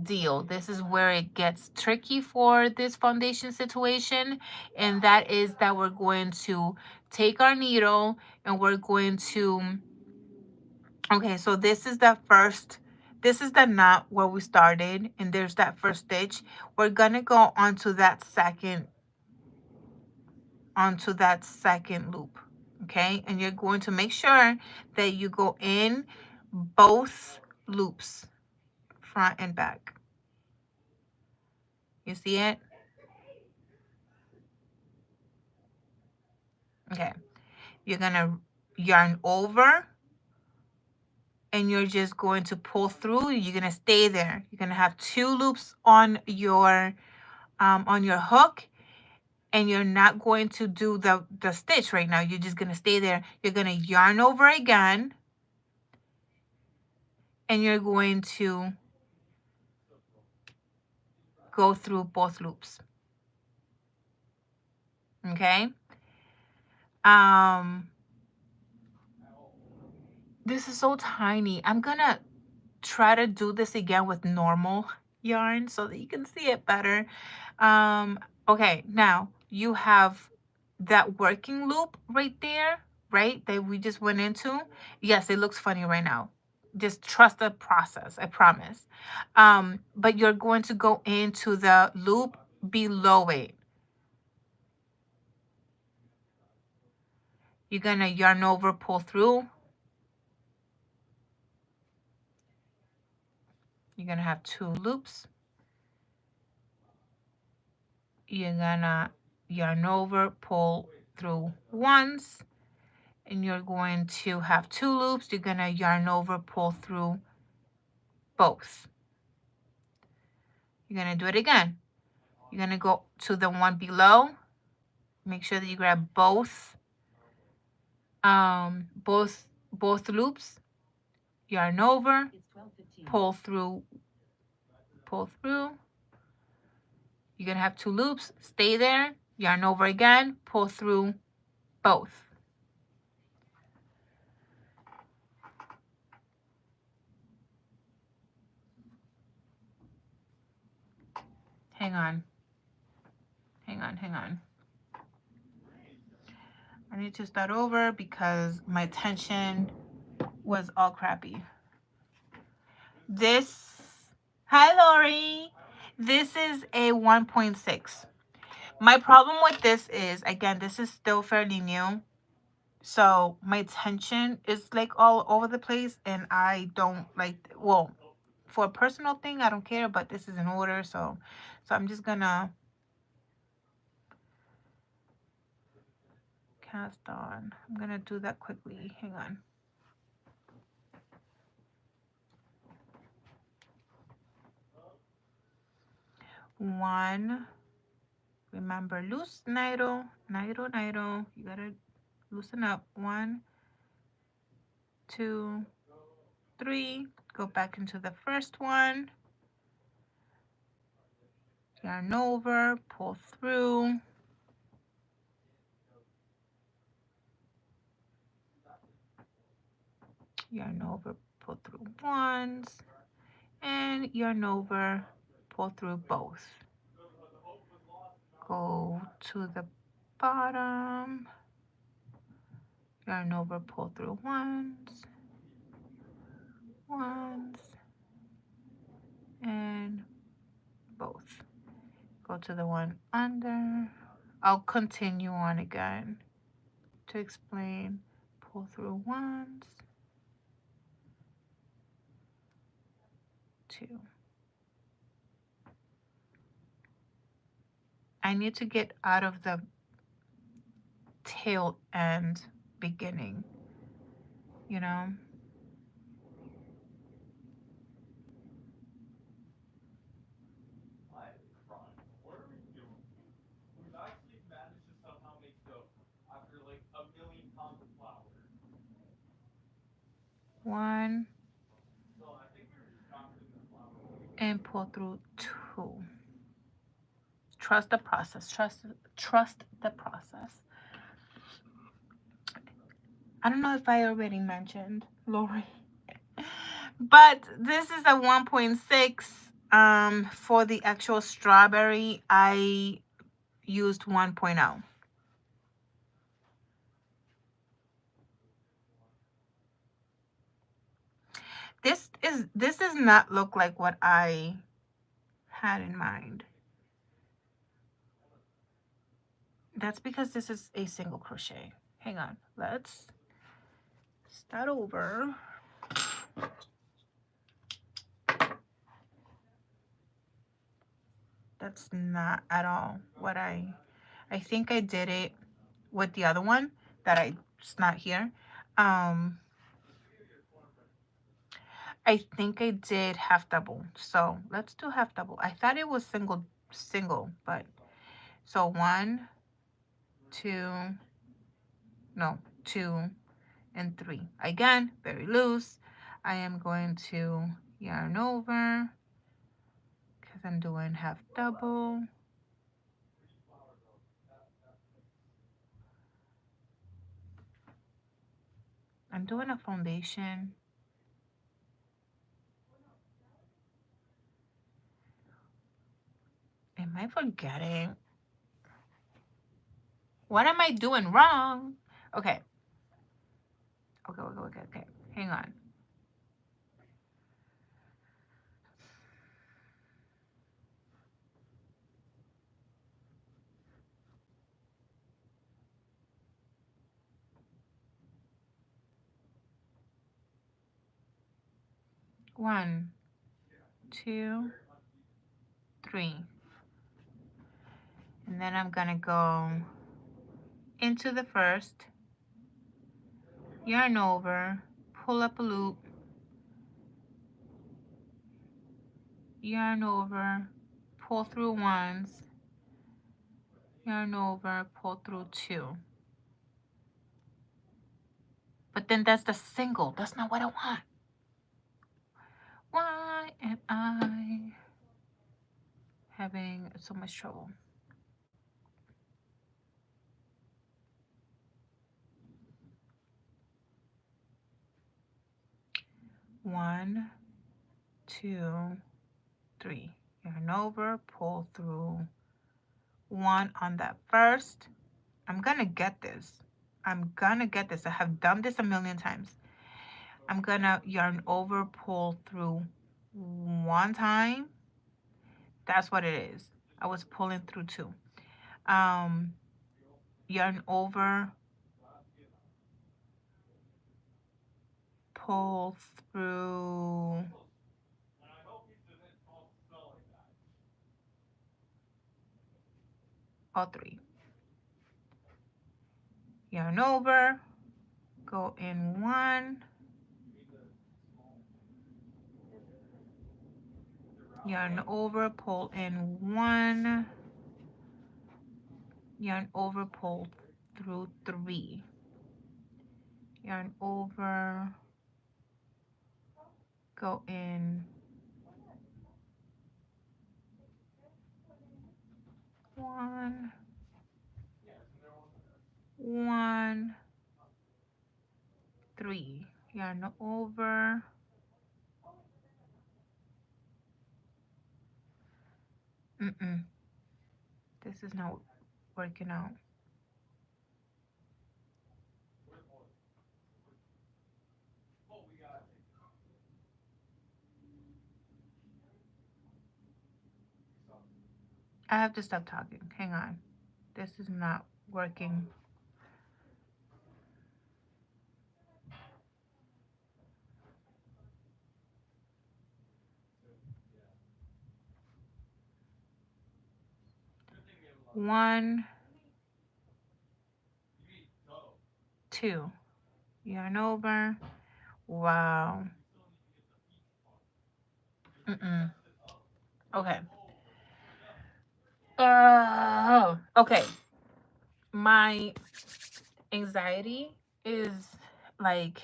deal. This is where it gets tricky for this foundation situation, and that is that we're going to take our needle and we're going to, okay, so this is the knot where we started, and there's that first stitch. We're gonna go onto that second loop, okay? And you're going to make sure that you go in both loops, front and back. You see it? Okay. You're gonna yarn over and you're just going to pull through. You're gonna stay there. You're gonna have 2 loops on your hook, and you're not going to do the stitch right now. You're just gonna stay there. You're gonna yarn over again, and you're going to go through both loops. Okay. This is so tiny. I'm gonna try to do this again with normal yarn so that you can see it better. Okay, now you have that working loop right there, right, that we just went into. Yes, it looks funny right now. Just trust the process, I promise. But you're going to go into the loop below it. You're gonna yarn over, pull through. You're gonna have 2 loops. You're gonna yarn over, pull through once, and you're going to have 2 loops. You're gonna yarn over, pull through both. You're gonna do it again. You're gonna go to the one below. Make sure that you grab both loops. Yarn over, pull through. You're gonna have 2 loops. Stay there. Yarn over again. Pull through both. Hang on. I need to start over because my tension was all crappy. Hi Lori. This is a 1.6. My problem with this is, again, this is still fairly new. So my tension is like all over the place and I don't like, well, for a personal thing, I don't care, but this is an order. So I'm just gonna cast on. I'm gonna do that quickly. Hang on. One. Remember, loose Nairo. You gotta loosen up. 1, 2, 3. Go back into the first one. Yarn over, pull through. Yarn over, pull through once, and yarn over, pull through both. Go to the bottom, yarn over, pull through once, and both. Go to the one under. I'll continue on again to explain. Pull through once, 2. I need to get out of the tail end beginning, you know. One, and pull through 2. Trust the process. Trust the process. I don't know if I already mentioned, Lori, but this is a 1.6. For the actual strawberry, I used 1.0. This does not look like what I had in mind. That's because this is a single crochet. Hang on, let's start over. That's not at all what I think I did it with the other one that it's not here. I think I did half double. So let's do half double. I thought it was single, but so 1, 2, no, 2 and 3. Again, very loose. I am going to yarn over because I'm doing half double. I'm doing a foundation. Am I forgetting? What am I doing wrong? Okay. Okay. Hang on. One, two, three. And then I'm gonna go into the first, yarn over, pull up a loop, yarn over, pull through once, yarn over, pull through two. But then that's the single. That's not what I want. Why am I having so much trouble? One, two, three. Yarn over, pull through one on that first. I'm gonna get this. I'm gonna get this. I have done this a million times. I'm gonna yarn over, pull through one time. That's what it is. I was pulling through two. Yarn over, pull through all three. Yarn over, go in one, yarn over, pull in one, yarn over, pull through three, yarn over, go in one, one, three, yarn over, this is not working out. I have to stop talking. Hang on. This is not working. One, two, yarn over. Wow. Okay. Okay. My anxiety is like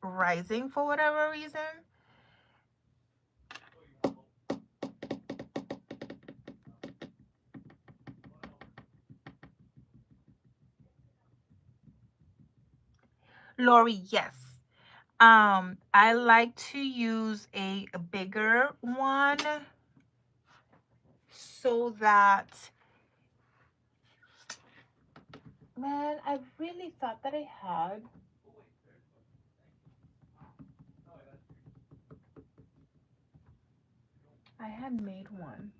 rising for whatever reason. Lori, yes. I like to use a bigger one so that, man, I really thought that I had made one.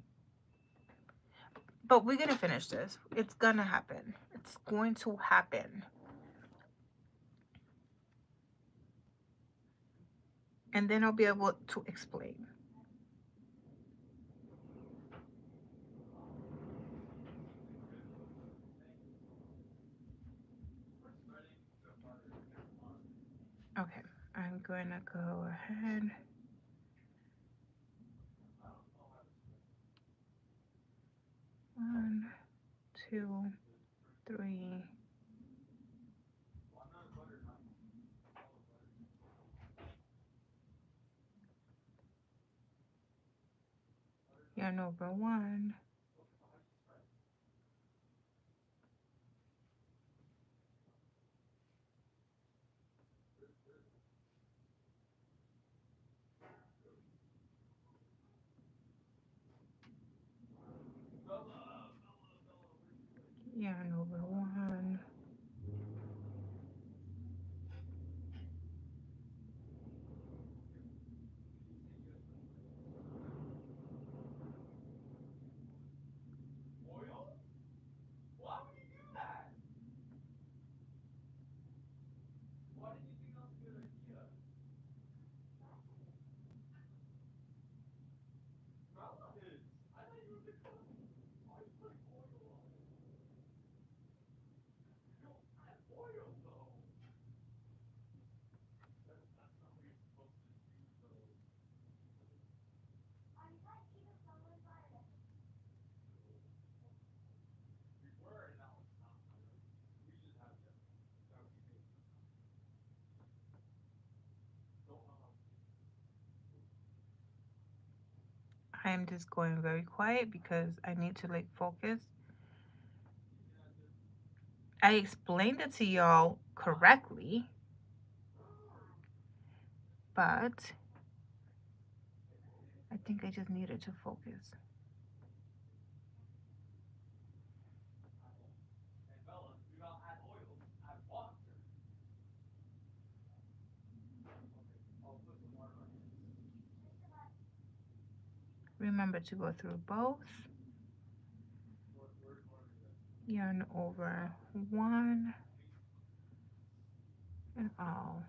But we're gonna finish this. It's gonna happen. It's going to happen. And then I'll be able to explain. Okay, I'm gonna go ahead. One, two, three. yarn over 1, yarn over 1, I'm just going very quiet because I need to like focus. I explained it to y'all correctly, but I think I just needed to focus. Remember to go through both. Yarn over 1 and all.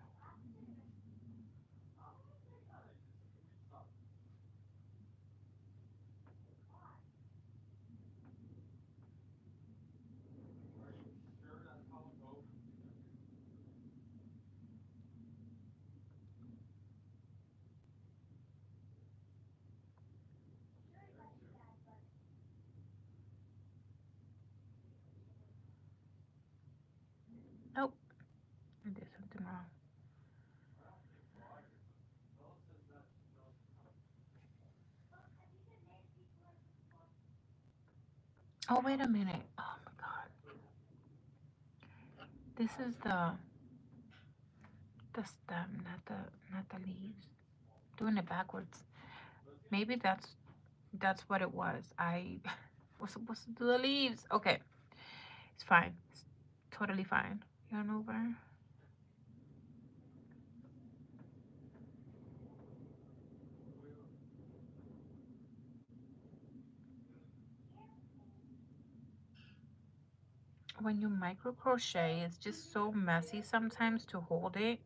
Nope, I did something wrong. Oh, wait a minute. Oh my god. This is the stem, not the leaves. Doing it backwards. Maybe that's what it was. I was supposed to do the leaves. Okay. It's fine. It's totally fine. Yarn over. When you micro crochet, it's just so messy sometimes to hold it.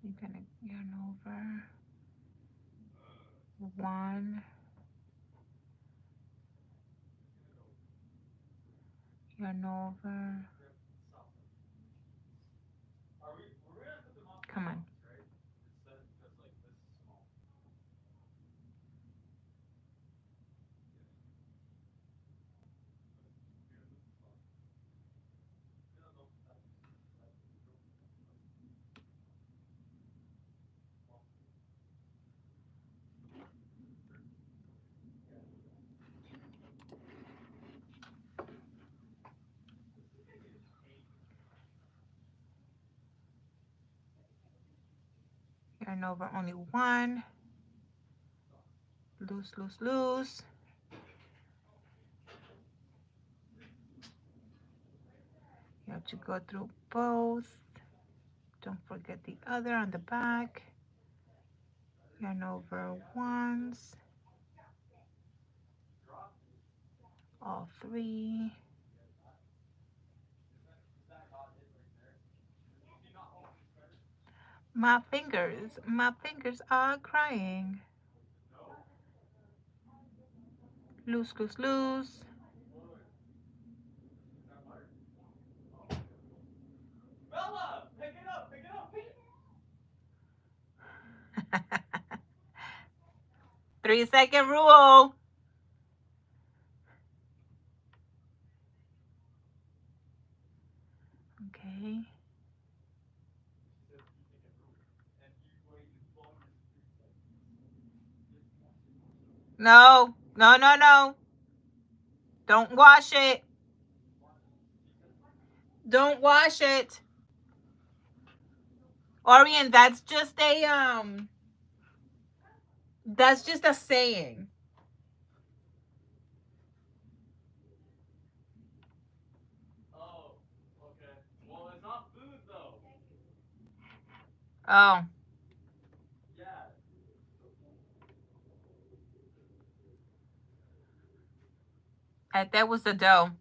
You're gonna yarn over 1, yarn over. Come on. Yarn over only 1. Loose, loose, loose. You have to go through both. Don't forget the other on the back. Yarn over once. All 3. My fingers are crying. Loose, loose, loose. Bella, pick it up, pick it up, pick it up. 3-second rule. Okay. No, no, no, no. Don't wash it. Don't wash it. Orion, that's just a saying. Oh. That was the dough.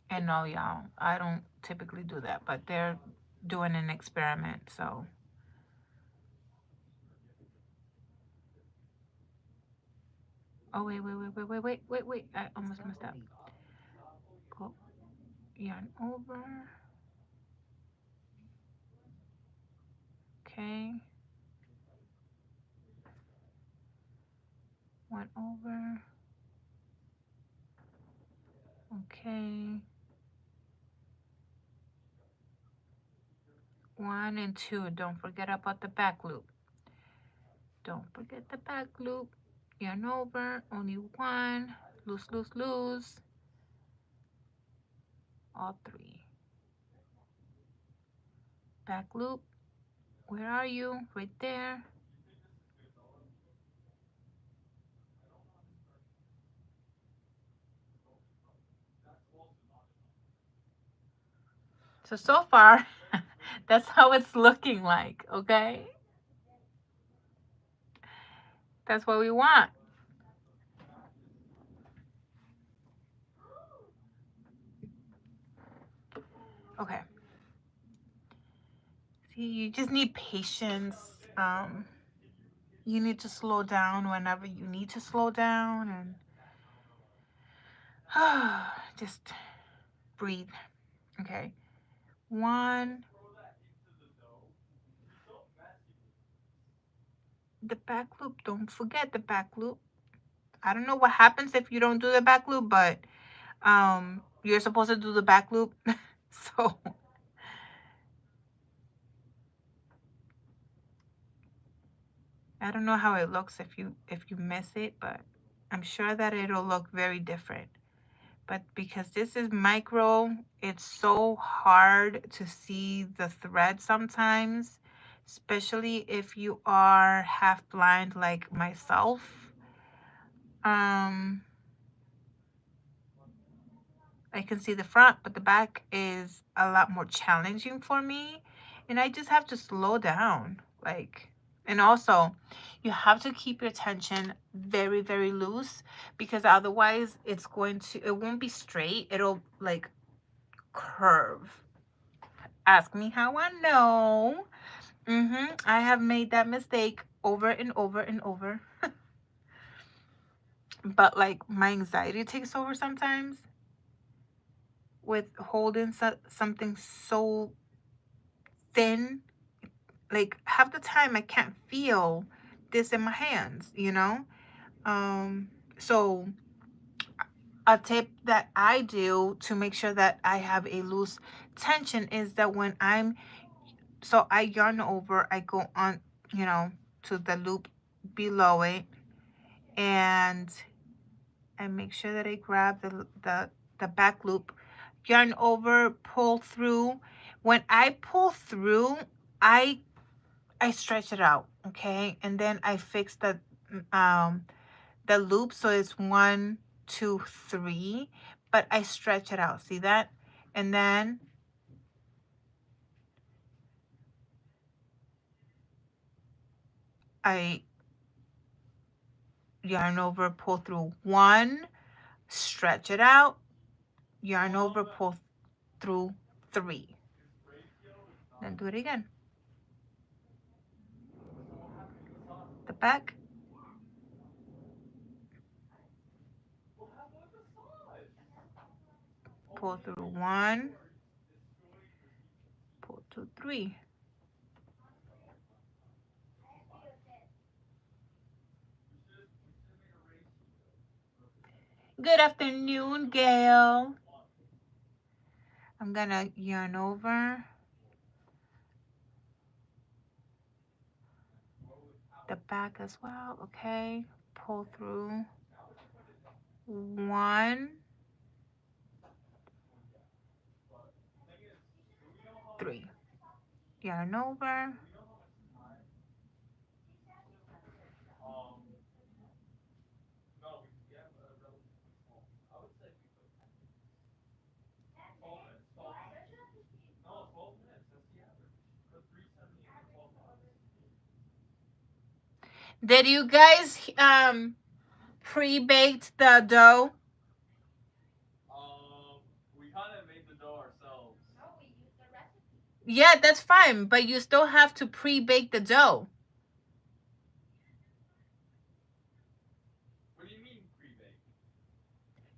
And no, y'all, I don't typically do that, but they're doing an experiment, so. Oh, wait. I almost messed up. Go yarn over. Okay. One over. Okay. 1 and 2. Don't forget about the back loop. Don't forget the back loop. Yarn over. Only 1. Loose, loose, loose. All 3. Back loop. Where are you? Right there. So far, that's how it's looking like, okay? That's what we want. Okay. See, you just need patience. You need to slow down whenever you need to slow down, and just breathe. Okay. 1. The back loop. Don't forget the back loop. I don't know what happens if you don't do the back loop, but you're supposed to do the back loop. So I don't know how it looks if you miss it, but I'm sure that it'll look very different. But because this is micro, it's so hard to see the thread sometimes, especially if you are half blind like myself. I can see the front, but the back is a lot more challenging for me, and I just have to slow down. And also, you have to keep your tension very, very loose, because otherwise it won't be straight. It'll like curve. Ask me how I know. I have made that mistake over and over and over. But like my anxiety takes over sometimes with holding something so thin. Like half the time I can't feel this in my hands, you know? So a tip that I do to make sure that I have a loose tension is that when I yarn over, I go on, to the loop below it, and I make sure that I grab the back loop, yarn over, pull through. When I pull through, I stretch it out, okay? And then I fix the loop so it's 1, 2, 3, but I stretch it out. See that? And then I yarn over, pull through 1, stretch it out, yarn over, pull through 3. Then do it again. The back. Pull through 1, pull through 3. Good afternoon, Gail. I'm gonna yarn over the back as well. Okay, pull through 1, 3, yarn over. Did you guys pre-baked the dough? We kind of made the dough ourselves. No, we used the recipe. Yeah, that's fine, but you still have to pre-bake the dough. What do you mean pre-bake?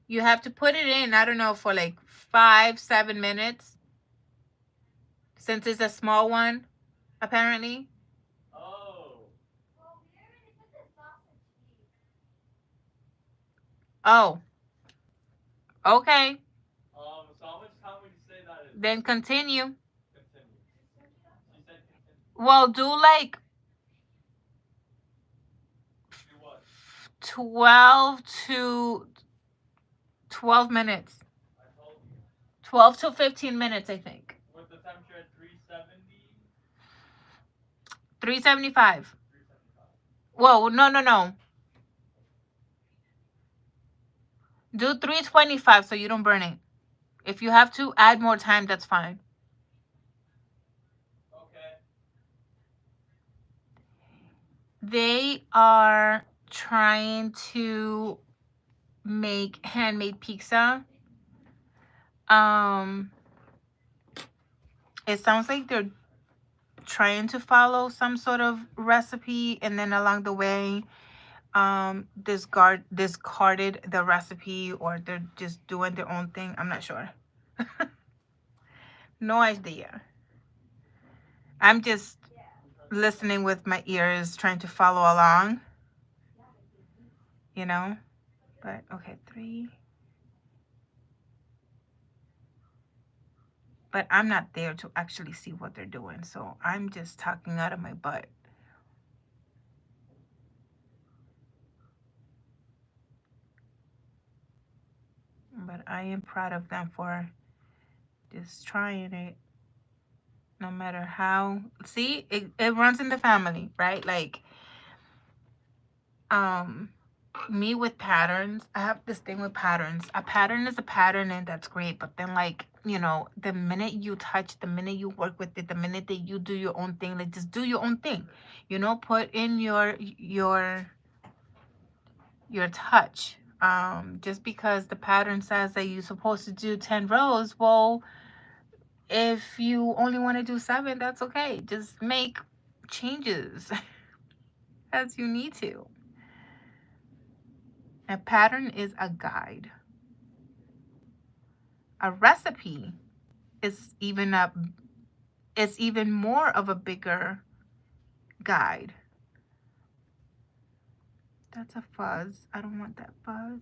You have to put it in, I don't know, for like 5-7 minutes. Since it's a small one, apparently. Oh. Well, we already put the sauce and cheese. Oh. Okay. So how much time would you say that is? Then continue. Continue. She said continue. Well, do like Do what? 12 to 12 minutes. I told you. 12 to 15 minutes, I think. With the temperature at 370? 375. 375. Whoa, no. Do 325 so you don't burn it. If you have to add more time, that's fine. Okay. They are trying to make handmade pizza. It sounds like they're trying to follow some sort of recipe, and then along the way discarded the recipe, or they're just doing their own thing. I'm not sure. No idea. I'm just listening with my ears, trying to follow along, you know. But okay, 3. But I'm not there to actually see what they're doing, so I'm just talking out of my butt. But I am proud of them for just trying it, no matter how. See, it runs in the family, right? Like, me with patterns, I have this thing with patterns. A pattern is a pattern, and that's great. But then, like, you know, the minute you touch, the minute you work with it, the minute that you do your own thing, like, just do your own thing. You know, put in your touch. Just because the pattern says that you're supposed to do 10 rows, well, if you only want to do 7, that's okay. Just make changes as you need to. A pattern is a guide. A recipe is even more of a bigger guide. That's a fuzz. I don't want that fuzz.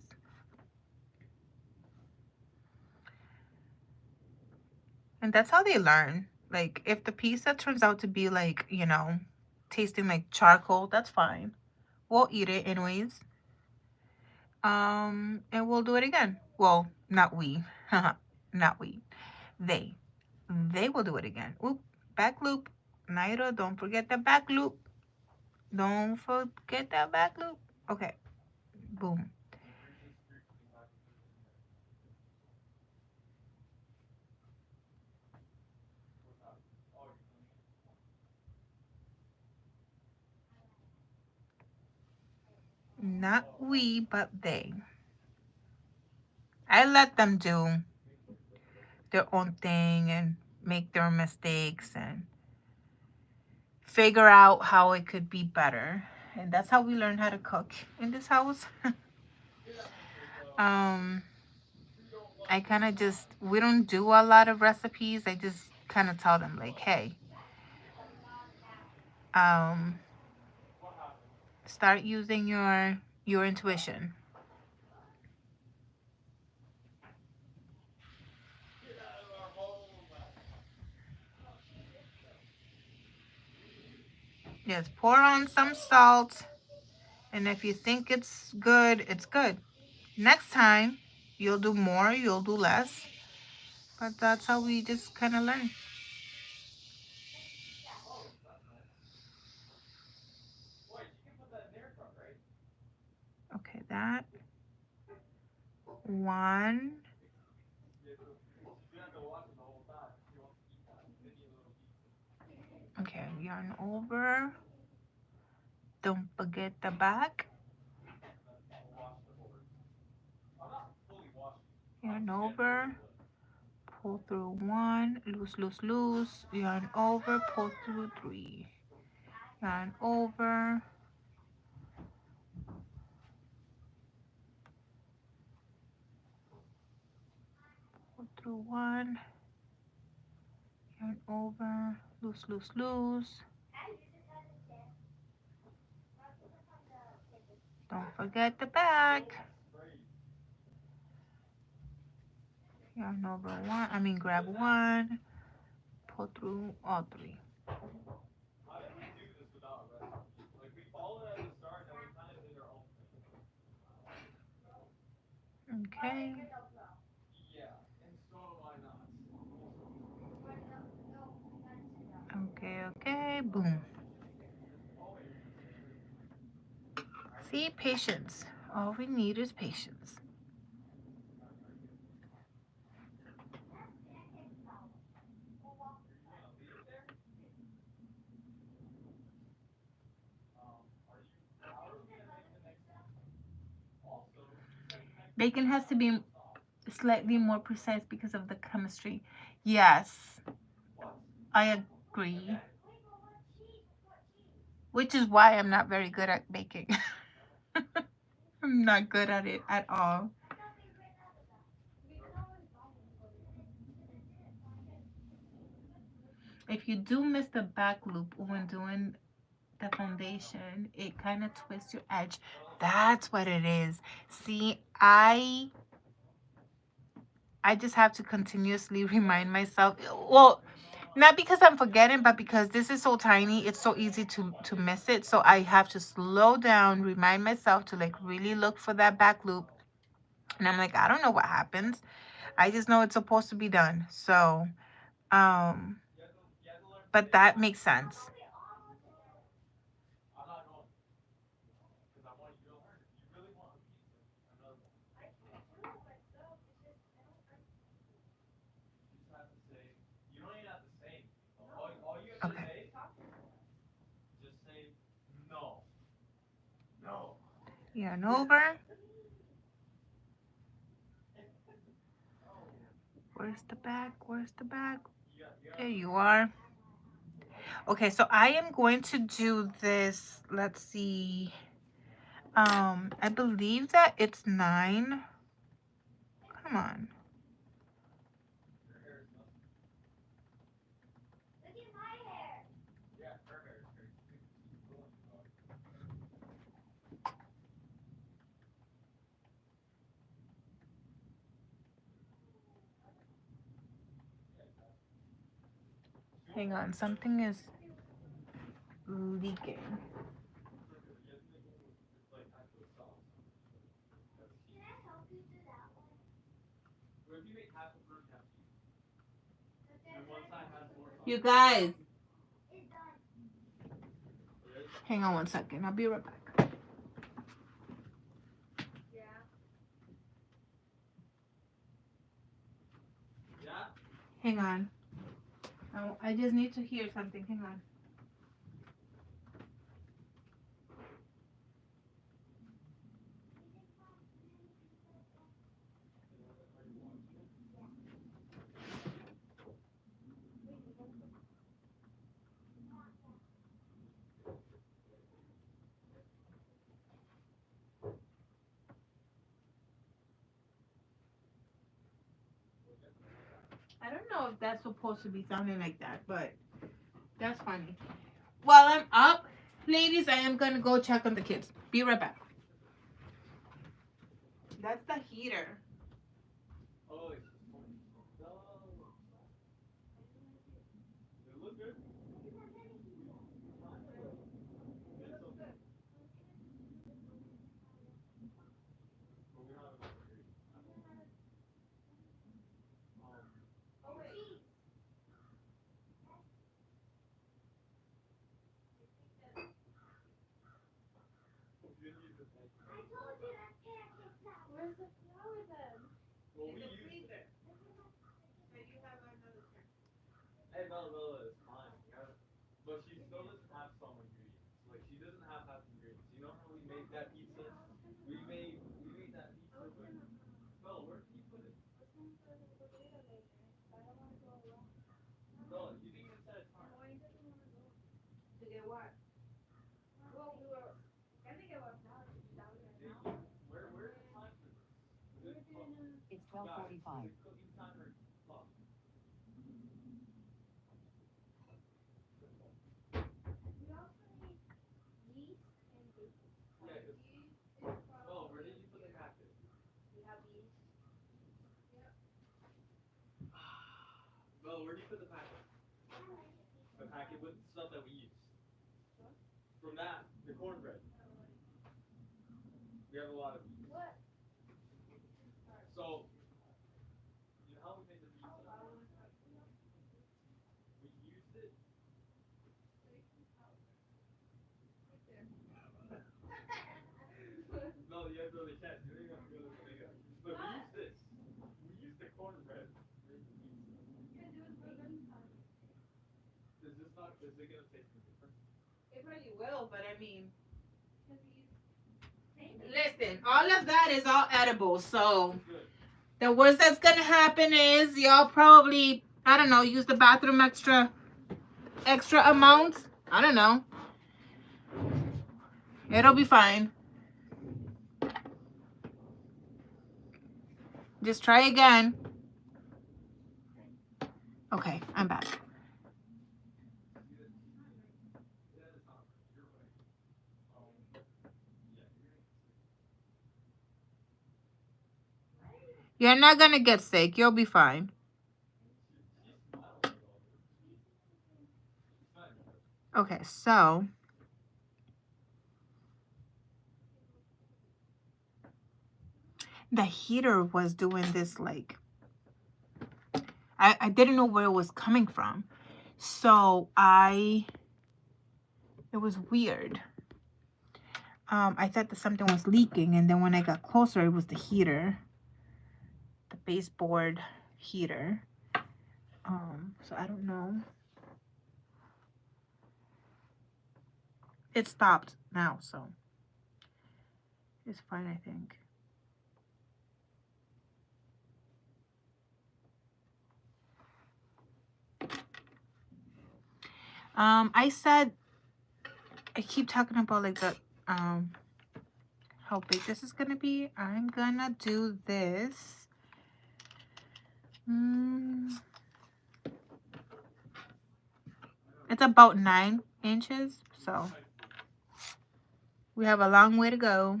And that's how they learn. Like, if the pizza turns out to be like, you know, tasting like charcoal, that's fine. We'll eat it anyways. And we'll do it again. Well, not we. Not we. They. They will do it again. Oop, back loop. Nairo, don't forget the back loop. Don't forget that back loop. Okay. Boom. Not we, but they. I let them do their own thing and make their mistakes and figure out how it could be better. And that's how we learn how to cook in this house. I kind of just, we don't do a lot of recipes. I just kind of tell them, like, hey, start using your intuition. Just pour on some salt. And if you think it's good, it's good. Next time, you'll do more, you'll do less. But that's how we just kind of learn. Oh, that's nice. Wait, you can put that in the air fryer, right? Okay, that. One. Yeah, so you have to watch it the whole time. She wants to eat that mini little piece. Okay, yarn over. Don't forget the back. And then I'll wash the board. I'm not fully washing. Yarn I'm just getting rid over. of the. Pull through one. Loose, loose, loose. Yarn over. Pull through three. Yarn over. Pull through one. Yarn over. Loose, loose, loose. Don't forget the back. Yarn over one. Grab one. Pull through all three. How did we do this without a recipe? Like we followed it at the start, and we kind of did our own thing. Okay. Yeah, and so am I not. Okay, okay. Boom. Oh wait. See, patience. All we need is patience. Are you gonna leave it there? Are you? How are we gonna make the next one? Also, you said connect the Bacon has to on be the top. slightly more precise because of the chemistry. Yes, What? I agree. Which is why I'm not very good at baking. I'm not good at it at all. If you do miss the back loop when doing the foundation, it kind of twists your edge. That's what it is. See, I just have to continuously remind myself. Well, not because I'm forgetting, but because this is so tiny, it's so easy to miss it. So I have to slow down, remind myself to like really look for that back loop. And I'm like, I don't know what happens. I just know it's supposed to be done. So, You had to learn to but say that no. makes sense. I'm not going because I want you to learn. If you really want a pizza, another one. You just have to say. You don't even have to say anything. All you have to Okay. say, just say no. No. Yarn over. Oh. Where's the back? Where's the back? You There gotta you are. Okay, so I am going to do this. Let's see. I believe that it's 9. Come on. Your hair is nothing. Look at my hair. Yeah, her hair is crazy too. She's pulling you up. Yeah, exactly. She won't Hang let on, me touch something is leaking. It's okay, but you have to make one with it's like actual sauce. That's key. Can I help you do that one? Or if you make half the person have cheese. But And there's one like side has more sauce. You guys, it's done. It is? hang on one second. I'll be right back. Yeah. Yeah? Hang on. I just need to hear something. Hang on. Are you watching it? I don't know if that's supposed to be sounding like that, but that's funny. While I'm up, ladies, I am going to go check on the kids. Be right back. That's the heater. Oh, it's just funny. No. Does it look good? Try it. I told you that pancake flour. Where's the flour then? Well, we use. Hey, Bella, it's fine. But she still doesn't have some ingredients. Like she doesn't have half the ingredients. You know how we made that pizza? We made that pizza, but Bella, where did you put it? Bella, you didn't even set a time. To get what? Well, we were gonna get what flour. Where's the time for this? It's Guys, 12:45. is it cooking time or fuck? We also need yeast and baking. Yeah, 'cause- Yeast is Bella, where probably. did you put the packet? We have yeast. Bella, where did you put the packet? The packet with stuff that we used. From that, the cornbread. We have a lot of these. What? So, you know how we made the pizza? We used it. No, you have to go to the chest. You don't even have to go to the bodega. But we used this. We used the cornbread to make the pizza. Is this not? Is it gonna taste any different? It probably will, but I mean, listen, all of that is all edible. So Good. the worst that's gonna happen is y'all probably, I don't know, use the bathroom extra amounts. I don't know. It'll be fine. Just try again. Okay, I'm back. That is not right. You're right. Yeah, You're not gonna get sick. You'll be fine. she smiled at all this. It's fine. Okay, so the heater was doing this like I didn't know where it was coming from. So it was weird. I thought that something was leaking, and then when I got closer, it was the heater, the baseboard heater. So I don't know. It stopped now, so it's fine, I think. I said, I keep talking about like the how big this is gonna be. I'm gonna do this. It's about 9 inches, so we have a long way to go.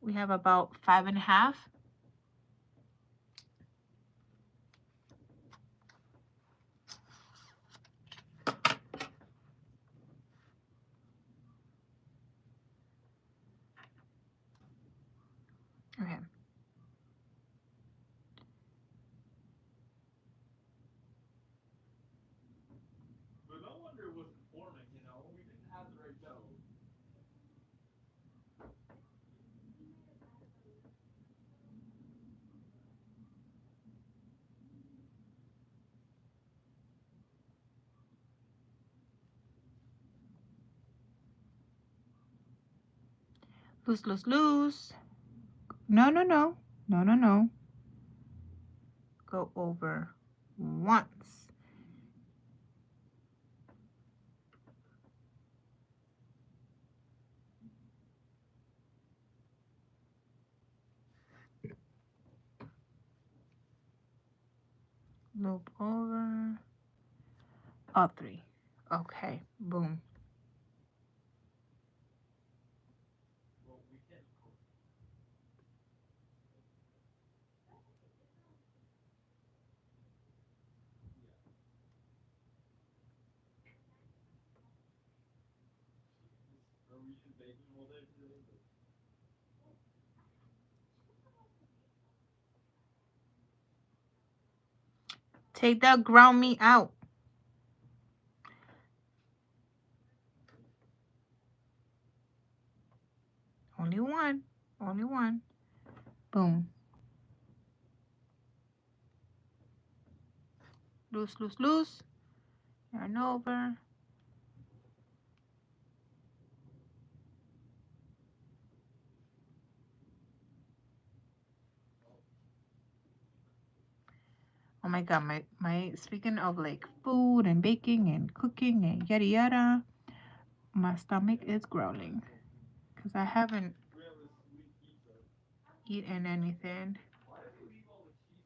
We have about 5.5. Okay. But no wonder it wasn't forming, you know? We didn't have the right dough. Loose, loose, loose. No, no, no. No, no, no. Go over once. Loop over. All 3. Okay, boom. Well, we can't cook. Are we just baking all day today? Take that ground meat out. Only one. Only one. Boom. Loose, loose, loose. Yarn over. Oh my god, my speaking of like food and baking and cooking and yada yada, my stomach is growling because I haven't We have a sweet pizza. eaten anything. Why did you leave all the cheese?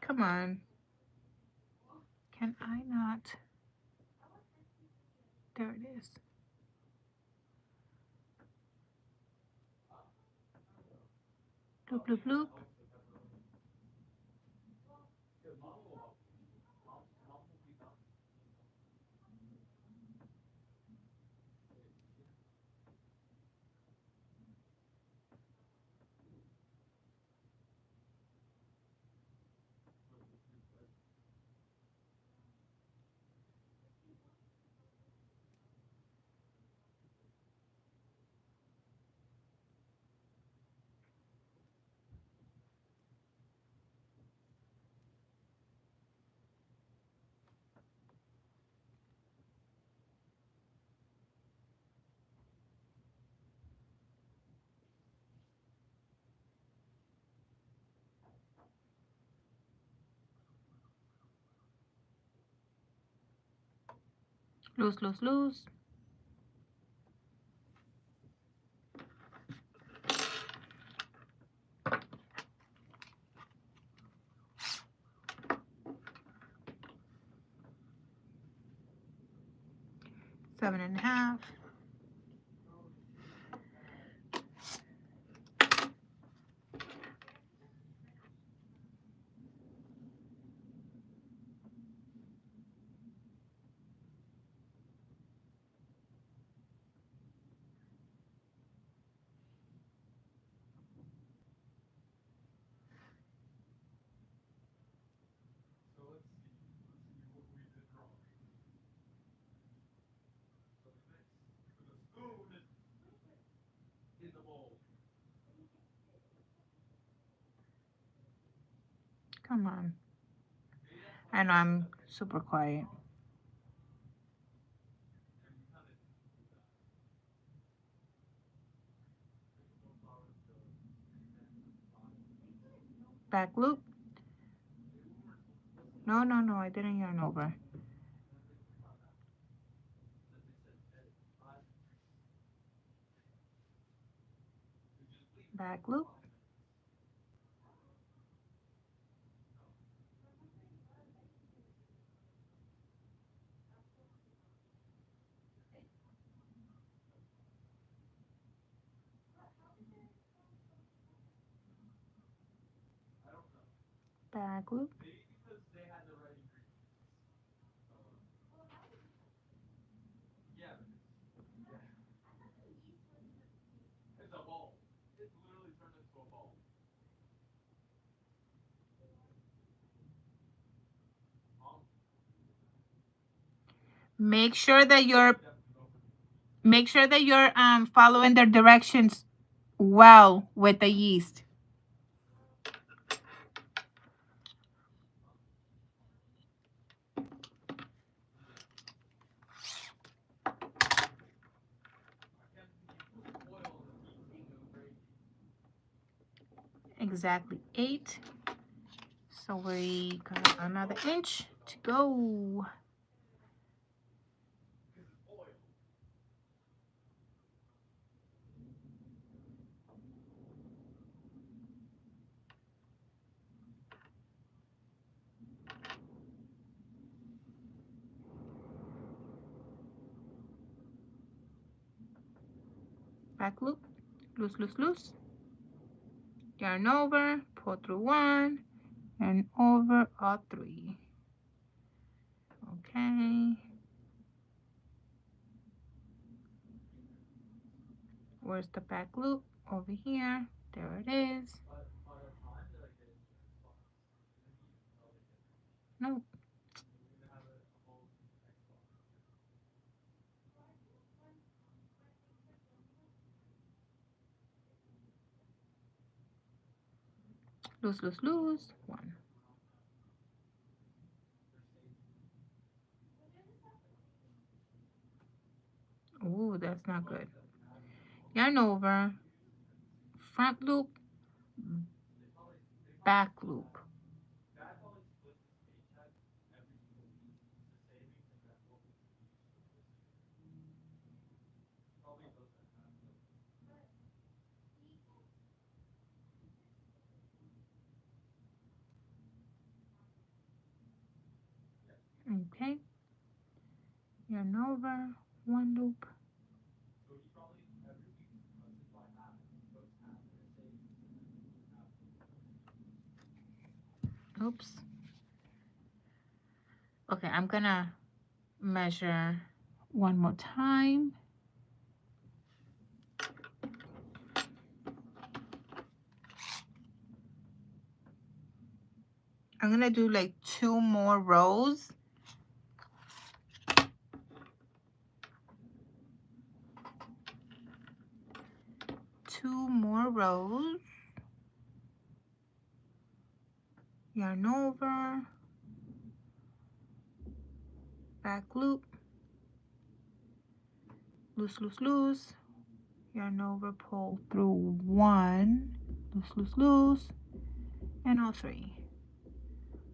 Come on. Can I not? There it is. Bloop, bloop, bloop. Because mom will help. Mom will be done. Loose, loose, loose. Seven and a half. So let's see. Let's see what we did wrong. So the mix. So the spoon is in the bowl. Come on. Maybe that's why I know I'm super quiet. and we kind of didn't do that. There's no power to the Back loop. maybe we weren't supposed to. No, no, no. I didn't yarn over. And I didn't think about that. Then they said edit. We just leave it Back for loop. 5 minutes. I don't know. Back loop. Maybe because they had the right ingredients. Yeah, but it's a ball. It's literally turned into a ball. Mom, Make sure that you're definitely go for me. following their directions well with the yeast. I can't believe you put oil on the pizza and it was ready. Exactly 8. So we got another inch to go. Because it's oil. Back loop. Loose, loose, loose. Yarn over. Pull through 1. And over all 3. Okay. Where's the back loop? Over here. There it is. By the time that I get into the Xbox, it's gonna be another generation. Nope. We're gonna have a whole new Xbox. loose, loose, loose, 1. Ooh, that's not good. Yarn over, front loop, back loop. That always splits his paycheck every single week. It's a savings, and that's what we can use for this year. Probably does that half though. Okay, yarn over, 1 loop. So he probably every week cuts it by half. He puts half in his savings and then half in the Oops. Okay, I'm gonna measure one more time. I'm gonna do like 2 more rows. 2 more rows. Yarn over, back loop, loose, loose, loose, yarn over, pull through 1, loose, loose, loose, and all 3.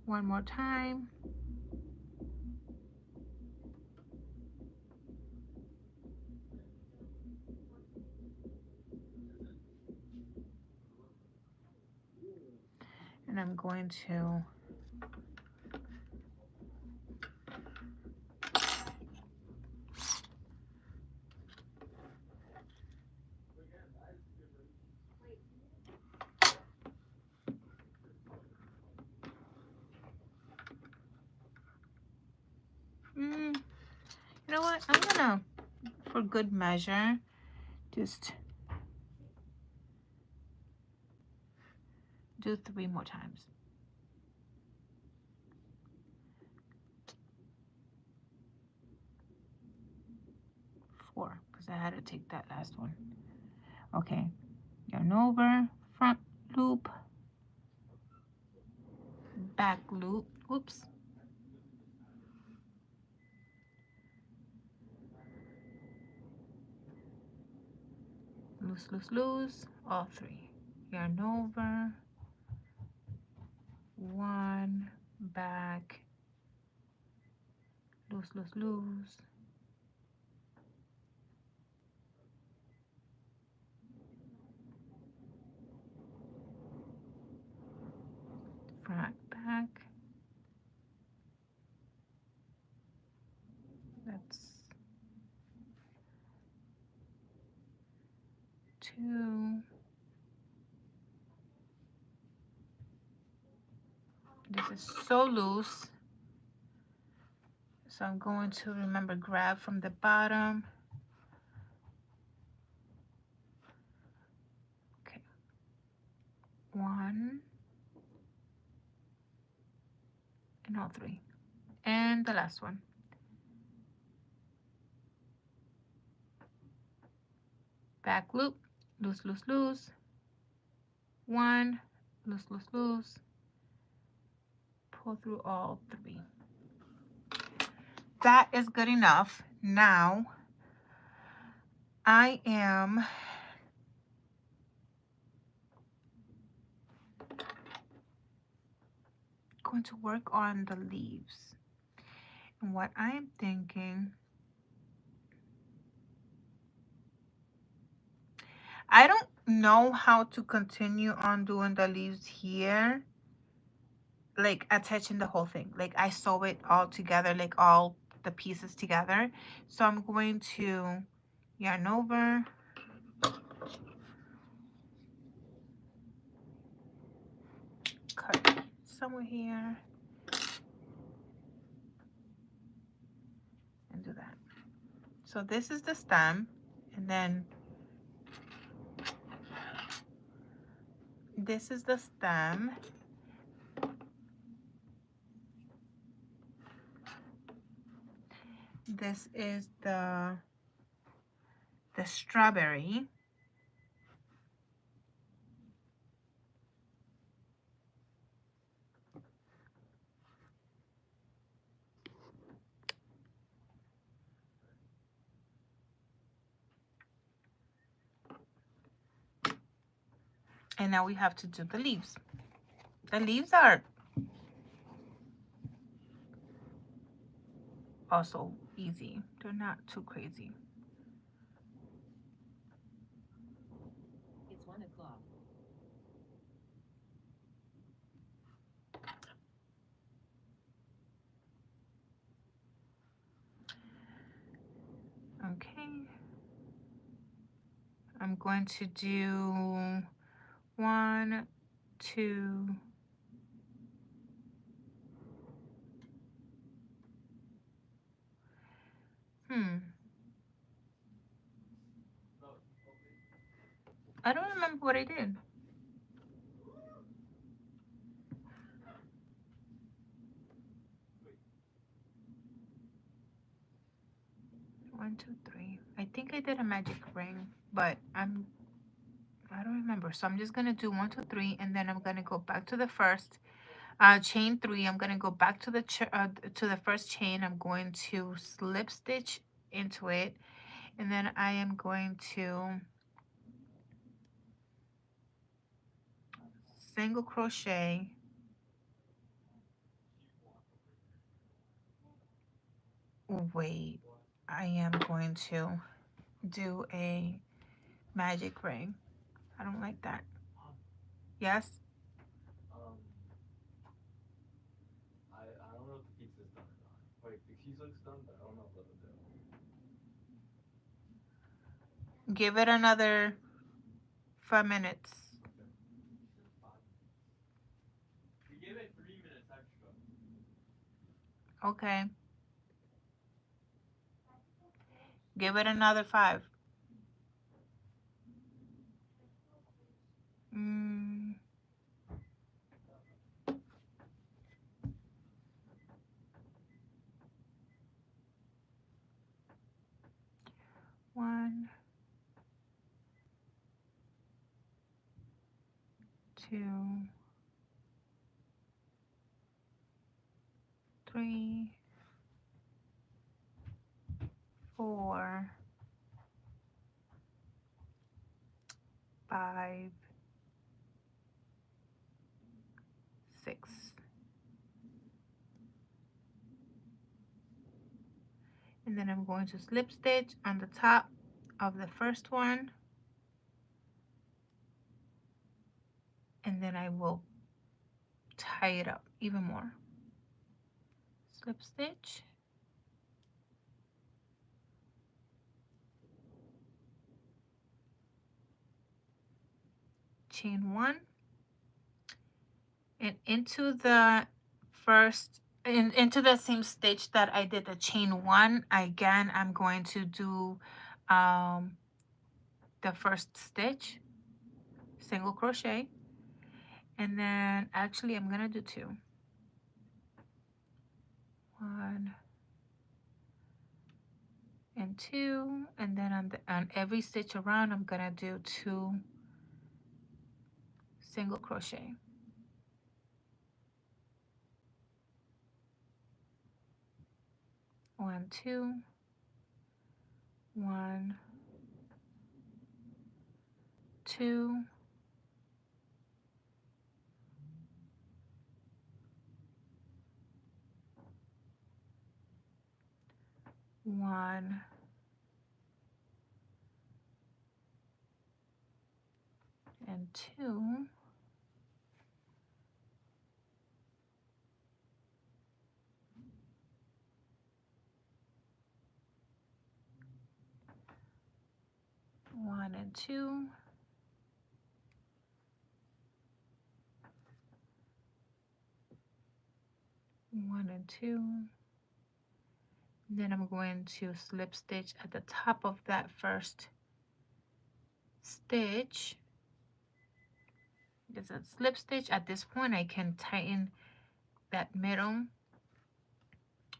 One more time. And I'm going to you know what? I'm gonna, for good measure, just do 3 more times. 4, because I had to take that last one. Okay, yarn over, front loop, back loop, oops. Loose, loose, loose, all 3. Yarn over, 1, back, loose, loose, loose, front, back. That's 2. This is so loose. So I'm going to remember grab from the bottom. Okay. 1 and all 3. And the last one. Back loop, loose, loose, loose. 1, loose, loose, loose. Pull through all 3. That is good enough. Now I am going to work on the leaves. And what I'm thinking, I don't know how to continue on doing the leaves here, like attaching the whole thing. Like I sew it all together, like all the pieces together. So I'm going to yarn over, cut somewhere here, and do that. So this is the stem, and then this is the stem. This is the strawberry. And now we have to do the leaves. The leaves are also easy. They're not too crazy. It's 1 o'clock. Okay. I'm going to do 1, 2, I don't remember what I did. One, two, three. I think I did a magic ring, but I don't remember. So I'm just gonna do 1, 2, 3, and then I'm gonna go back to the first chain 3. I'm gonna go back to the first chain. I'm going to slip stitch into it, and then I am going to single crochet. Wait, I am going to do a magic ring. I don't like that. Yes? I don't know if the pizza's done or not. Wait, the cheese looks done, but I don't know what it'll do. Give it another 5 minutes. 5 minutes. We gave it 3 minutes extra. Okay. Give it another 5. Mm. One, 2, 3, 4, 5, 6. And then I'm going to slip stitch on the top of the first one, and then I will tie it up even more. Slip stitch, chain 1, and into the first into the same stitch that I did the chain 1. Again, I'm going to do the first stitch, single crochet, and then actually I'm gonna do 2. 1 and 2, and then on every stitch around I'm gonna do 2 single crochet. 1, 2, 1, 2, 1, and 2, 1 and 2, 1 and 2. Then I'm going to slip stitch at the top of that first stitch. There's a slip stitch. At this point I can tighten that middle.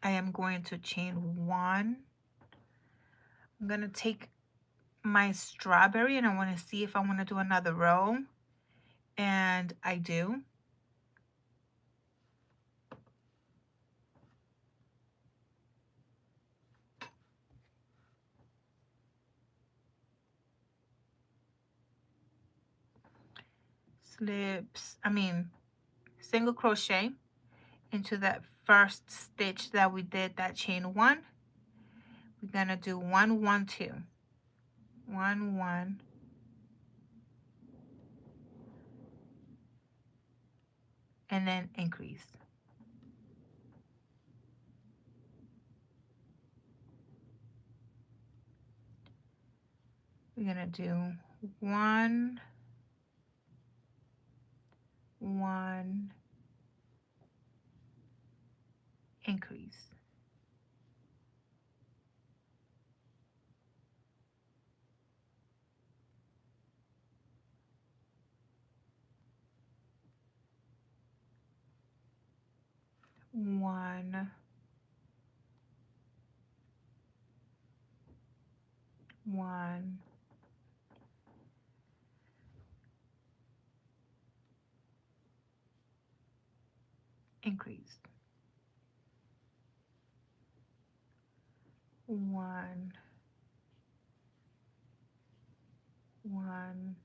I am going to chain 1. I'm going to take my strawberry and I want to see if I want to do another row, and I do. single crochet into that first stitch that we did, that chain 1. We're gonna do 1 1 2, 1 1, and then increase. We're gonna do 1 1, increase. One, 1, increase. 1 1,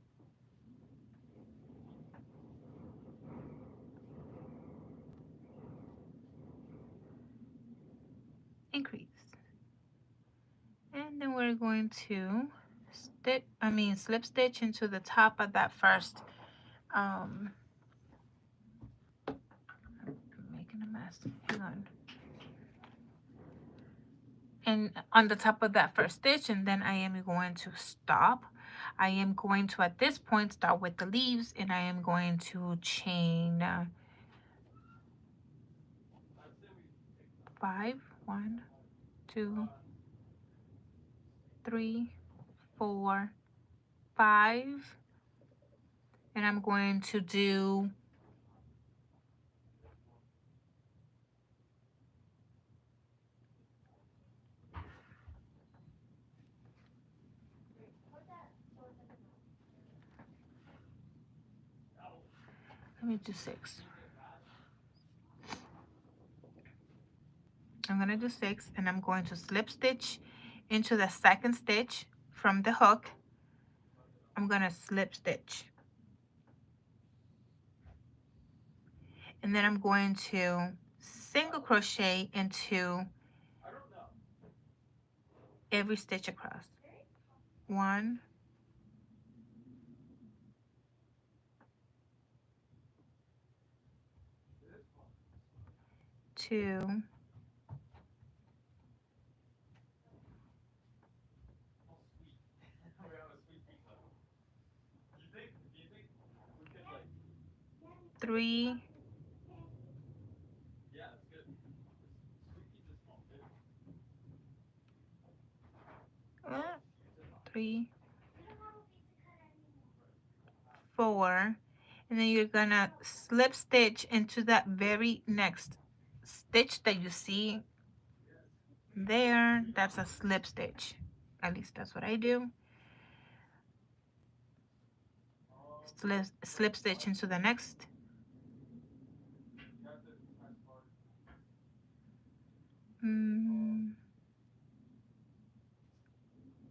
increase. And then we're going to slip stitch into the top of that first I'm making a mess. Hang on. And on the top of that first stitch, and then I am going to stop. I am going to, at this point, start with the leaves, and I am going to chain 5, 1 2 3 4 5, and I'm going to do let me do 6. I'm going to do 6, and I'm going to slip stitch into the second stitch from the hook. I'm going to slip stitch, and then I'm going to single crochet into every stitch across. 1 2 3 3 4, and then you're gonna slip stitch into that very next stitch that you see there. That's a slip stitch, at least that's what I do. Slip stitch into the next.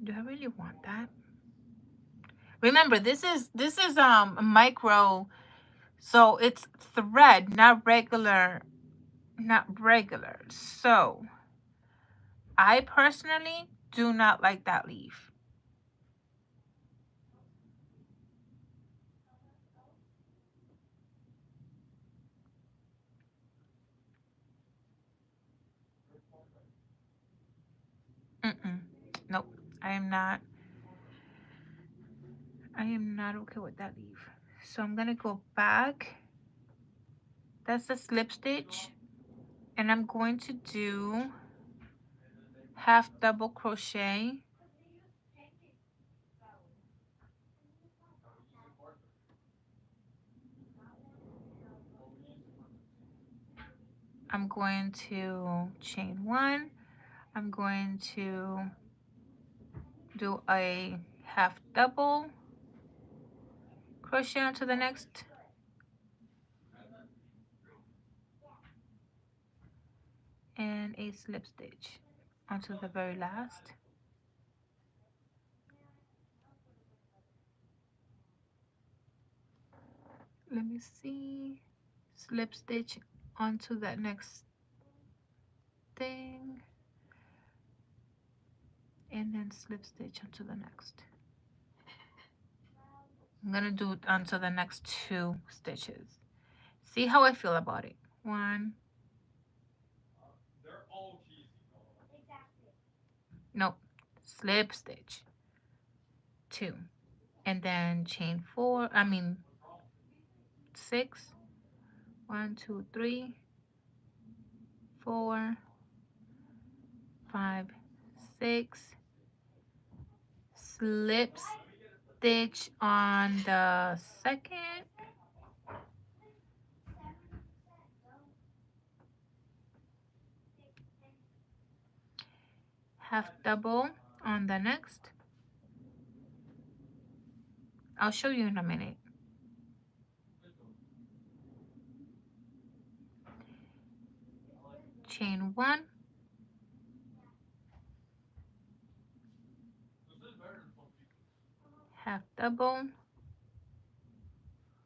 Do I really want that? Remember, this is micro, so it's thread, not regular. So I personally do not like that leaf. Nope, I am not okay with that leaf. So I'm gonna go back. That's a slip stitch, and I'm going to do half double crochet I'm going to chain 1. I'm going to do a half double crochet onto the next, and a slip stitch onto the very last. let me see, slip stitch onto that next thing, and then slip stitch onto the next. I'm gonna do it onto the next 2 stitches. See how I feel about it. 1, They're all cheesy, bro. Exactly. nope, slip stitch 2, and then chain 4, I mean What's wrong? 6, 1, 2, 3, 4, 5, 6, slip stitch on the second, half double on the next. I'll show you in a minute. Chain 1, This is better than some pizza. half double,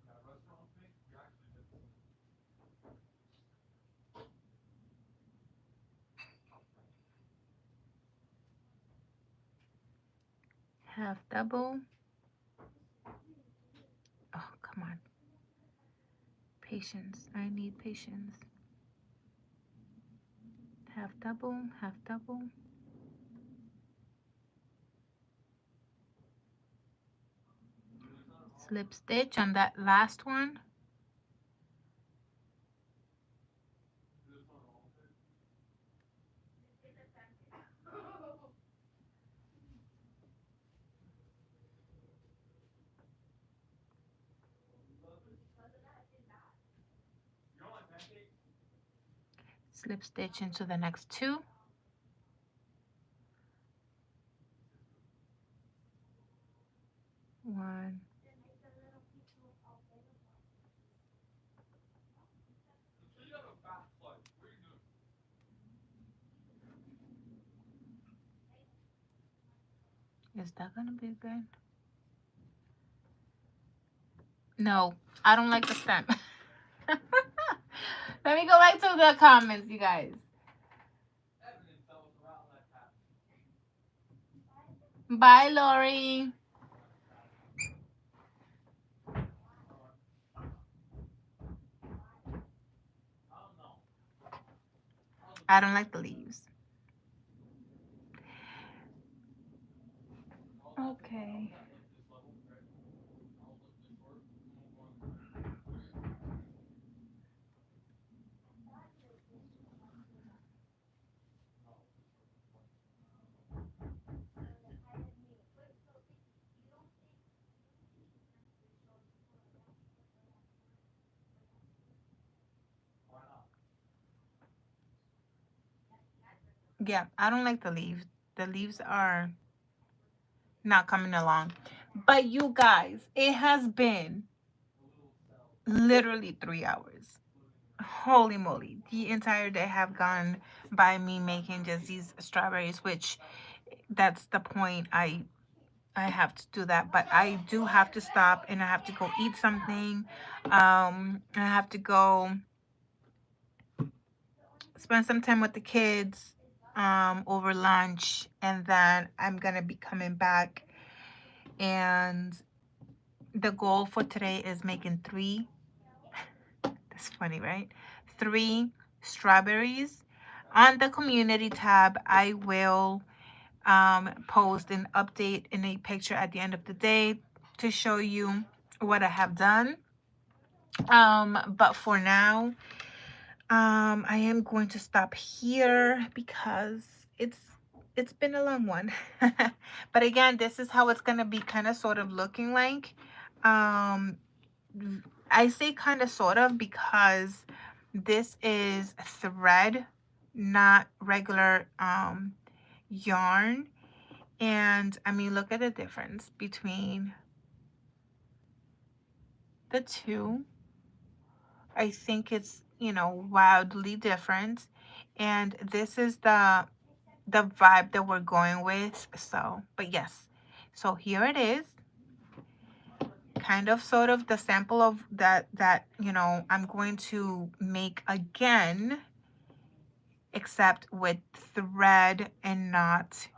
That restaurant thing, we actually did some. half double. Oh, come on. Patience. I need patience. Half double, half double. Slip stitch on that last one. This one also. You don't like pancakes? Slip stitch into the next 2. 1, So you have a fast life. What are you doing? is that gonna be good? No, I don't like the stem. Let me go back to the comments, you guys. Evidence that was around that cat. Bye, Lori. I don't know. I don't like the leaves. Okay. Like this level, right? I was like this short. I'm going. Why not? Yeah, I don't like the leaves. The leaves are not coming along. But you guys, it has been literally 3 hours. Holy moly. The entire day have gone by me making just these strawberries, which that's the point. I have to do that, but I do have to stop and I have to go eat something. I have to go spend some time with the kids over lunch, and then I'm gonna be coming back, and the goal for today is making 3, that's funny, right? 3 strawberries. On the community tab, I will post an update in a picture at the end of the day to show you what I have done. But for now, I am going to stop here because it's been a long one. But again, this is how it's gonna be kind of sort of looking like. I say kind of sort of because this is thread, not regular yarn. And I mean, look at the difference between the two. I think it's, you know, wildly different. And this is the vibe that we're going with. So, but yes. So here it is. kind of sort of the sample of that you know I'm going to make again, except with thread and not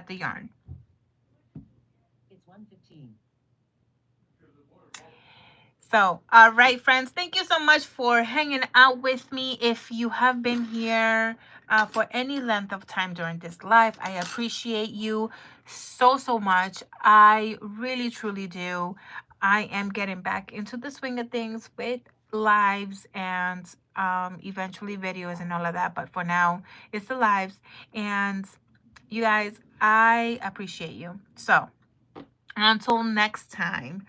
the yarn. It's 1:15. So, all right, friends, thank you so much for hanging out with me. If you have been here for any length of time during this live, I appreciate you so much. I really, truly do. I am getting back into the swing of things with lives and eventually videos and all of that. But for now, it's the lives. And you guys, I appreciate you. So, until next time,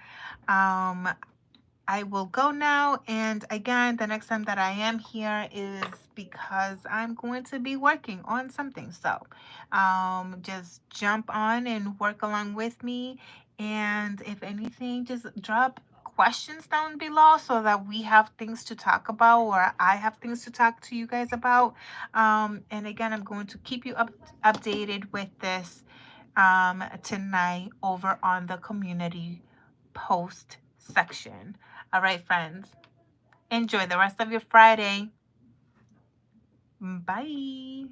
I will go now. And again, the next time that I am here is because I'm going to be working on something. So just jump on and work along with me. And if anything, just drop questions down below so that we have things to talk about, or I have things to talk to you guys about. And again, I'm going to keep you updated with this tonight over on the community post section. All right, friends. Enjoy the rest of your Friday. Bye.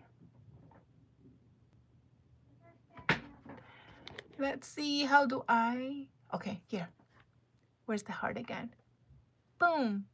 Let's see. How do I? Okay, here. Where's the heart again? Boom.